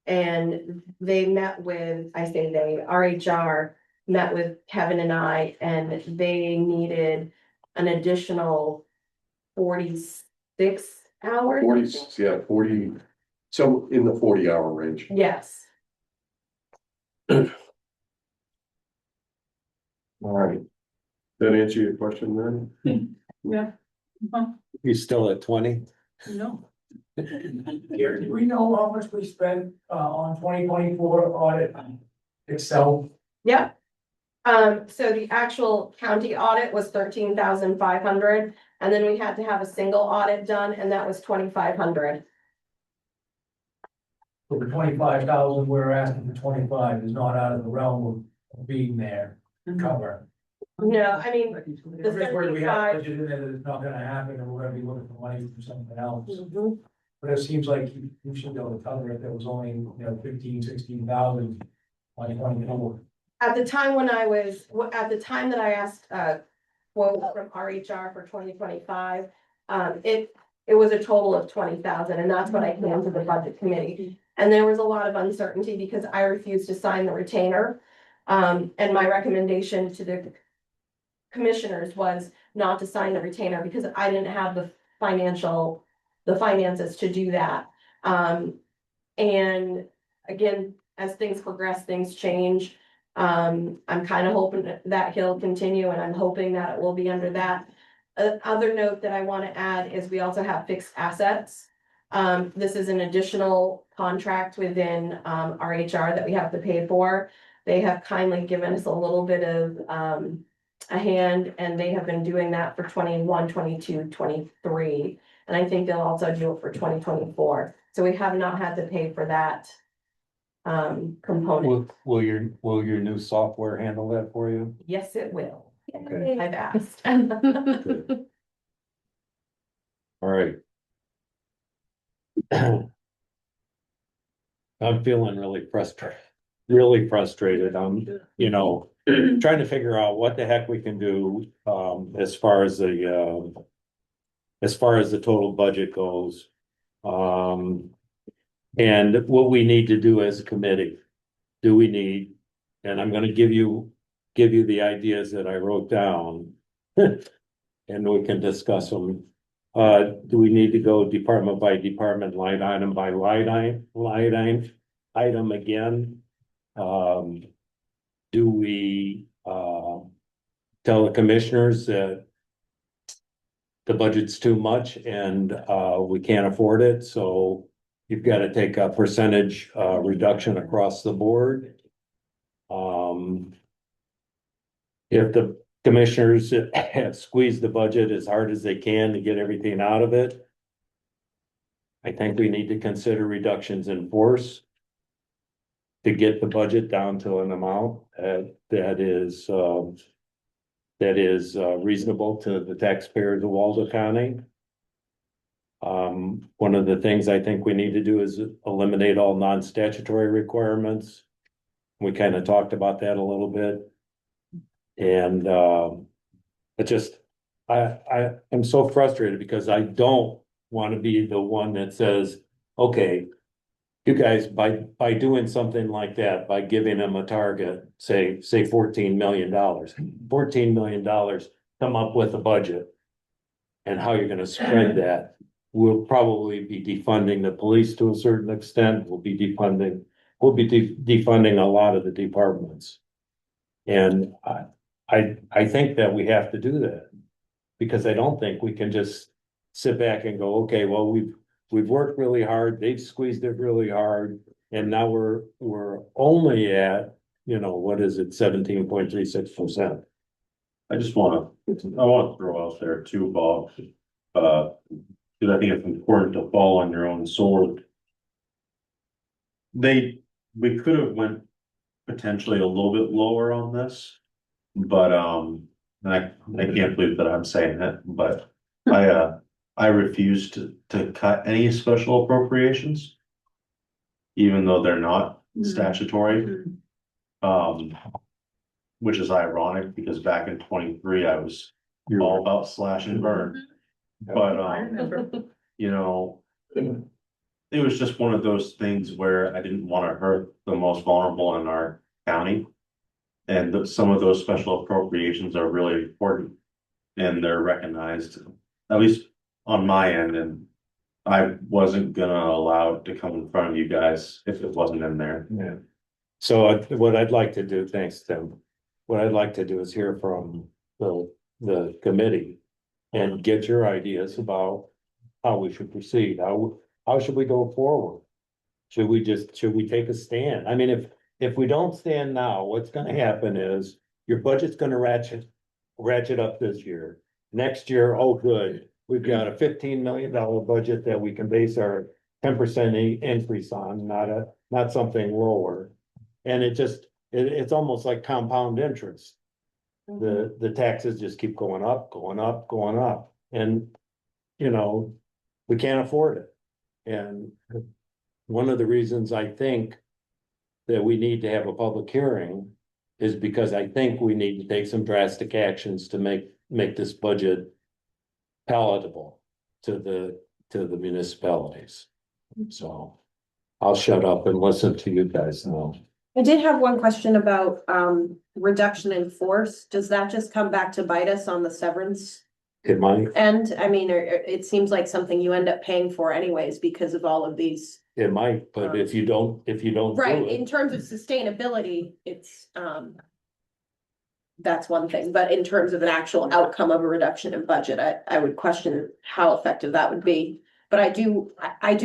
And they met with, I say they, RHR met with Kevin and I, and they needed an additional 46 hours. 40, yeah, 40, so in the 40-hour range. Yes. All right. That answer your question then? Yeah. He's still at 20? No. Gary, do we know how much we spent on 2024 audit itself? Yeah. So the actual county audit was 13,500, and then we had to have a single audit done, and that was 2,500. For the 25,000, we're asking for 25 is not out of the realm of being there to cover. No, I mean, If it's where we have budget in it, that it's not gonna happen, and we're gonna be looking for money for something else. But it seems like you should be able to cover it, there was only, 15, 16,000 on 24. at the time when I was, at the time that I asked, quote from RHR for 2025, it was a total of 20,000, and that's what I came to the budget committee. And there was a lot of uncertainty because I refused to sign the retainer. And my recommendation to the commissioners was not to sign the retainer because I didn't have the finances to do that. And again, as things progress, things change. I'm kind of hoping that he'll continue, and I'm hoping that it will be under that. Other note that I want to add is we also have fixed assets. This is an additional contract within RHR that we have to pay for. They have kindly given us a little bit of a hand, and they have been doing that for 21, 22, 23. And I think they'll also do it for 2024. So we have not had to pay for that component. Will your new software handle that for you? Yes, it will. Okay. I've asked. All right. I'm feeling really frustrated. I'm, trying to figure out what the heck we can do, as far as the total budget goes. And what we need to do as a committee. Do we need, and I'm gonna give you the ideas that I wrote down. And we can discuss them. Do we need to go department by department, line item by line item again? Do we, tell the commissioners that the budget's too much and, we can't afford it, so you've got to take a percentage, reduction across the board? If the commissioners have squeezed the budget as hard as they can to get everything out of it, I think we need to consider reductions in force to get the budget down to an amount that is reasonable to the taxpayers of Waldo County. One of the things I think we need to do is eliminate all non-statutory requirements. We kind of talked about that a little bit. And I'm so frustrated because I don't want to be the one that says, okay, you guys, by doing something like that, by giving them a target, say $14 million, $14 million, come up with a budget. And how you're gonna spread that. We'll probably be defunding the police to a certain extent. We'll be defunding a lot of the departments. And I think that we have to do that. Because I don't think we can just sit back and go, okay, well, we've worked really hard, they've squeezed it really hard, and now we're only at, what is it, 17.36%. I want to throw out there too, Bob, because I think it's important to fall on your own sword. We could have went potentially a little bit lower on this, but and I can't believe that I'm saying that, but I refuse to cut any special appropriations. Even though they're not statutory. Which is ironic because back in 23, I was all about slash and burn. But, you know, it was just one of those things where I didn't want to hurt the most vulnerable in our county. And some of those special appropriations are really important and they're recognized, at least on my end. And I wasn't gonna allow it to come in front of you guys if it wasn't in there. Yeah. So what I'd like to do, thanks, Tim. What I'd like to do is hear from the committee and get your ideas about how we should proceed. How should we go forward? Should we take a stand? I mean, if we don't stand now, what's gonna happen is your budget's gonna ratchet up this year. Next year, oh, good, we've got a $15 million budget that we can base our 10% increase on, not something lower. And it's almost like compound interest. The taxes just keep going up, going up, going up, and, you know, we can't afford it. And one of the reasons I think that we need to have a public hearing is because I think we need to take some drastic actions to make this budget palatable to the municipalities. So I'll shut up and listen to you guys now. I did have one question about reduction in force. Does that just come back to bite us on the severance It might, end? I mean, it seems like something you end up paying for anyways because of all of these. but if you don't do Right, it, in terms of sustainability, it's that's one thing, but in terms of an actual outcome of a reduction in budget, I would question how effective that would be. But I do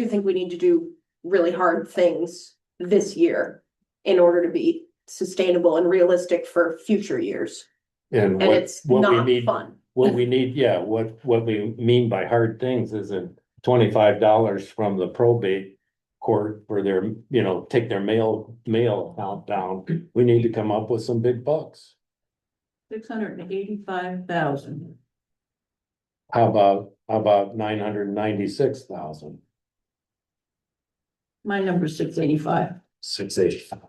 think we need to do really hard things this year in order to be sustainable and realistic for future years. and And it's what we not need, fun. what we need, yeah, what we mean by hard things isn't $25 from the probate court for their, you know, take their mail account down. We need to come up with some big bucks. 685,000. How about 996,000? My number's 685. 685.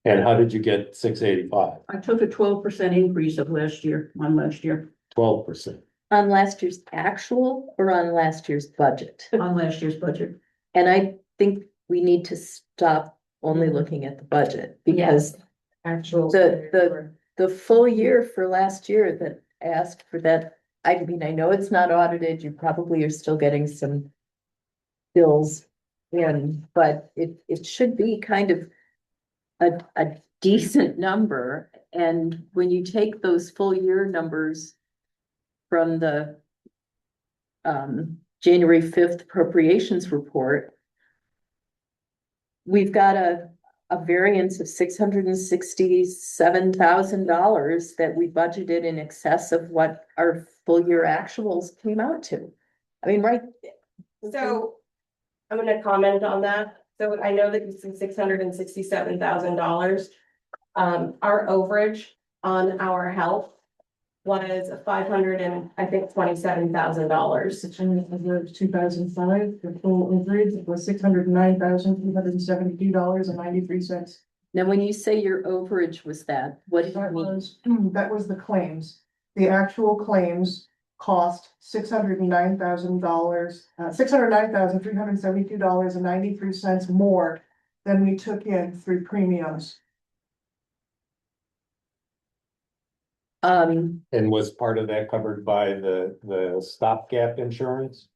And how did you get 685? I took a 12% increase of last year, on last year, 12%. On last year's actual or on last year's budget? on last year's budget. And I think we need to stop only looking at the budget because Actual. the full year for last year that asked for that, I mean, I know it's not audited, you probably are still getting some bills in, but it should be kind of a decent number. And when you take those full year numbers from the January 5th appropriations report, we've got a variance of $667,000 that we budgeted in excess of what our full year actuals came out to. I mean, right? So I'm gonna comment on that. So I know that it's $667,000. Our overage on our health was $527,000. In 2005, the full overage was $609,372.93. Now, when you say your overage was that, what do you mean? That was the claims. The actual claims cost $609,372.93 more than we took in through premiums. And was part of that covered by the stopgap insurance?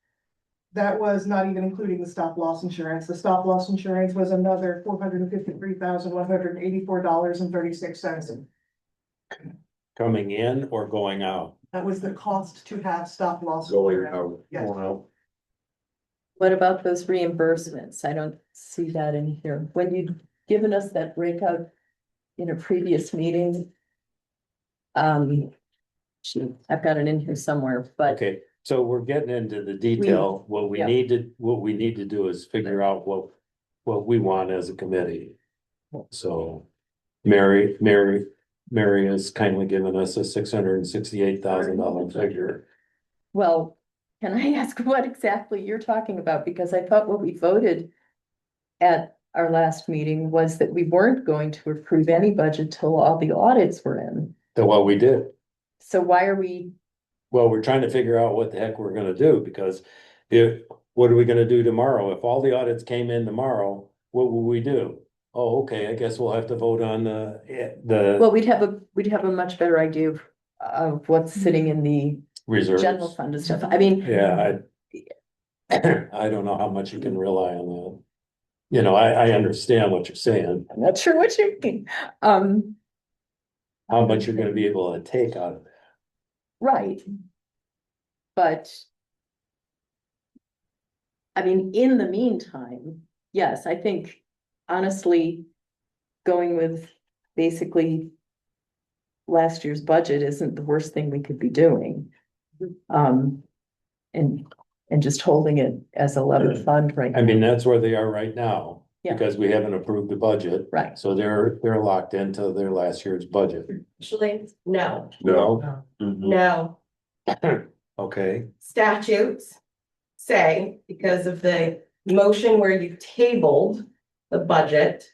That was not even including the stop loss insurance. The stop loss insurance was another $453,184.36. Coming in or going out? That was the cost to have stop loss. Going insurance. out. Yes. Well, What about those reimbursements? I don't see that in here. When you'd given us that breakout in a previous meeting. Shoot, I've got it in here somewhere, but okay, so we're getting into the detail. What we yeah. need to do is figure out what we want as a committee. So, Mary, Mary has kindly given us a $668,000 figure. Well, can I ask what exactly you're talking about? Because I thought what we voted at our last meeting was that we weren't going to approve any budget till all the audits were in. Than what we did. So why are we, Well, we're trying to figure out what the heck we're gonna do, because what are we gonna do tomorrow? If all the audits came in tomorrow, what will we do? Oh, okay, I guess we'll have to vote on well, we'd have a much better idea of what's sitting in the reserves. general fund and stuff. I mean, Yeah, I don't know how much you can rely on that. You know, I understand what you're saying, I'm not sure what you mean. how much you're gonna be able to take out of it. Right. But. I mean, in the meantime, yes, I think honestly, going with basically. Last year's budget isn't the worst thing we could be doing. And just holding it as a level fund right now. I mean, that's where they are right now, Yeah. because we haven't approved the budget. Right. So they're locked into their last year's budget. Actually, no, No, no. Okay, Statutes say, because of the motion where you tabled the budget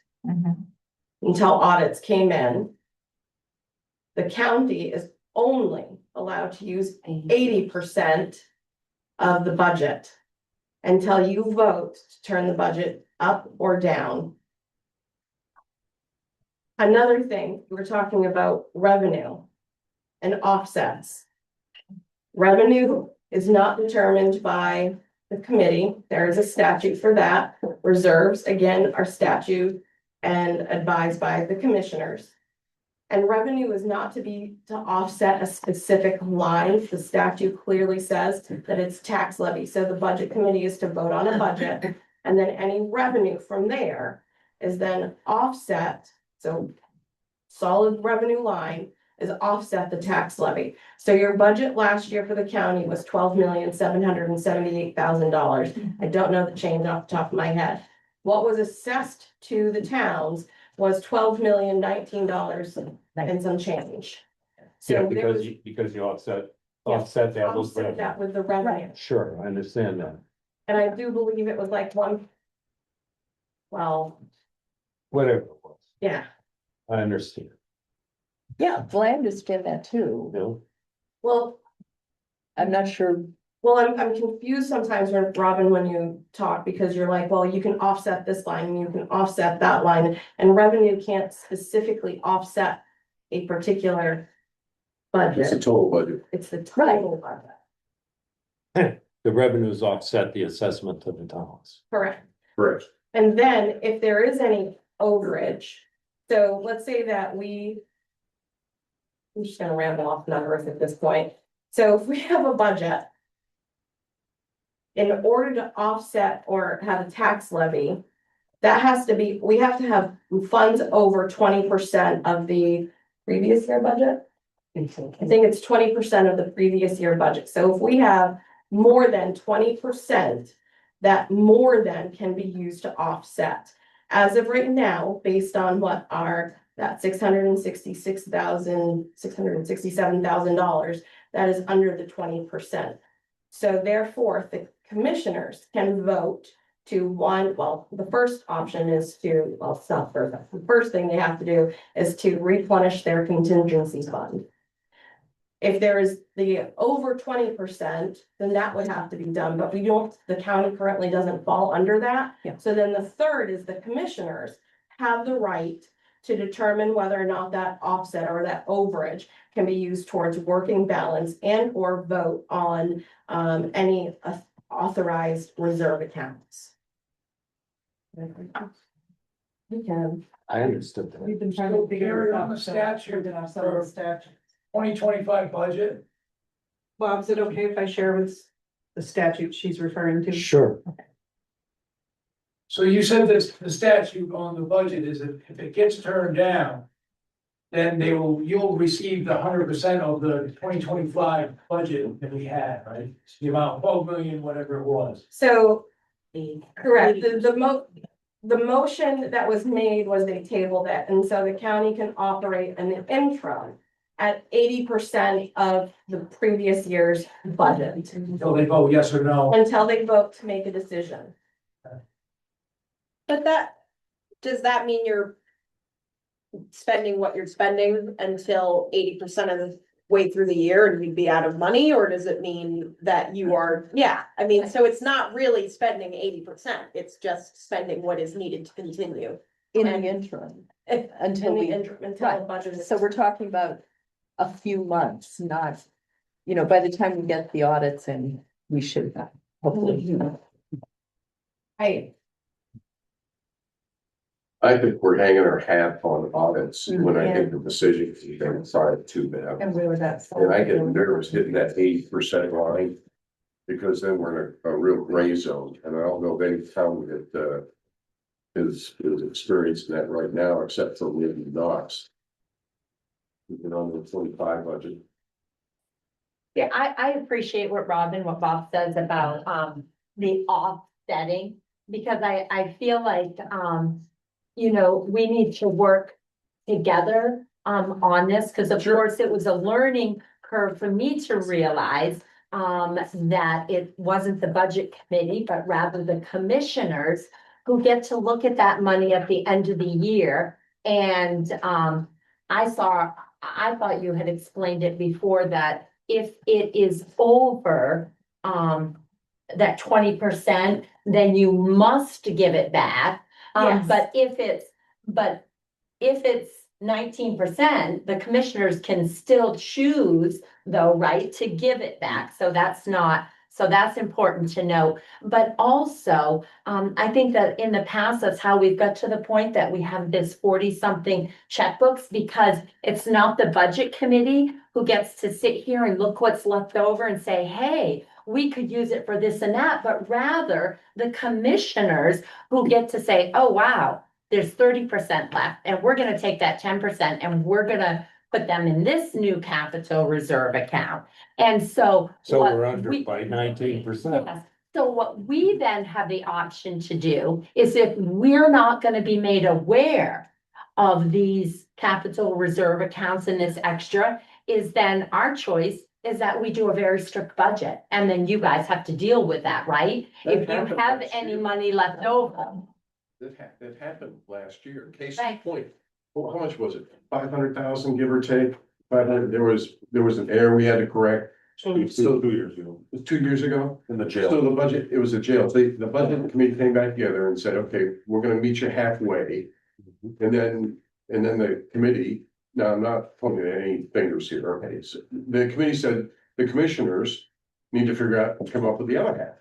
until audits came in, the county is only allowed to use 80% of the budget until you vote to turn the budget up or down. Another thing, we're talking about revenue and offsets. Revenue is not determined by the committee. There is a statute for that. Reserves, again, are statute and advised by the commissioners. And revenue is not to offset a specific line. The statute clearly says that it's tax levy. So the budget committee is to vote on a budget, and then any revenue from there is then offset. So solid revenue line is offset the tax levy. So your budget last year for the county was $12,778,000. I don't know the change off the top of my head. What was assessed to the towns was $12,019 and some change. So yeah, there was, because you offset offset that with that with the revenue. Sure, I understand that. And I do believe it was like Whatever it was, yeah. I understand, Yeah, well, I understand that too. you know? Well, I'm not sure. Well, I'm confused sometimes when Robin, when you talk, because you're like, well, you can offset this line and you can offset that line, and revenue can't specifically offset a particular it's a budget. total budget. It's the total budget. The revenues offset the assessment to the towns. Correct. Correct. And then if there is any overage, so let's say that I'm just gonna ramble off numbers at this point. So if we have a budget, in order to offset or have a tax levy, that has to be, we have to have funds over 20% of the previous year budget. I think it's 20% of the previous year budget. So if we have more than 20%, that more than can be used to offset. As of right now, based on what that $667,000, that is under the 20%. So therefore, the commissioners can vote to the first option is to, it's not first. The first thing they have to do is to replenish their contingency fund. If there is the over 20%, then that would have to be done, but the county currently doesn't fall under that. Yeah. So then the third is the commissioners have the right to determine whether or not that offset or that overage can be used towards working balance and or vote on any authorized reserve accounts. I understood that. We've been trying to figure Carry it on out. the statute Some of the statute. 2025 budget. Bob, is it okay if I share with the statute she's referring to? Sure, So you said this, the statute on the budget is that if it gets turned down, then you'll receive the 100% of the 2025 budget that we had, right? The amount, 12 million, whatever it was. So, correct, the motion that was made was they tabled it, and so the county can operate an interim at 80% of the previous year's budget Until they vote yes or no. until they vote to make a decision. But does that mean you're spending what you're spending until 80% of the way through the year and you'd be out of money? Or does it mean that you are, yeah, I mean, so it's not really spending 80%, it's just spending what is needed to continue. In the interim, until we, Until the right. budget is. So we're talking about a few months, not, by the time we get the audits in, we should hopefully. I think we're hanging our hat on audits when I think the decision is even sorry too bad. And where would that? And I get nervous hitting that 80% line. Because then we're in a real gray zone, and I don't know of any town that is experiencing that right now, except for maybe Knox. On the 25 budget. Yeah, I appreciate what Bob says about, the offsetting, because I feel like, we need to work together, on this, because of course it was a learning curve for me to realize, that it wasn't the budget committee, but rather the commissioners who get to look at that money at the end of the year. And, I thought you had explained it before that if it is over, that 20%, then you must give it back. Yes. But if it's 19%, the commissioners can still choose though, right, to give it back. So that's important to know. But also, I think that in the past, that's how we've got to the point that we have this 40-something checkbooks, because it's not the budget committee who gets to sit here and look what's left over and say, hey, we could use it for this and that, but rather the commissioners who get to say, oh, wow, there's 30% left, and we're gonna take that 10% and we're gonna put them in this new capital reserve account. And so. So what we're under we- by 19%. Yes. So what we then have the option to do is, if we're not gonna be made aware of these capital reserve accounts and this extra, is then our choice is that we do a very strict budget, and then you guys have to deal with that, right? That If you happened have last any year. money left over. That happened last year, case Right. in point. Well, how much was it? 500,000, give or take? 500, there was an error we had to correct. So 2 years ago, 2 years ago. in the So jail. the budget, it was a jail. The budget committee came back together and said, okay, we're gonna meet you halfway. And then the committee, now I'm not pointing at any fingers here, okay? So the committee said, the commissioners need to figure out and come up with the other half.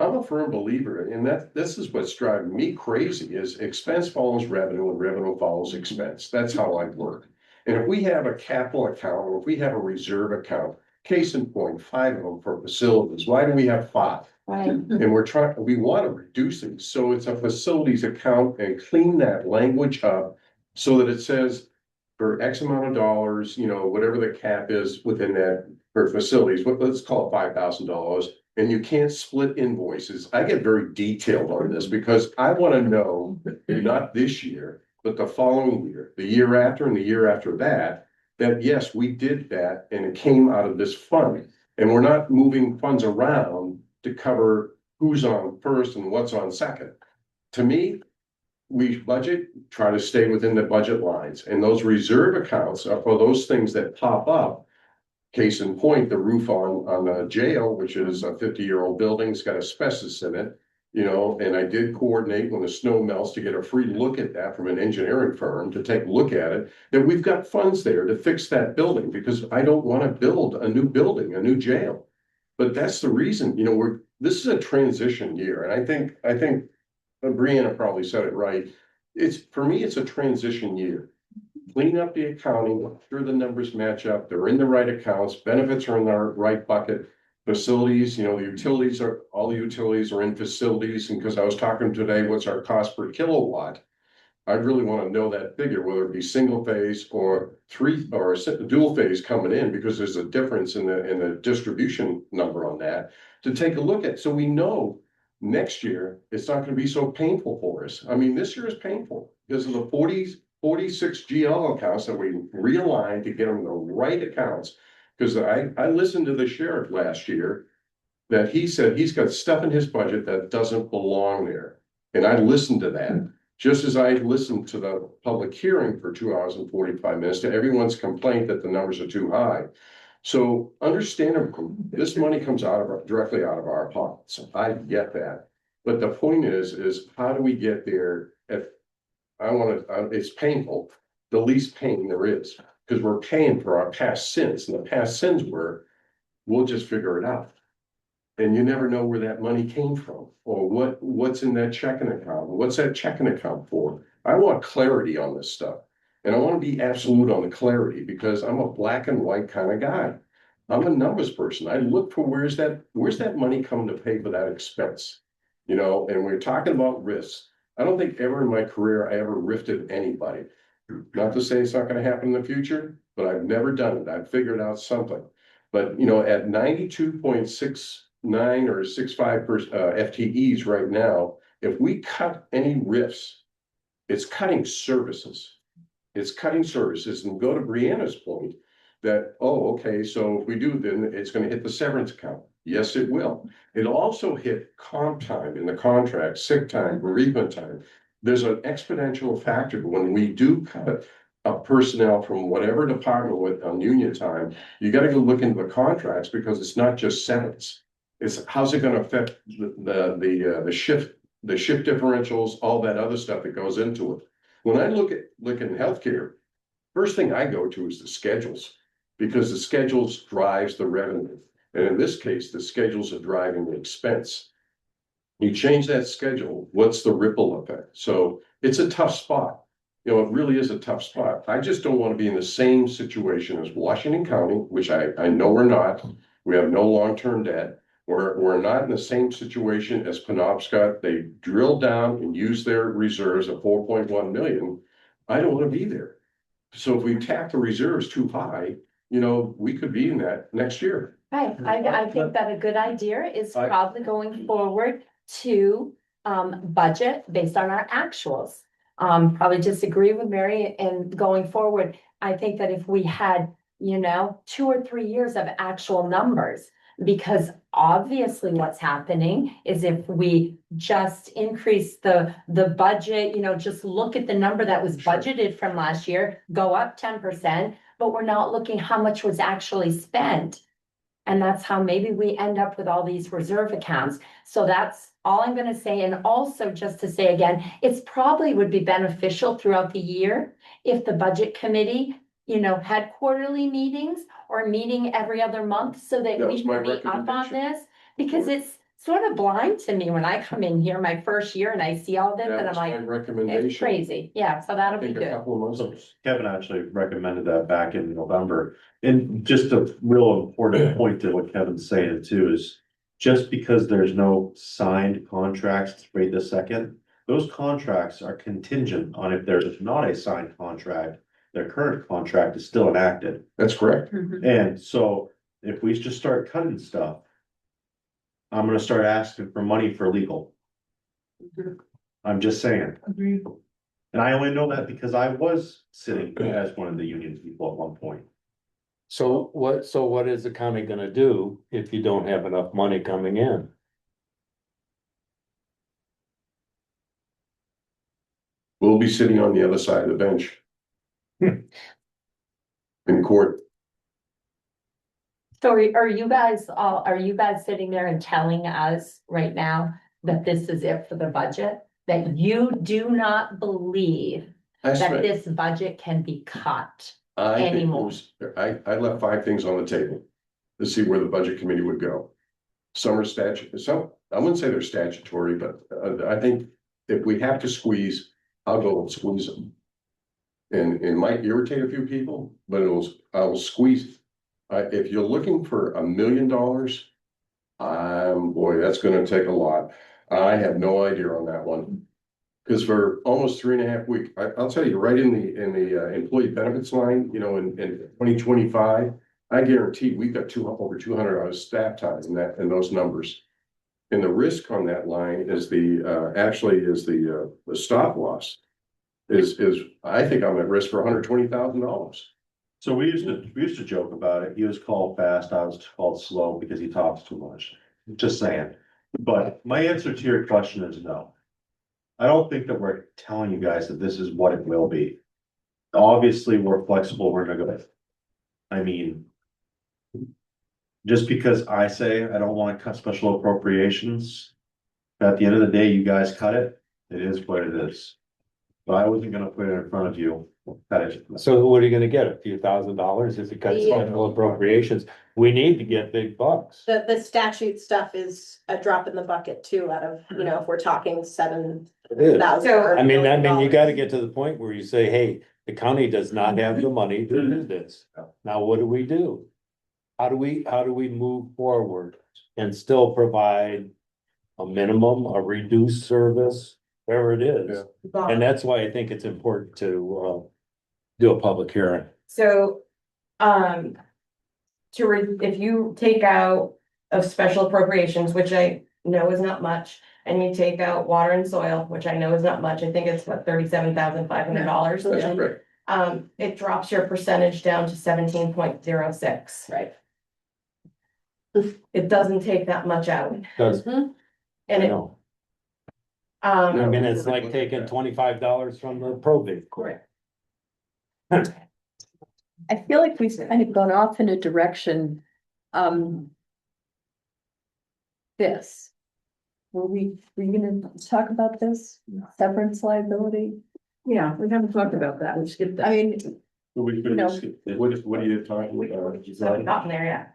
I'm a firm believer, and this is what's driving me crazy, is expense follows revenue and revenue follows expense. That's how I work. And if we have a capital account, or if we have a reserve account, case in point, 5 of them for facilities, why do we have 5? Right. And we want to reduce it, so it's a facilities account, and clean that language up so that it says for X amount of dollars, whatever the cap is within that for facilities, let's call it $5,000. And you can't split invoices. I get very detailed on this because I want to know, not this year, but the following year, the year after and the year after that, that yes, we did that and it came out of this fund. And we're not moving funds around to cover who's on first and what's on second. To me, we budget, try to stay within the budget lines, and those reserve accounts are for those things that pop up. Case in point, the roof on the jail, which is a 50-year-old building, it's got asbestos in it. And I did coordinate when the snow melts to get a free look at that from an engineering firm to take a look at it. That we've got funds there to fix that building, because I don't want to build a new building, a new jail. But that's the reason, this is a transition year, and I think Brianna probably said it right. For me, it's a transition year. Clean up the accounting, make sure the numbers match up, they're in the right accounts, benefits are in the right bucket. Facilities, the utilities all the utilities are in facilities, and because I was talking today, what's our cost per kilowatt? I'd really want to know that figure, whether it be single phase or dual phase coming in, because there's a difference in the distribution number on that, to take a look at, so we know Next year, it's not gonna be so painful for us. I mean, this year is painful because of the 46 GL accounts that we realigned to get them the right accounts. Because I listened to the sheriff last year, that he said he's got stuff in his budget that doesn't belong there. And I listened to that, just as I listened to the public hearing for 2 hours and 45 minutes to everyone's complaint that the numbers are too high. So understandably, this money comes directly out of our pockets. I get that. But the point is how do we get there? If it's painful, the least pain there is, because we're paying for our past sins, and the past sins were, we'll just figure it out. And you never know where that money came from, or what's in that checking account. What's that checking account for? I want clarity on this stuff. And I want to be absolute on the clarity, because I'm a black and white kind of guy. I'm a numbers person. I look for where's that money coming to pay for that expense? You know, and we're talking about risks. I don't think ever in my career I ever rifted anybody. Not to say it's not going to happen in the future, but I've never done it. I've figured out something. But you know, at 92.69 or 65 FTEs right now, if we cut any rifts, it's cutting services. It's cutting services. And go to Brianna's point that, oh, okay, so if we do, then it's going to hit the severance account. Yes, it will. It'll also hit comp time in the contract, sick time, bereavement time. There's an exponential factor when we do cut personnel from whatever department with on union time. You got to go look into the contracts, because it's not just severance. It's how's it going to affect the shift differentials, all that other stuff that goes into it. When I look in healthcare, first thing I go to is the schedules, because the schedules drives the revenue. And in this case, the schedules are driving the expense. You change that schedule, what's the ripple effect? So it's a tough spot. You know, it really is a tough spot. I just don't want to be in the same situation as Washington County, which I know we're not. We have no long-term debt. We're not in the same situation as Penobscot. They drilled down and used their reserves of 4.1 million. I don't want to be there. So if we tap the reserves too high, you know, we could be in that next year. Right, I think that a good idea is probably going forward to budget based on our actuals. Probably disagree with Mary, and going forward, I think that if we had, you know, 2 or 3 years of actual numbers, because obviously what's happening is if we just increase the budget, you know, just look at the number that was budgeted from last year, go up 10%, but we're not looking how much was actually spent. And that's how maybe we end up with all these reserve accounts. So that's all I'm gonna say. And also just to say again, it's probably would be beneficial throughout the year if the budget committee, you know, had quarterly meetings or meeting every other month, so that we can be up on this. Because it's sort of blind to me when I come in here my first year and I see all this, and I'm like, it's crazy. Yeah, so that'll be good. Kevin actually recommended that back in November. And just a real important point to what Kevin's saying too is, just because there's no signed contracts right this second, those contracts are contingent on if there's not a signed contract, their current contract is still enacted. That's correct. And so if we just start cutting stuff, I'm gonna start asking for money for legal. I'm just saying. Agreed. And I only know that because I was sitting as one of the union people at one point. So what is the county gonna do if you don't have enough money coming in? We'll be sitting on the other side of the bench. In court. So are you guys sitting there and telling us right now that this is it for the budget? That you do not believe that this budget can be cut anymore? I left 5 things on the table to see where the budget committee would go. Some are I wouldn't say they're statutory, but I think if we have to squeeze, I'll go and squeeze them. And it might irritate a few people, but I will squeeze it. If you're looking for $1 million, boy, that's gonna take a lot. I have no idea on that one. Because for almost 3.5 weeks, I'll tell you, right in the employee benefits line, you know, in 2025, I guarantee we've got over 200 hours staff time in those numbers. And the risk on that line is actually is the stop loss. I think I'm at risk for $120,000. So we used to joke about it. He was called fast, I was called slow because he talks too much. Just saying. But my answer to your question is no. I don't think that we're telling you guys that this is what it will be. Obviously, we're flexible, we're gonna go. I mean. Just because I say I don't wanna cut special appropriations. At the end of the day, you guys cut it, it is what it is. But I wasn't gonna put it in front of you. Cut it. So what are you gonna get? A few $1,000s if you cut Yeah. special appropriations? We need to get big bucks. The statute stuff is a drop in the bucket too, out of, you know, if we're talking $7,000. It is. I mean, you gotta $1 get to the point where you say, hey, the county does not have the money to do this. Now, what do? How do we move forward and still provide a minimum, a reduced service, whatever it is? And that's why I think it's important to do a public hearing. So, if you take out of special appropriations, which I know is not much, and you take out water and soil, which I know is not much, I think it's what, $37,500. That's correct. It drops your percentage down to 17.06. Right. It doesn't take that much out, Cause, and it, no, I um, mean, it's like taking $25 from the probate court. I feel like we've kind of gone off in a direction. This. Were we gonna talk about this severance liability? Yeah, we haven't talked about that. We skipped I that. mean, What are you talking about? just haven't gotten there yet.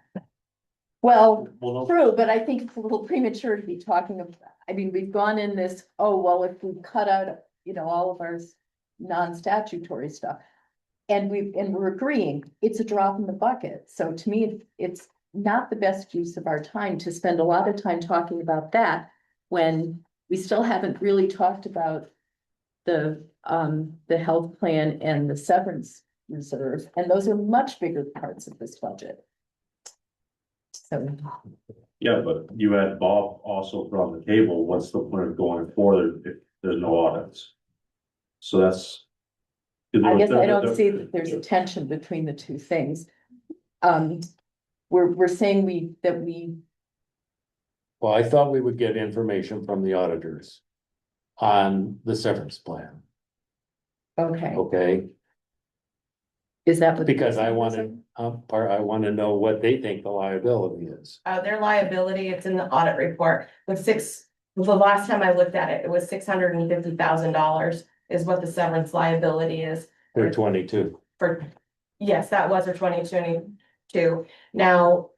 well, Well, true, but I think it's a little premature to be talking about, I mean, we've gone in this, oh, well, if we cut out, you know, all of our non-statutory stuff. And we're agreeing, it's a drop in the bucket. So to me, it's not the best use of our time to spend a lot of time talking about that when we still haven't really talked about the health plan and the severance reserve, and those are much bigger parts of this budget. So, yeah, but you had Bob also put on the table, what's the point of going forward if there's no audits? So that's. I guess I don't see that there's a tension between the two things. We're saying that we, Well, I thought we would get information from the auditors on the severance plan, okay, okay? is that what? Because I wanna know what they think the liability is. Their liability, it's in the audit report, the last time I looked at it, it was $650,000 is what the severance liability is. They're 22. Yes, that was for 2022. Now,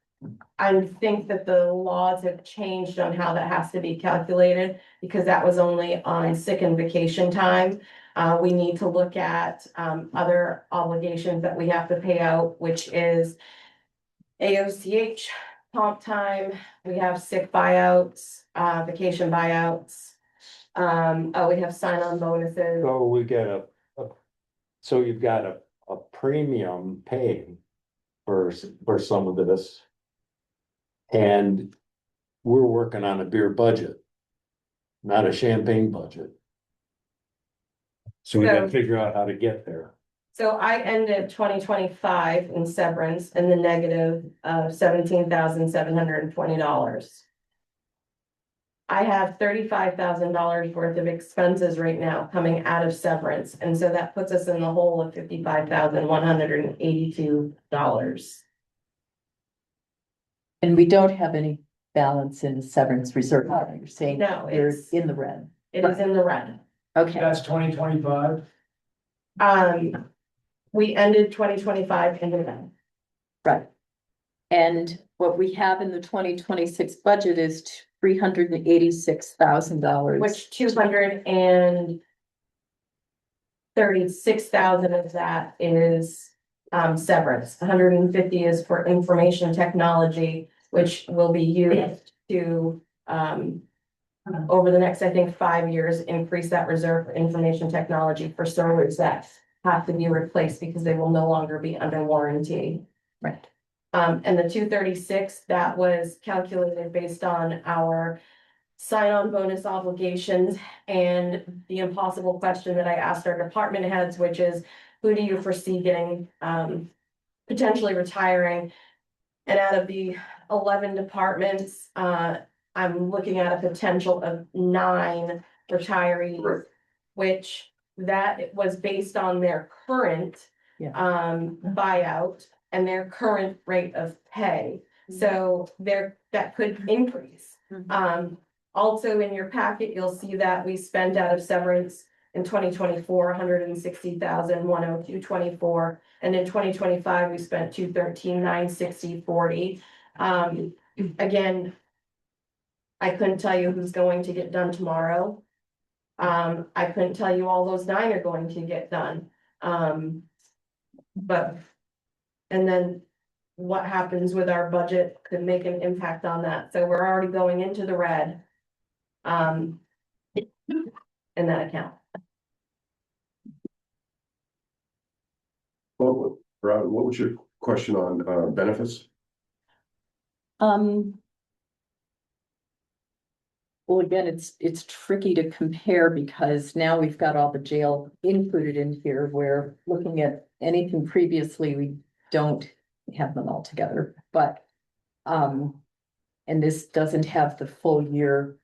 I think that the laws have changed on how that has to be calculated, because that was only on sick and vacation time. We need to look at, other obligations that we have to pay out, which is AOCH, comp time, we have sick buyouts, vacation buyouts. We have sign-on bonuses. So we get so you've got a premium pay for some of this. And we're working on a beer budget, not a champagne budget. So we gotta figure out how to get there. So I ended 2025 in severance in the negative of $17,720. I have $35,000 worth of expenses right now coming out of severance, and so that puts us in the hole of $55,182. And we don't have any balance in severance reserve, you're saying? No, You're it's- in the red. It is in the red. Okay, That's 2025. We ended 2025 in the red. right. And what we have in the 2026 budget is $386,000. Which 236,000 of that is severance. 150 is for information technology, which will be used to over the next, I think, 5 years, increase that reserve for information technology for servers that have to be replaced because they will no longer be under warranty. Right. And the 236, that was calculated based on our sign-on bonus obligations and the impossible question that I asked our department heads, which is, who do you foresee getting, potentially retiring? And out of the 11 departments, I'm looking at a potential of 9 retirees. Right. Which that was based on their current Yeah. buyout and their current rate of pay. So that could increase. Also in your packet, you'll see that we spent out of severance in 2024, 160,102.24. And in 2025, we spent 213,960.40. Again, I couldn't tell you who's going to get done tomorrow. I couldn't tell you all those 9 are going to get done. But, and then what happens with our budget could make an impact on that. So we're already going into the red. In that account. Well, Rob, what was your question on benefits? Well, again, it's tricky to compare because now we've got all the jail included in here, where looking at anything previously, we don't have them all together, but. And this doesn't have the full year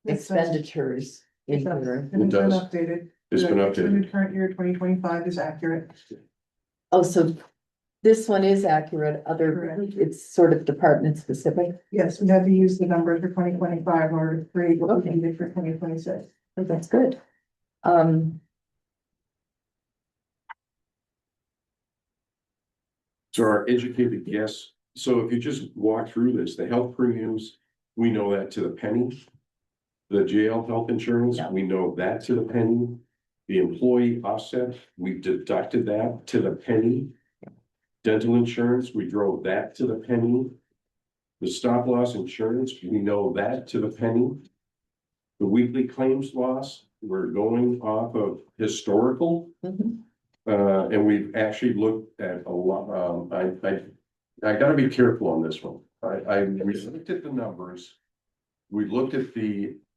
expenditures in here. It does. Updated. It's been The updated. current year, 2025 is accurate. Oh, so this one is accurate, Correct. it's sort of department specific. Yes, we had to use the numbers for 2025 or create what we needed for 2026. Oh, that's good. So our educated guess, so if you just walk through this, the health premiums, we know that to the penny. The jail health insurance, Yeah. we know that to the penny. The employee offset, we deducted that to the penny. Dental insurance, we drove that to the penny. The stop loss insurance, we know that to the penny. The weekly claims loss, we're going off of historical. Mhm. And we've actually looked at a lot, I gotta be careful on this one. We looked at the numbers. We looked at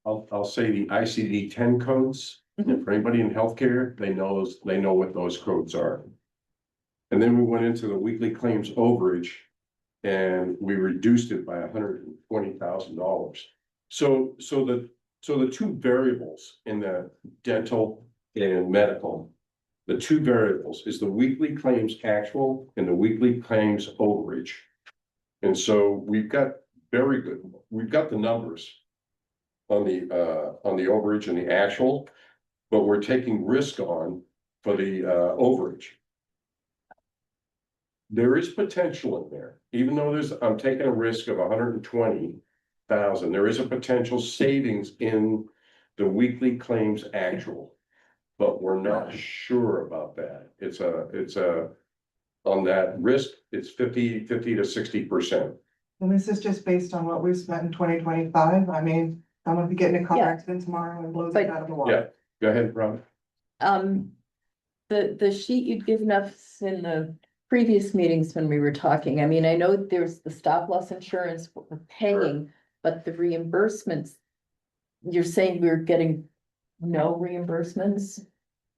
I'll say the ICD-10 codes. And for anybody in healthcare, they know what those codes are. And then we went into the weekly claims overage and we reduced it by $120,000. So the two variables in the dental and medical, the two variables is the weekly claims actual and the weekly claims overage. And so we've got the numbers on the overage and the actual, but we're taking risk on for the overage. There is potential in there, even though I'm taking a risk of 120,000, there is a potential savings in the weekly claims actual. But we're not sure about that. It's on that risk, it's 50 to 60%. And this is just based on what we've spent in 2025. I mean, I'm gonna be getting a car accident tomorrow and blows it out of the water. Yeah, go ahead, Rob. The sheet you'd given us in the previous meetings when we were talking, I mean, I know there's the stop loss insurance we're paying, but the reimbursements, you're saying we're getting no reimbursements?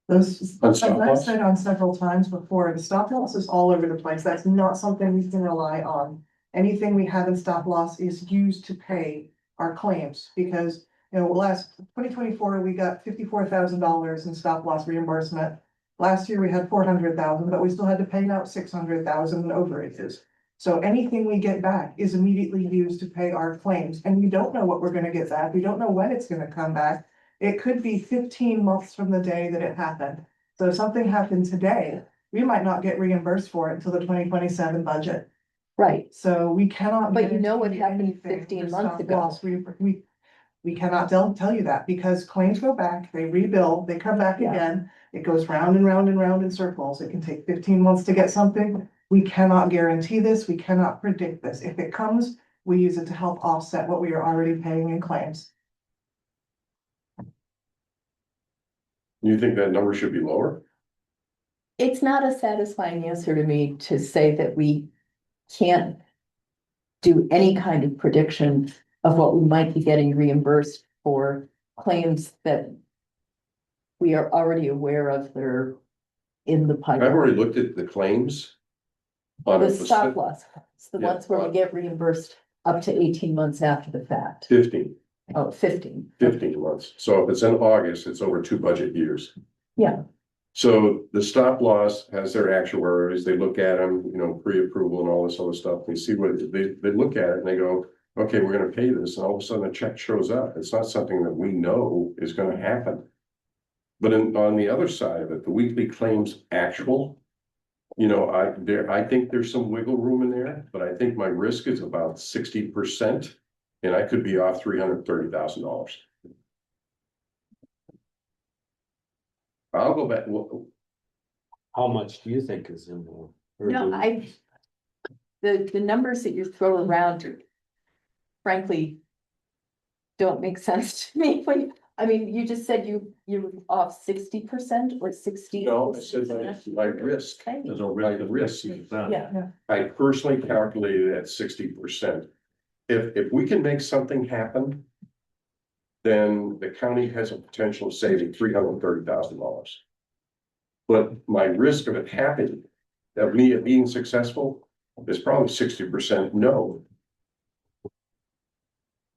Those, On as stop I've loss? said on several times before, the stop loss is all over the place. That's not something we can rely on. Anything we have in stop loss is used to pay our claims because, you know, last 2024, we got $54,000 in stop loss reimbursement. Last year we had 400,000, but we still had to pay out 600,000 in overages. So anything we get back is immediately used to pay our claims, and we don't know what we're gonna get back. We don't know when it's gonna come back. It could be 15 months from the day that it happened. So if something happened today, we might not get reimbursed for it until the 2027 budget. Right, So we cannot. but you know what guarantee happened anything 15 for months stop ago. loss. We cannot tell you that because claims go back, they rebuild, they come back Yeah. again. It goes round and round and round in circles. It can take 15 months to get something. We cannot guarantee this. We cannot predict this. If it comes, we use it to help offset what we are already paying in claims. You think that number should be lower? It's not a satisfying answer to me to say that we can't do any kind of prediction of what we might be getting reimbursed for claims that we are already aware of that are in the I've already pipeline. looked at the claims. On The a stop loss, it's the Yeah, ones where we get reimbursed up to 18 months after the fact. 15 15. months. So if it's in August, it's over 2 budget years. Yeah, So the stop loss has their actuaries, they look at them, you know, pre-approval and all this other stuff, they see what, they look at it and they go, okay, we're gonna pay this, and all of a sudden a check shows up, it's not something that we know is gonna happen. But on the other side of it, the weekly claims actual, you know, I think there's some wiggle room in there, but I think my risk is about 60%. And I could be off $330,000. I'll go back, well, How much do you think is in there? Or no, do- the numbers that you throw around frankly don't make sense to me. I mean, you just said you're off 60% or 60. no, I said my risk, Okay. There's a my risk. risk. Yeah, I personally calculated at 60%. If we can make something happen, then the county has a potential of saving $330,000. But my risk of it happening, of me being successful, is probably 60% no.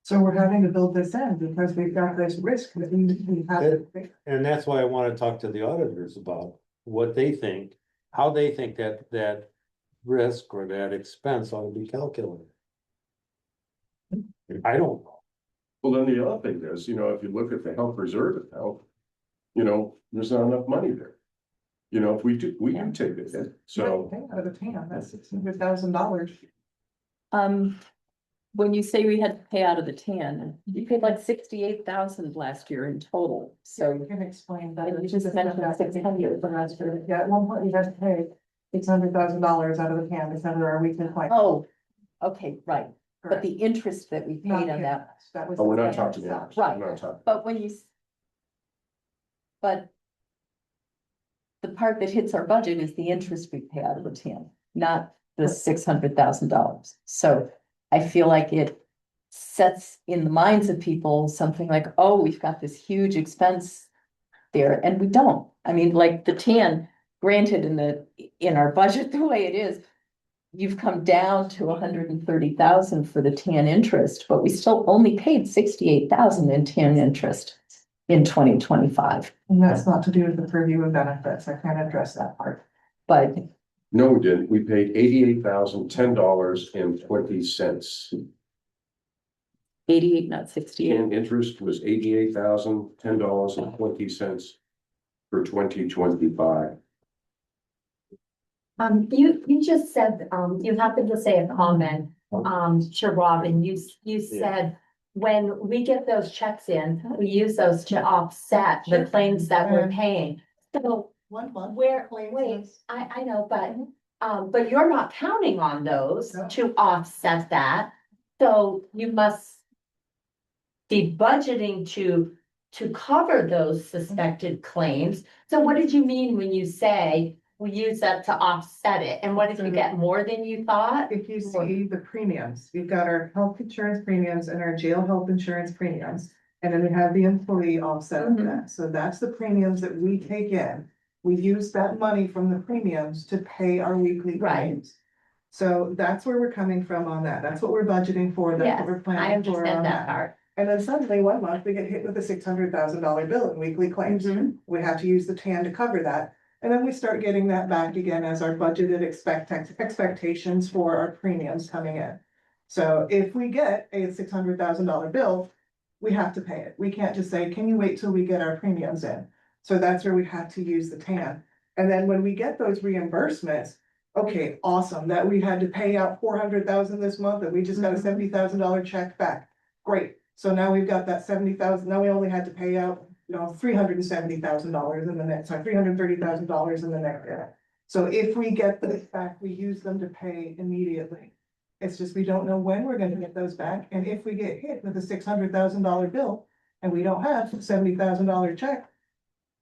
So we're having to build this in because we've got this risk that we have. to- And that's why I want to talk to the auditors about what they think, how they think that risk or that expense ought to be calculated. I don't know. Well, then the other thing is, you know, if you look at the health reserve account, you know, there's not enough money there. You know, if we do take it, so. Out of the TAM, that's $600,000. when you say we had to pay out of the TAN, you paid like 68,000 last year in total, So so. you can explain that. And you just mentioned 600. Yeah, at one point we had to pay $600,000 out of the TAM, it's under our weekly claim. Oh, okay, right, but Correct. the interest that we paid on that, That was. Oh, we're not talking about. Right. We're not talking. but when you. But. The part that hits our budget is the interest we pay out of the TAN, not the $600,000. So I feel like it sets in the minds of people something like, oh, we've got this huge expense there, and we don't. I mean, like the TAN, granted in our budget, the way it is, you've come down to 130,000 for the TAN interest, but we still only paid 68,000 in TAN interest in 2025. And that's not to do with the purview of benefits, I can't address that part. But No, we didn't. We paid $88,010.20. 88, not 68. And interest was $88,010.20 for 2025. You just said, you happened to say a comment, to Robin, you said, when we get those checks in, we use those to offset the claims that we're paying. So 1 month. wait, I know, but you're not counting on those No. to offset that. So you must be budgeting to cover those suspected claims. So what did you mean when you say we use that to offset it? And what if you get more than you thought? If you see the premiums, we've got our health insurance premiums and our jail health insurance premiums. And then we have the employee offset of that. So that's the premiums that we take in. We use that money from the premiums to pay our weekly Right. claims. So that's where we're coming from on that. That's what we're budgeting for. That's Yes, what we're I planning for on understand that that. part. And then suddenly 1 month we get hit with a $600,000 bill in weekly claims. We have to use the TAN to cover that. And then we start getting that back again as our budgeted expectations for our premiums coming in. So if we get a $600,000 bill, we have to pay it. We can't just say, can you wait till we get our premiums in? So that's where we have to use the TAN. And then when we get those reimbursements, okay, awesome, that we had to pay out 400,000 this month and we just got a $70,000 check back. Great. So now we've got that 70,000. Now we only had to pay out, $370,000 in the next, $330,000 in the next year. So if we get those back, we use them to pay immediately. It's just, we don't know when we're gonna get those back, and if we get hit with a $600,000 bill and we don't have a $70,000 check,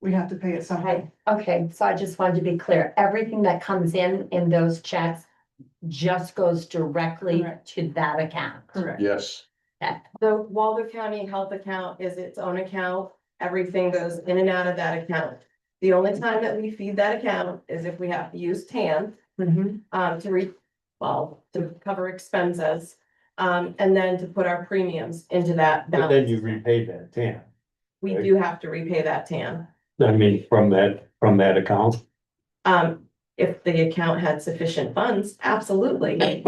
we have to pay it somehow. Okay, so I just wanted to be clear, everything that comes in those checks just goes directly Correct. to that account. Correct. Yes, The Waldo County Health account is its own account. Everything goes in and out of that account. The only time that we feed that account is if we have to use TAN. To cover expenses, and then to put our premiums into that But then balance. you repay that TAN. We do have to repay that TAN. I mean, from that account. If the account had sufficient funds, absolutely.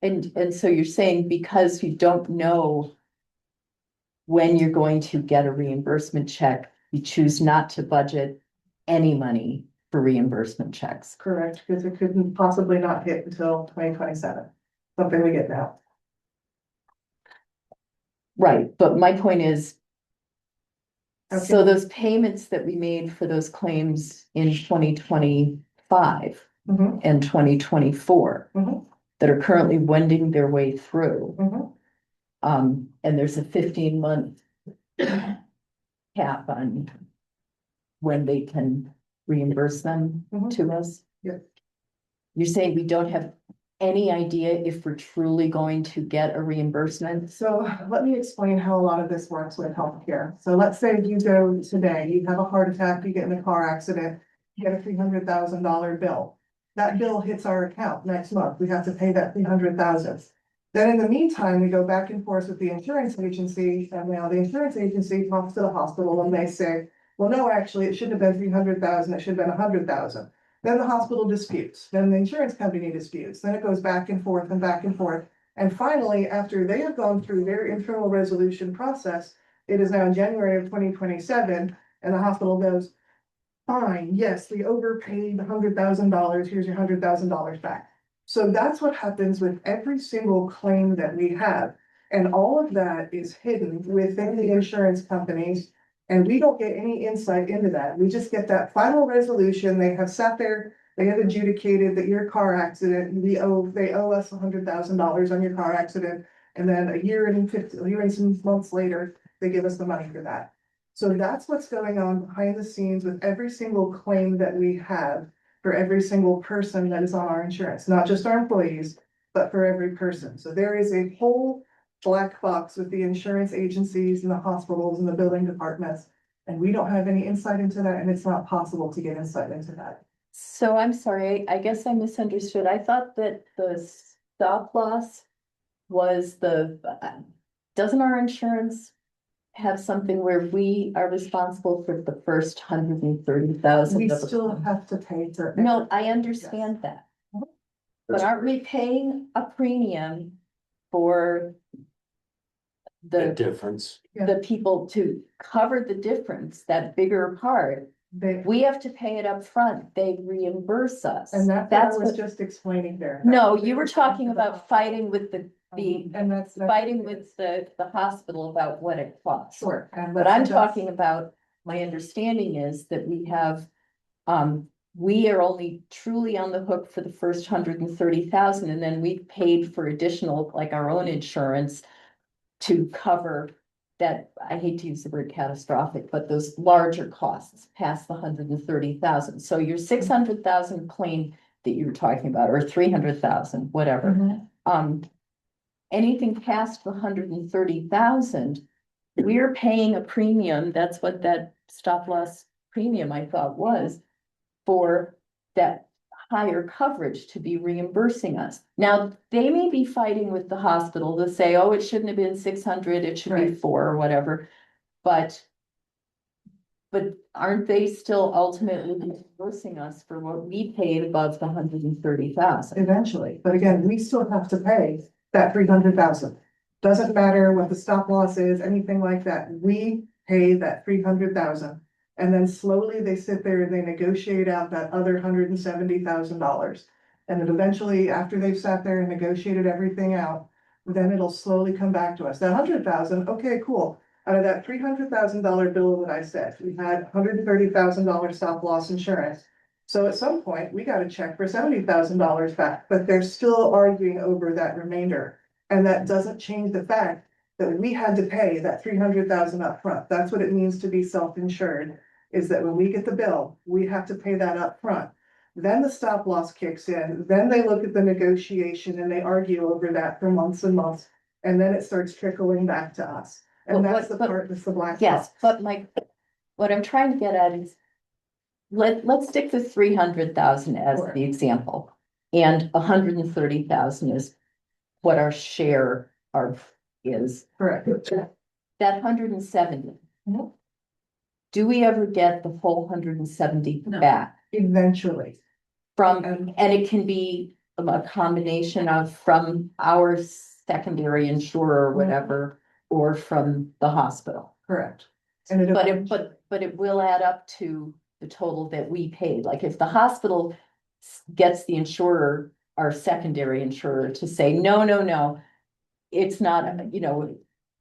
And so you're saying because you don't know when you're going to get a reimbursement check, you choose not to budget any money for reimbursement checks. Correct, because it couldn't possibly not hit until 2027, something we get now. Right, but my point is, Okay. so those payments that we made for those claims in 2025 Mhm, and 2024 mhm, that are currently wending their way through, mhm. and there's a 15-month cap on when they can reimburse them Mhm. to us. Yeah. You're saying we don't have any idea if we're truly going to get a reimbursement? So let me explain how a lot of this works with healthcare. So let's say you go today, you have a heart attack, you get in a car accident, you get a $300,000 bill. That bill hits our account next month. We have to pay that 300,000. Then in the meantime, we go back and forth with the insurance agency, and now the insurance agency talks to the hospital and they say, well, no, actually, it shouldn't have been 300,000, it should have been 100,000. Then the hospital disputes, then the insurance company disputes, then it goes back and forth and back and forth. And finally, after they have gone through their internal resolution process, it is now in January of 2027, and the hospital goes, fine, yes, we overpaid $100,000, here's your $100,000 back. So that's what happens with every single claim that we have. And all of that is hidden within the insurance companies. And we don't get any insight into that. We just get that final resolution. They have sat there, they have adjudicated that your car accident, they owe us $100,000 on your car accident. And then a year and some months later, they give us the money for that. So that's what's going on behind the scenes with every single claim that we have for every single person that is on our insurance, not just our employees, but for every person. So there is a whole black box with the insurance agencies and the hospitals and the building departments. And we don't have any insight into that, and it's not possible to get insight into that. So I'm sorry, I guess I misunderstood. I thought that the stop loss was doesn't our insurance have something where we are responsible for the first 130,000? We still have to pay for. No, I understand that. But aren't we paying a premium for the difference. the people to cover the difference, that bigger part? We have to pay it up front. They reimburse us. And that's what I was just explaining there. No, you were talking about fighting with the And that's. fighting with the hospital about what it costs. Sure. And But I'm talking about, my understanding is that we have, we are only truly on the hook for the first 130,000, and then we paid for additional, like our own insurance to cover that, I hate to use the word catastrophic, but those larger costs past the 130,000. So your 600,000 claim that you were talking about, or 300,000, whatever. Mhm. Anything past the 130,000, we're paying a premium. That's what that stop loss premium I thought was, for that higher coverage to be reimbursing us. Now, they may be fighting with the hospital to say, oh, it shouldn't have been 600, it should be Right. 4 or whatever. But aren't they still ultimately reimbursing us for what we paid above the 130,000? Eventually, but again, we still have to pay that 300,000. Doesn't matter what the stop loss is, anything like that. We pay that 300,000. And then slowly they sit there and they negotiate out that other $170,000. And then eventually, after they've sat there and negotiated everything out, then it'll slowly come back to us. That 100,000, okay, cool. Out of that $300,000 bill that I said, we had $130,000 stop loss insurance. So at some point, we got a check for $70,000 back, but they're still arguing over that remainder. And that doesn't change the fact that we had to pay that 300,000 up front. That's what it means to be self-insured, is that when we get the bill, we have to pay that up front. then the stop loss kicks in, then they look at the negotiation and they argue over that for months and months. And then it starts trickling back to us. And But that's the part that's the black Yes, box. but what I'm trying to get at is, let's stick with 300,000 as Sure. the example. And 130,000 is what our share is. Correct. That 170. Mhm. Do we ever get the full 170 No. back Eventually. from, And and it can be a combination of from our secondary insurer or whatever, or from the hospital. correct. And it. But it will add up to the total that we paid. Like if the hospital gets the insurer, our secondary insurer to say, no. It's not,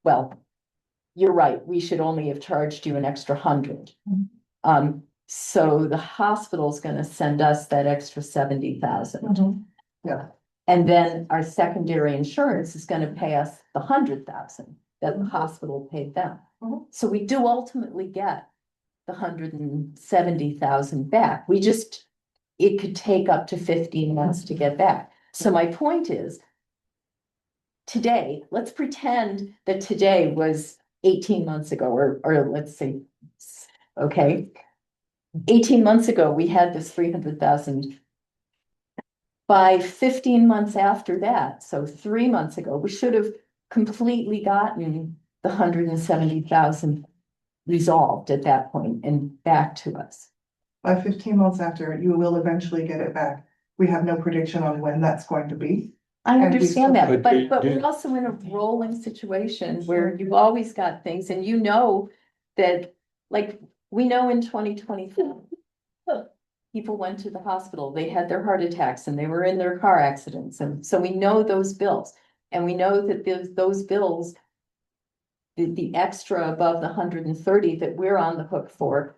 well, you're right, we should only have charged you an extra 100. So the hospital's gonna send us that extra 70,000. Yeah. And then our secondary insurance is gonna pay us the 100,000 that the hospital paid them. Mhm. So we do ultimately get the 170,000 back. It could take up to 15 months to get back. So my point is, today, let's pretend that today was 18 months ago, or let's say, okay. 18 months ago, we had this 300,000. By 15 months after that, so 3 months ago, we should have completely gotten the 170,000 resolved at that point and back to us. By 15 months after, you will eventually get it back. We have no prediction on when that's going to be. I And we understand still- that, But but do- we're also in a rolling situation where you've always got things, and that, like, we know in 2024. People went to the hospital, they had their heart attacks and they were in their car accidents, and so we know those bills. And we know that those bills. The extra above the 130 that we're on the hook for.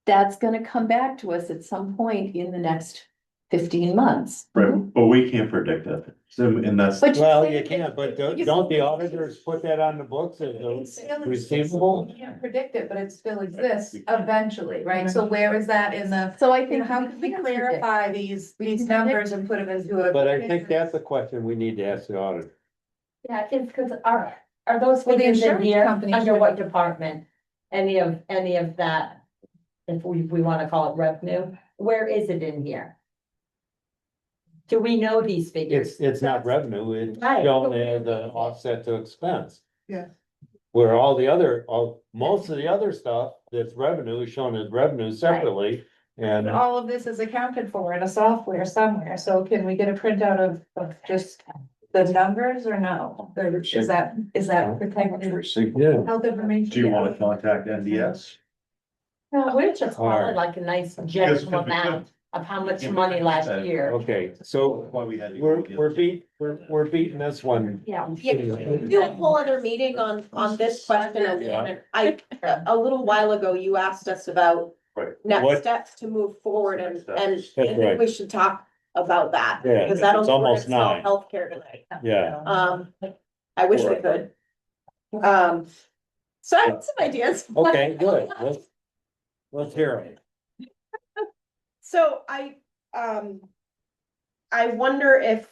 That's gonna come back to us at some point in the next 15 months. Right, but we can't predict it. So, and that's. But Well, you can't, but don't the auditors put that on the books as a receivable? You can't predict it, but it still exists eventually, right? So where is that in the, So I you know, think. how can we can clarify these can numbers and put them into a? But I think that's a question we need to ask the auditor. Yeah, it's because are those Well, the figures in insurance here, company under should- what department? Any of that, if we wanna call it revenue, where is it in here? Do we know these figures? It's not revenue, it's Right. shown as an offset to expense. Yeah. Where most of the other stuff that's revenue is shown as revenue separately, and All of this is accounted for in a software somewhere, so can we get a printout of just the numbers or no? Or is that protected yeah. health information? Do you want to contact NDS? No, we're just All calling right. like a nice Yes, general because we could. amount of how much money last year. Okay, so Why we had. to- we're beating this one. Yeah. Do a whole other meeting on this question. Yeah. A little while ago, you asked us about Right. next What- steps to move forward, and I That's think right. we should talk about that. Yeah, Because that'll it's almost sell 9. healthcare tonight. Yeah, I wish we could. So I have some ideas. okay, good, let's hear it. So I wonder if,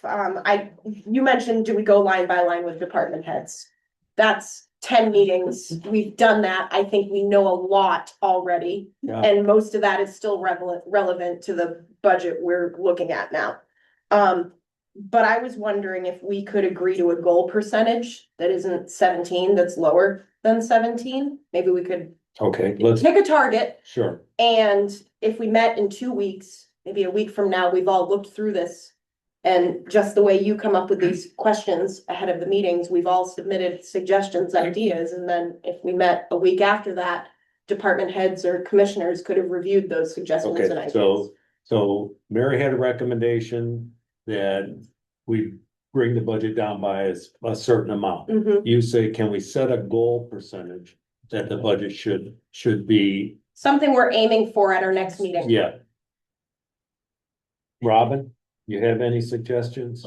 you mentioned, do we go line by line with department heads? That's 10 meetings. We've done that. I think we know a lot already. Yeah. And most of that is still relevant to the budget we're looking at now. But I was wondering if we could agree to a goal percentage that isn't 17, that's lower than 17. Maybe we could Okay, let's, pick a target. sure, And if we met in 2 weeks, maybe a week from now, we've all looked through this. And just the way you come up with these questions ahead of the meetings, we've all submitted suggestions, ideas, and then if we met a week after that, department heads or commissioners could have reviewed those suggestions and okay, ideas. so Mary had a recommendation that we bring the budget down by a certain amount. Mhm. You say, can we set a goal percentage that the budget should be, Something we're aiming for at our next meeting. yeah. Robin, you have any suggestions?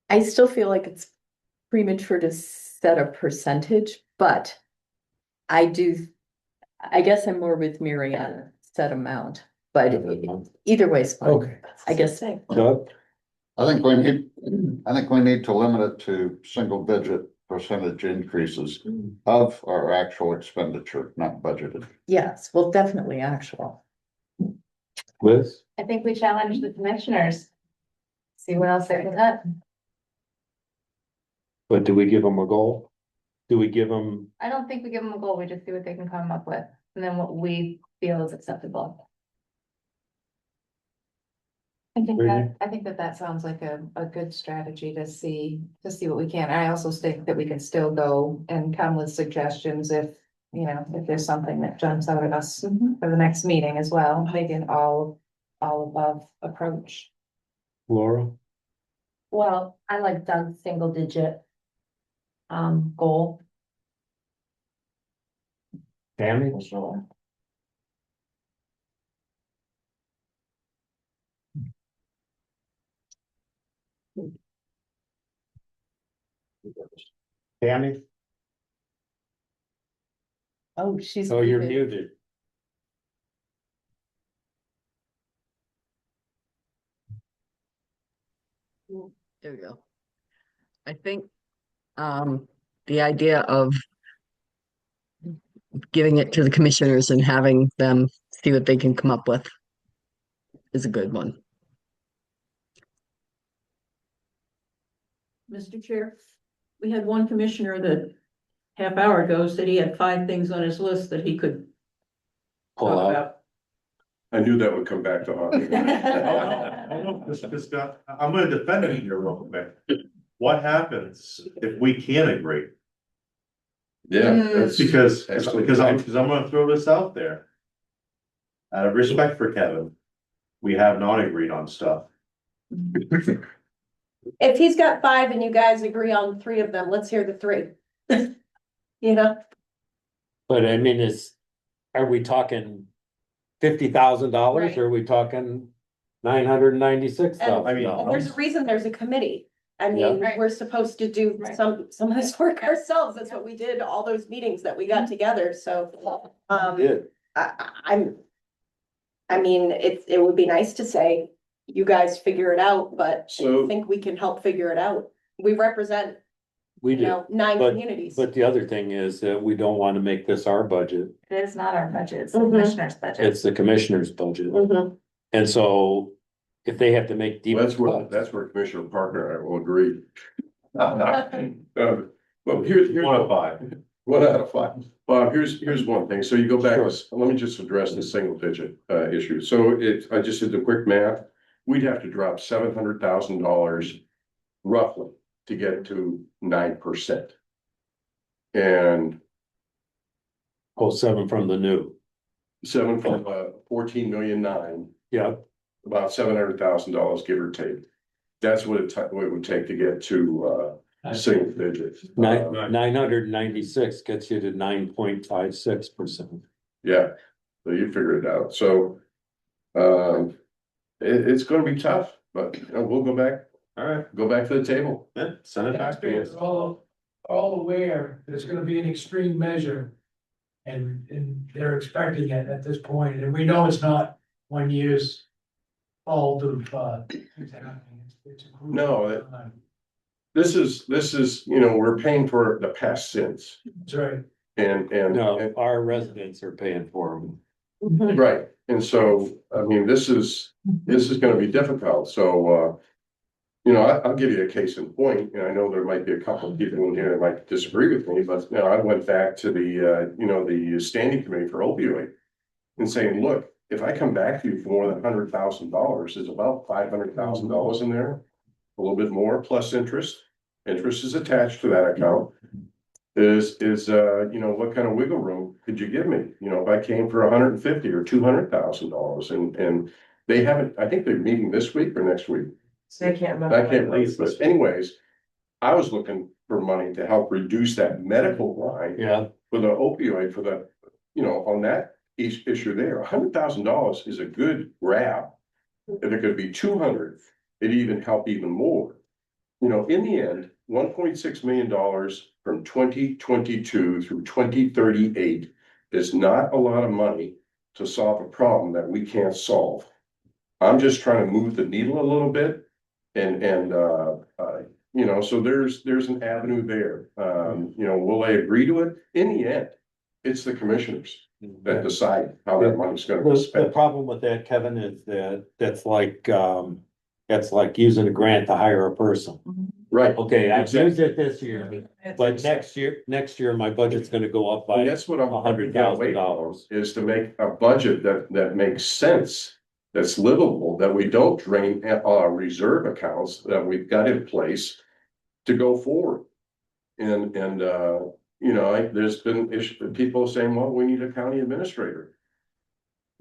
I still feel like it's premature to set a percentage, but I I guess I'm more with Mary on a set amount, but either way is fine. Okay. I guess. Doug? I think we need to limit it to single digit percentage increases of our actual expenditure, not budgeted. Yes, well, definitely actual. Liz? I think we challenge the commissioners. See what else they can cut. But do we give them a goal? Do we give them, I don't think we give them a goal, we just see what they can come up with, and then what we feel is acceptable. I think that sounds like a good strategy to see what we can. I also think that we can still go and come with suggestions if, you know, if there's something that jumps out at us for the next meeting as well, maybe an all above approach. Laura? Well, I like Doug's single digit goal. Tammy? For sure. Tammy? Oh, she's. Oh, you're muted. There we go. I think, the idea of giving it to the commissioners and having them see what they can come up with is a good one. Mr. Chair, we had one commissioner that half hour ago said he had 5 things on his list that he could Pull talk out. about. I knew that would come back to haunt me. I'm gonna defend it here real quick. What happens if we can't agree? Yeah, that's Because excellent. I'm gonna throw this out there. Out of respect for Kevin, we have not agreed on stuff. If he's got 5 and you guys agree on 3 of them, let's hear the 3. You know, But I mean, are we talking $50,000 Right. or are we talking $996,000? I mean, and there's a reason there's a committee. I mean, Right. we're supposed to do Right. some of this work ourselves. That's what we did, all those meetings that we got together, so. Did. I mean, it would be nice to say, you guys figure it out, but I So- think we can help figure it out. We represent, We you do, know, 9 but- communities. but the other thing is that we don't want to make this our budget. It is not our budget, it's the Mhm. commissioner's budget. It's the commissioner's budget. Mhm. And so if they have to make deep Well, cuts. that's where Commissioner Parker and I will agree. Well, here's 1 of 5. 1 out of 5. Bob, here's one thing. So you go back, Sure. let me just address the single digit issue. So I just did the quick math. We'd have to drop $700,000 roughly to get to 9%. And 07 from the new. 7 from 14 million 9, Yeah, about $700,000, give or take. That's what it would take to get to single digits. 996 gets you to 9.56%. Yeah, so you figure it out. So it's gonna be tough, but you know, we'll go back to the table. Yeah, send it back to Taxpayers us. are all aware that it's gonna be an extreme measure. And they're expecting it at this point, and we know it's not 1 year's fault of, things happening. It's a group No, of time. This is, you know, we're paying for the past sins That's right. and. No, our residents are paying for them. Right, and so, I mean, this is gonna be difficult, so, you know, I'll give you a case in point, and I know there might be a couple of people in here that might disagree with me, but, you know, I went back to the, you know, the standing committee for opioid. And saying, look, if I come back to you for more than $100,000, there's about $500,000 in there. A little bit more plus interest is attached to that account. Is, you know, what kind of wiggle room could you give me? You know, if I came for $150,000 or $200,000 and they haven't, I think they're meeting this week or next week. So I can't remember. I can't remember, but anyways, I was looking for money to help reduce that medical line Yeah, for the opioid for the, you know, on that issue there, $100,000 is a good grab. If it could be 200, it'd even help even more. You know, in the end, $1.6 million from 2022 through 2038 is not a lot of money to solve a problem that we can't solve. I'm just trying to move the needle a little bit and, you know, so there's an avenue there. You know, will they agree to it? In the end, it's the commissioners that decide how that money's gonna be The spent. problem with that, Kevin, is that that's like using a grant to hire a person. Right. Okay, I've Exactly. used it this year, but next year, my budget's gonna go up by And that's what I'm $100,000. is to make a budget that makes sense, that's livable, that we don't drain our reserve accounts that we've got in place to go forward. And you know, there's been people saying, well, we need a county administrator.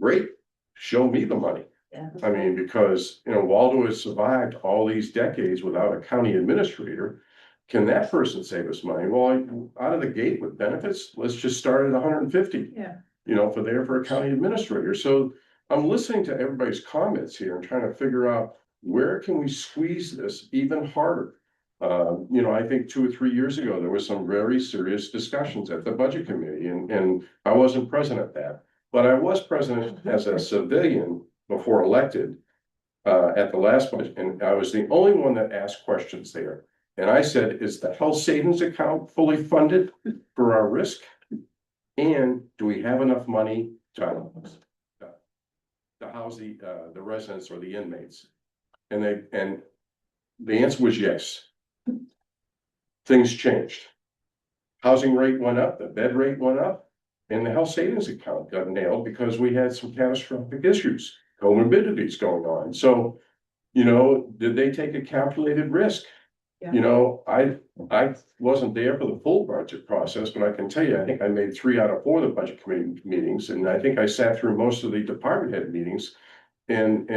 Great, show me the money. Yeah. I mean, because, you know, Waldo has survived all these decades without a county administrator. Can that person save us money? Well, out of the gate with benefits, let's just start at 150. Yeah. You know, for a county administrator. So I'm listening to everybody's comments here and trying to figure out where can we squeeze this even harder? You know, I think 2 or 3 years ago, there was some very serious discussions at the budget committee and I wasn't present at that. But I was present as a civilian before elected at the last budget, and I was the only one that asked questions there. And I said, is the health savings account fully funded for our risk? And do we have enough money to house the residents or the inmates? And the answer was yes. Things changed. Housing rate went up, the bed rate went up, and the health savings account got nailed because we had some catastrophic issues, comorbidities going on. So, you know, did they take a calculated risk? Yeah. You know, I wasn't there for the full budget process, but I can tell you, I think I made 3 out of 4 of the budget committee meetings, and I think I sat through most of the department head meetings. And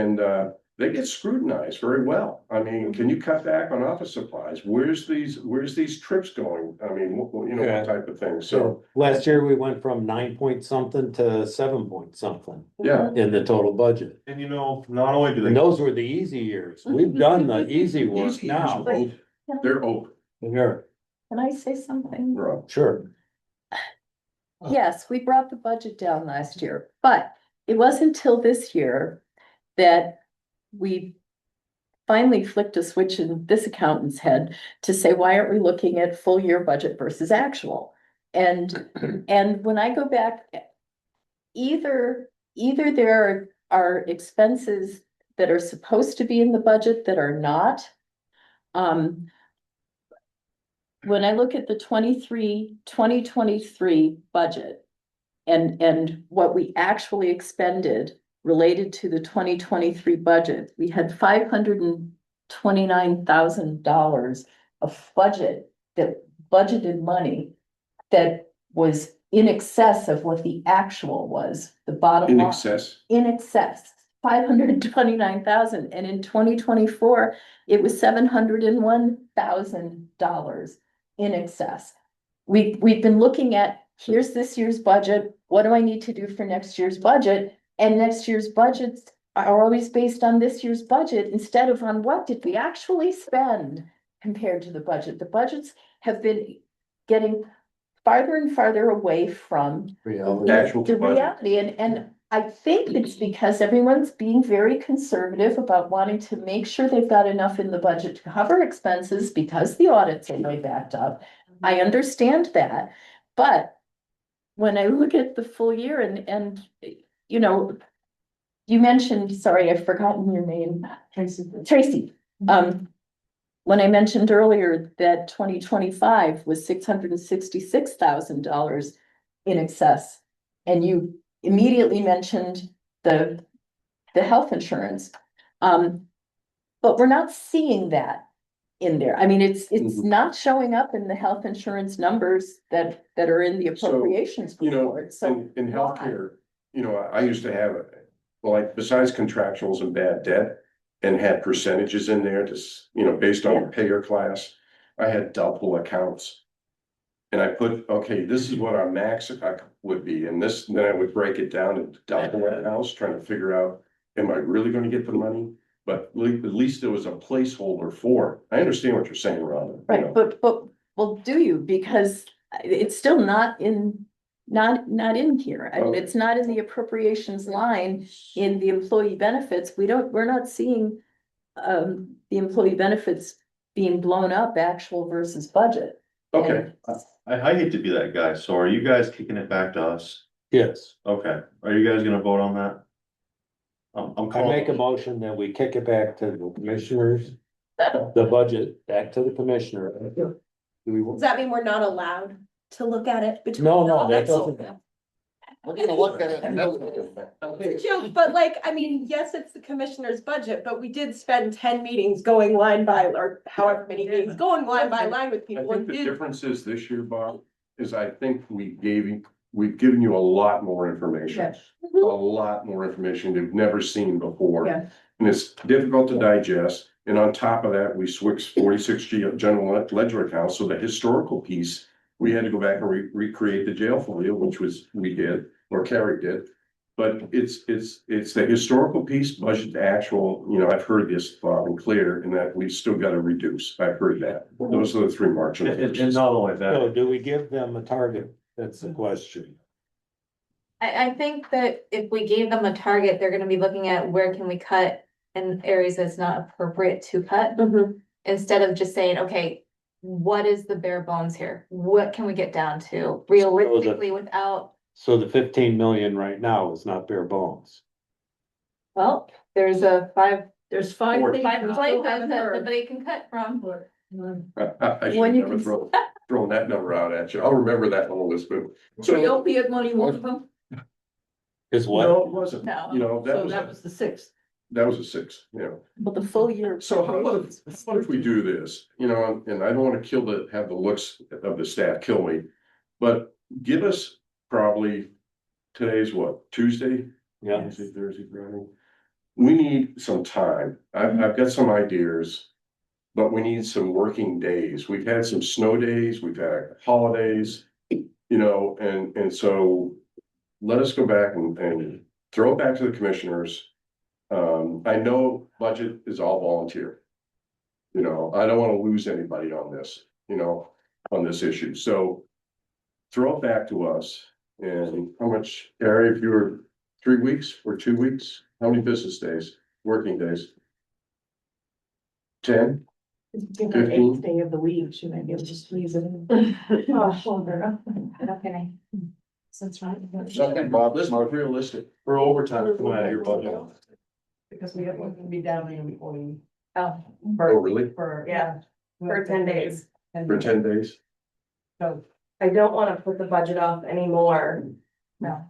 they get scrutinized very well. I mean, can you cut back on office supplies? Where's these trips going? I mean, you know, Yeah. what type of thing, so. So last year, we went from 9 point something to 7 point something Yeah, in the total budget. And you know, not only do they. And those were the easy years. We've done the easy work easy years now. are open. They're open. Here, Can I say something? Rob. sure. Yes, we brought the budget down last year, but it wasn't until this year that we finally flicked a switch in this accountant's head to say, why aren't we looking at full year budget versus actual? And when I go back, either there are expenses that are supposed to be in the budget that are not. When I look at the 2023 budget and what we actually expended related to the 2023 budget, we had $529,000 of budgeted money that was in excess of what the actual was, the bottom In line. In excess, 529,000, and in 2024, it was $701,000 in excess. We've been looking at, here's this year's budget, what do I need to do for next year's budget? And next year's budgets are always based on this year's budget instead of on what did we actually spend compared to the budget. The budgets have been getting farther and farther away from Actual the budget. reality, and I think it's because everyone's being very conservative about wanting to make sure they've got enough in the budget to cover expenses because the audits are way backed up. I understand that, but when I look at the full year and you know, you mentioned, sorry, I've forgotten your name. Tracy. When I mentioned earlier that 2025 was $666,000 in excess, and you immediately mentioned the health insurance. But we're not seeing that in there. I mean, it's not showing up in the health insurance numbers that are in the appropriations You know, report. So in why? healthcare, you know, I used to have, like, besides contractuals and bad debt, and had percentages in there to, you know, based on the payer class, I had double accounts. And I put, okay, this is what our max would be, and this, then I would break it down into double accounts, trying to figure out, am I really gonna get the money? But at least there was a placeholder for it. I understand what you're saying, Rhonda. Right, but, well, do you? Because it's still not in not in here. It's not in the appropriations line in the employee benefits. We're not seeing the employee benefits being blown up, actual versus budget. Okay, I hate to be that guy, so are you guys kicking it back to us? Yes, Okay, are you guys gonna vote on that? I'm I make a calling, motion that we kick it back to the commissioners, the budget, back to the commissioner. Do we? Does that mean we're not allowed to look at it? between No, now that and doesn't. We're gonna look at it. and It's a joke, but like, I mean, yes, it's the commissioner's budget, but we did spend 10 meetings going line by, or however many meetings, going line by line with I people. think and the did- difference is this year, Bob, is I think we've given you a lot more information. A lot more information you've never seen before. Yeah. And it's difficult to digest. And on top of that, we switched 46 general ledger accounts. So the historical piece, we had to go back and recreate the jail folio, which we did, or Carrie did. But it's the historical piece, budget to actual, I've heard this loud and clear, and that we've still got to reduce. I've heard that. Those are the three marching and orders. not only So that, do we give them a target? That's the question. I think that if we gave them a target, they're gonna be looking at where can we cut in areas that's not appropriate to cut. Instead of just saying, okay, what is the bare bones here? What can we get down to realistically without, So the 15 million right now is not bare bones. well, there's There's five Or- things. five we places still haven't that heard. somebody can cut from. I should When you never can- thrown that number out at you. I'll remember that one, Elizabeth. The So, opiate money, one of them, Is what? no, it wasn't. No. so that was the sixth. That was a six, But the full year. So how about if we do this, and I don't want to have the looks of the staff kill me. But give us probably, today's what, Tuesday? Yeah. Wednesday, Thursday, Friday. We need some time. I've got some ideas. But we need some working days. We've had some snow days, we've had holidays, and so. Let us go back and throw it back to the commissioners. I know budget is all volunteer. I don't want to lose anybody on this, on this issue, so. Throw it back to us, and how much, Gary, if you were 3 weeks or 2 weeks, how many business days, working days? 10? 15? Day of the week, she might be able to squeeze it in. Okay. That's right. Second, Bob, Let's be realistic. for overtime coming out of your budget. Because we have to be down in employee Oh, Oh, really? for, Yeah, for 10 days. For 10 days? So, I don't wanna put the budget off anymore. No.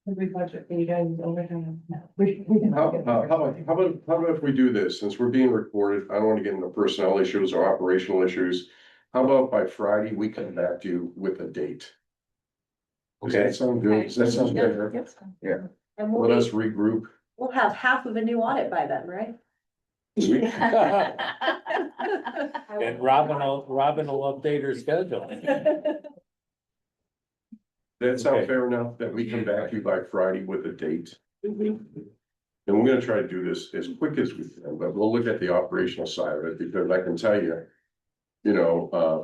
we budget for you guys overtime. How about if we do this, since we're being recorded, I don't want to get into personnel issues or operational issues. How about by Friday, we come back to you with a date? Does that sound good? Does that sound good? And Let us regroup. we'll have half of a new audit by then, right? And Robin will update her schedule. That sound Okay. fair enough, that we come back to you by Friday with a date? And we're gonna try to do this as quick as we can, but we'll look at the operational side of it, because I can tell you.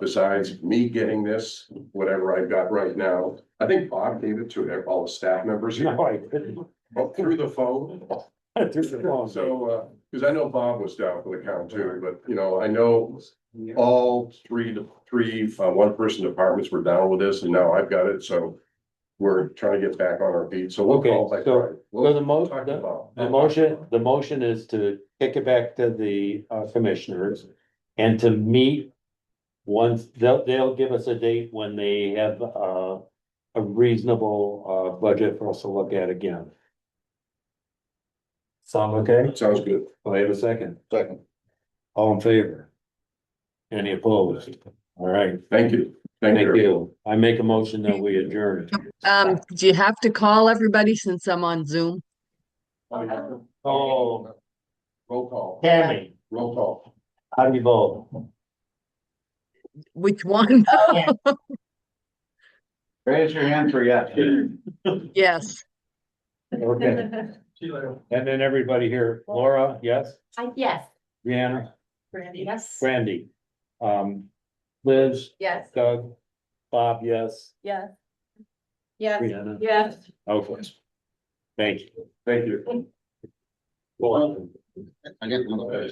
Besides me getting this, whatever I've got right now, I think Bob gave it to all the staff members here. No, I couldn't. Through the phone. Through the phone. So, because I know Bob was down for the count too, but I know all three, one person departments were down with this, and now I've got it, so. We're trying to get back on our feet, so we'll Okay, call by so- Friday. So We'll the talk to Bob. the motion is to kick it back to the commissioners and to meet. Once they'll give us a date when they have a reasonable budget for us to look at again. Sound okay? Sounds good. Do I have a second? Second. All in favor? Any opposed? All right, Thank you. thank you. I make a motion that we adjourn. Do you have to call everybody since I'm on Zoom? Oh, Roll call. Tammy, Roll call. how do you vote? Which one? Raise your hand for yes. Yes. Okay, and then everybody here, Laura, yes? Yes. Brianna? Brandy, yes. Brandy. Liz, Yes. Doug, Bob, yes. Yeah. Yeah, Brianna, Yes. okay. Thank you. Thank you. Well, I get another.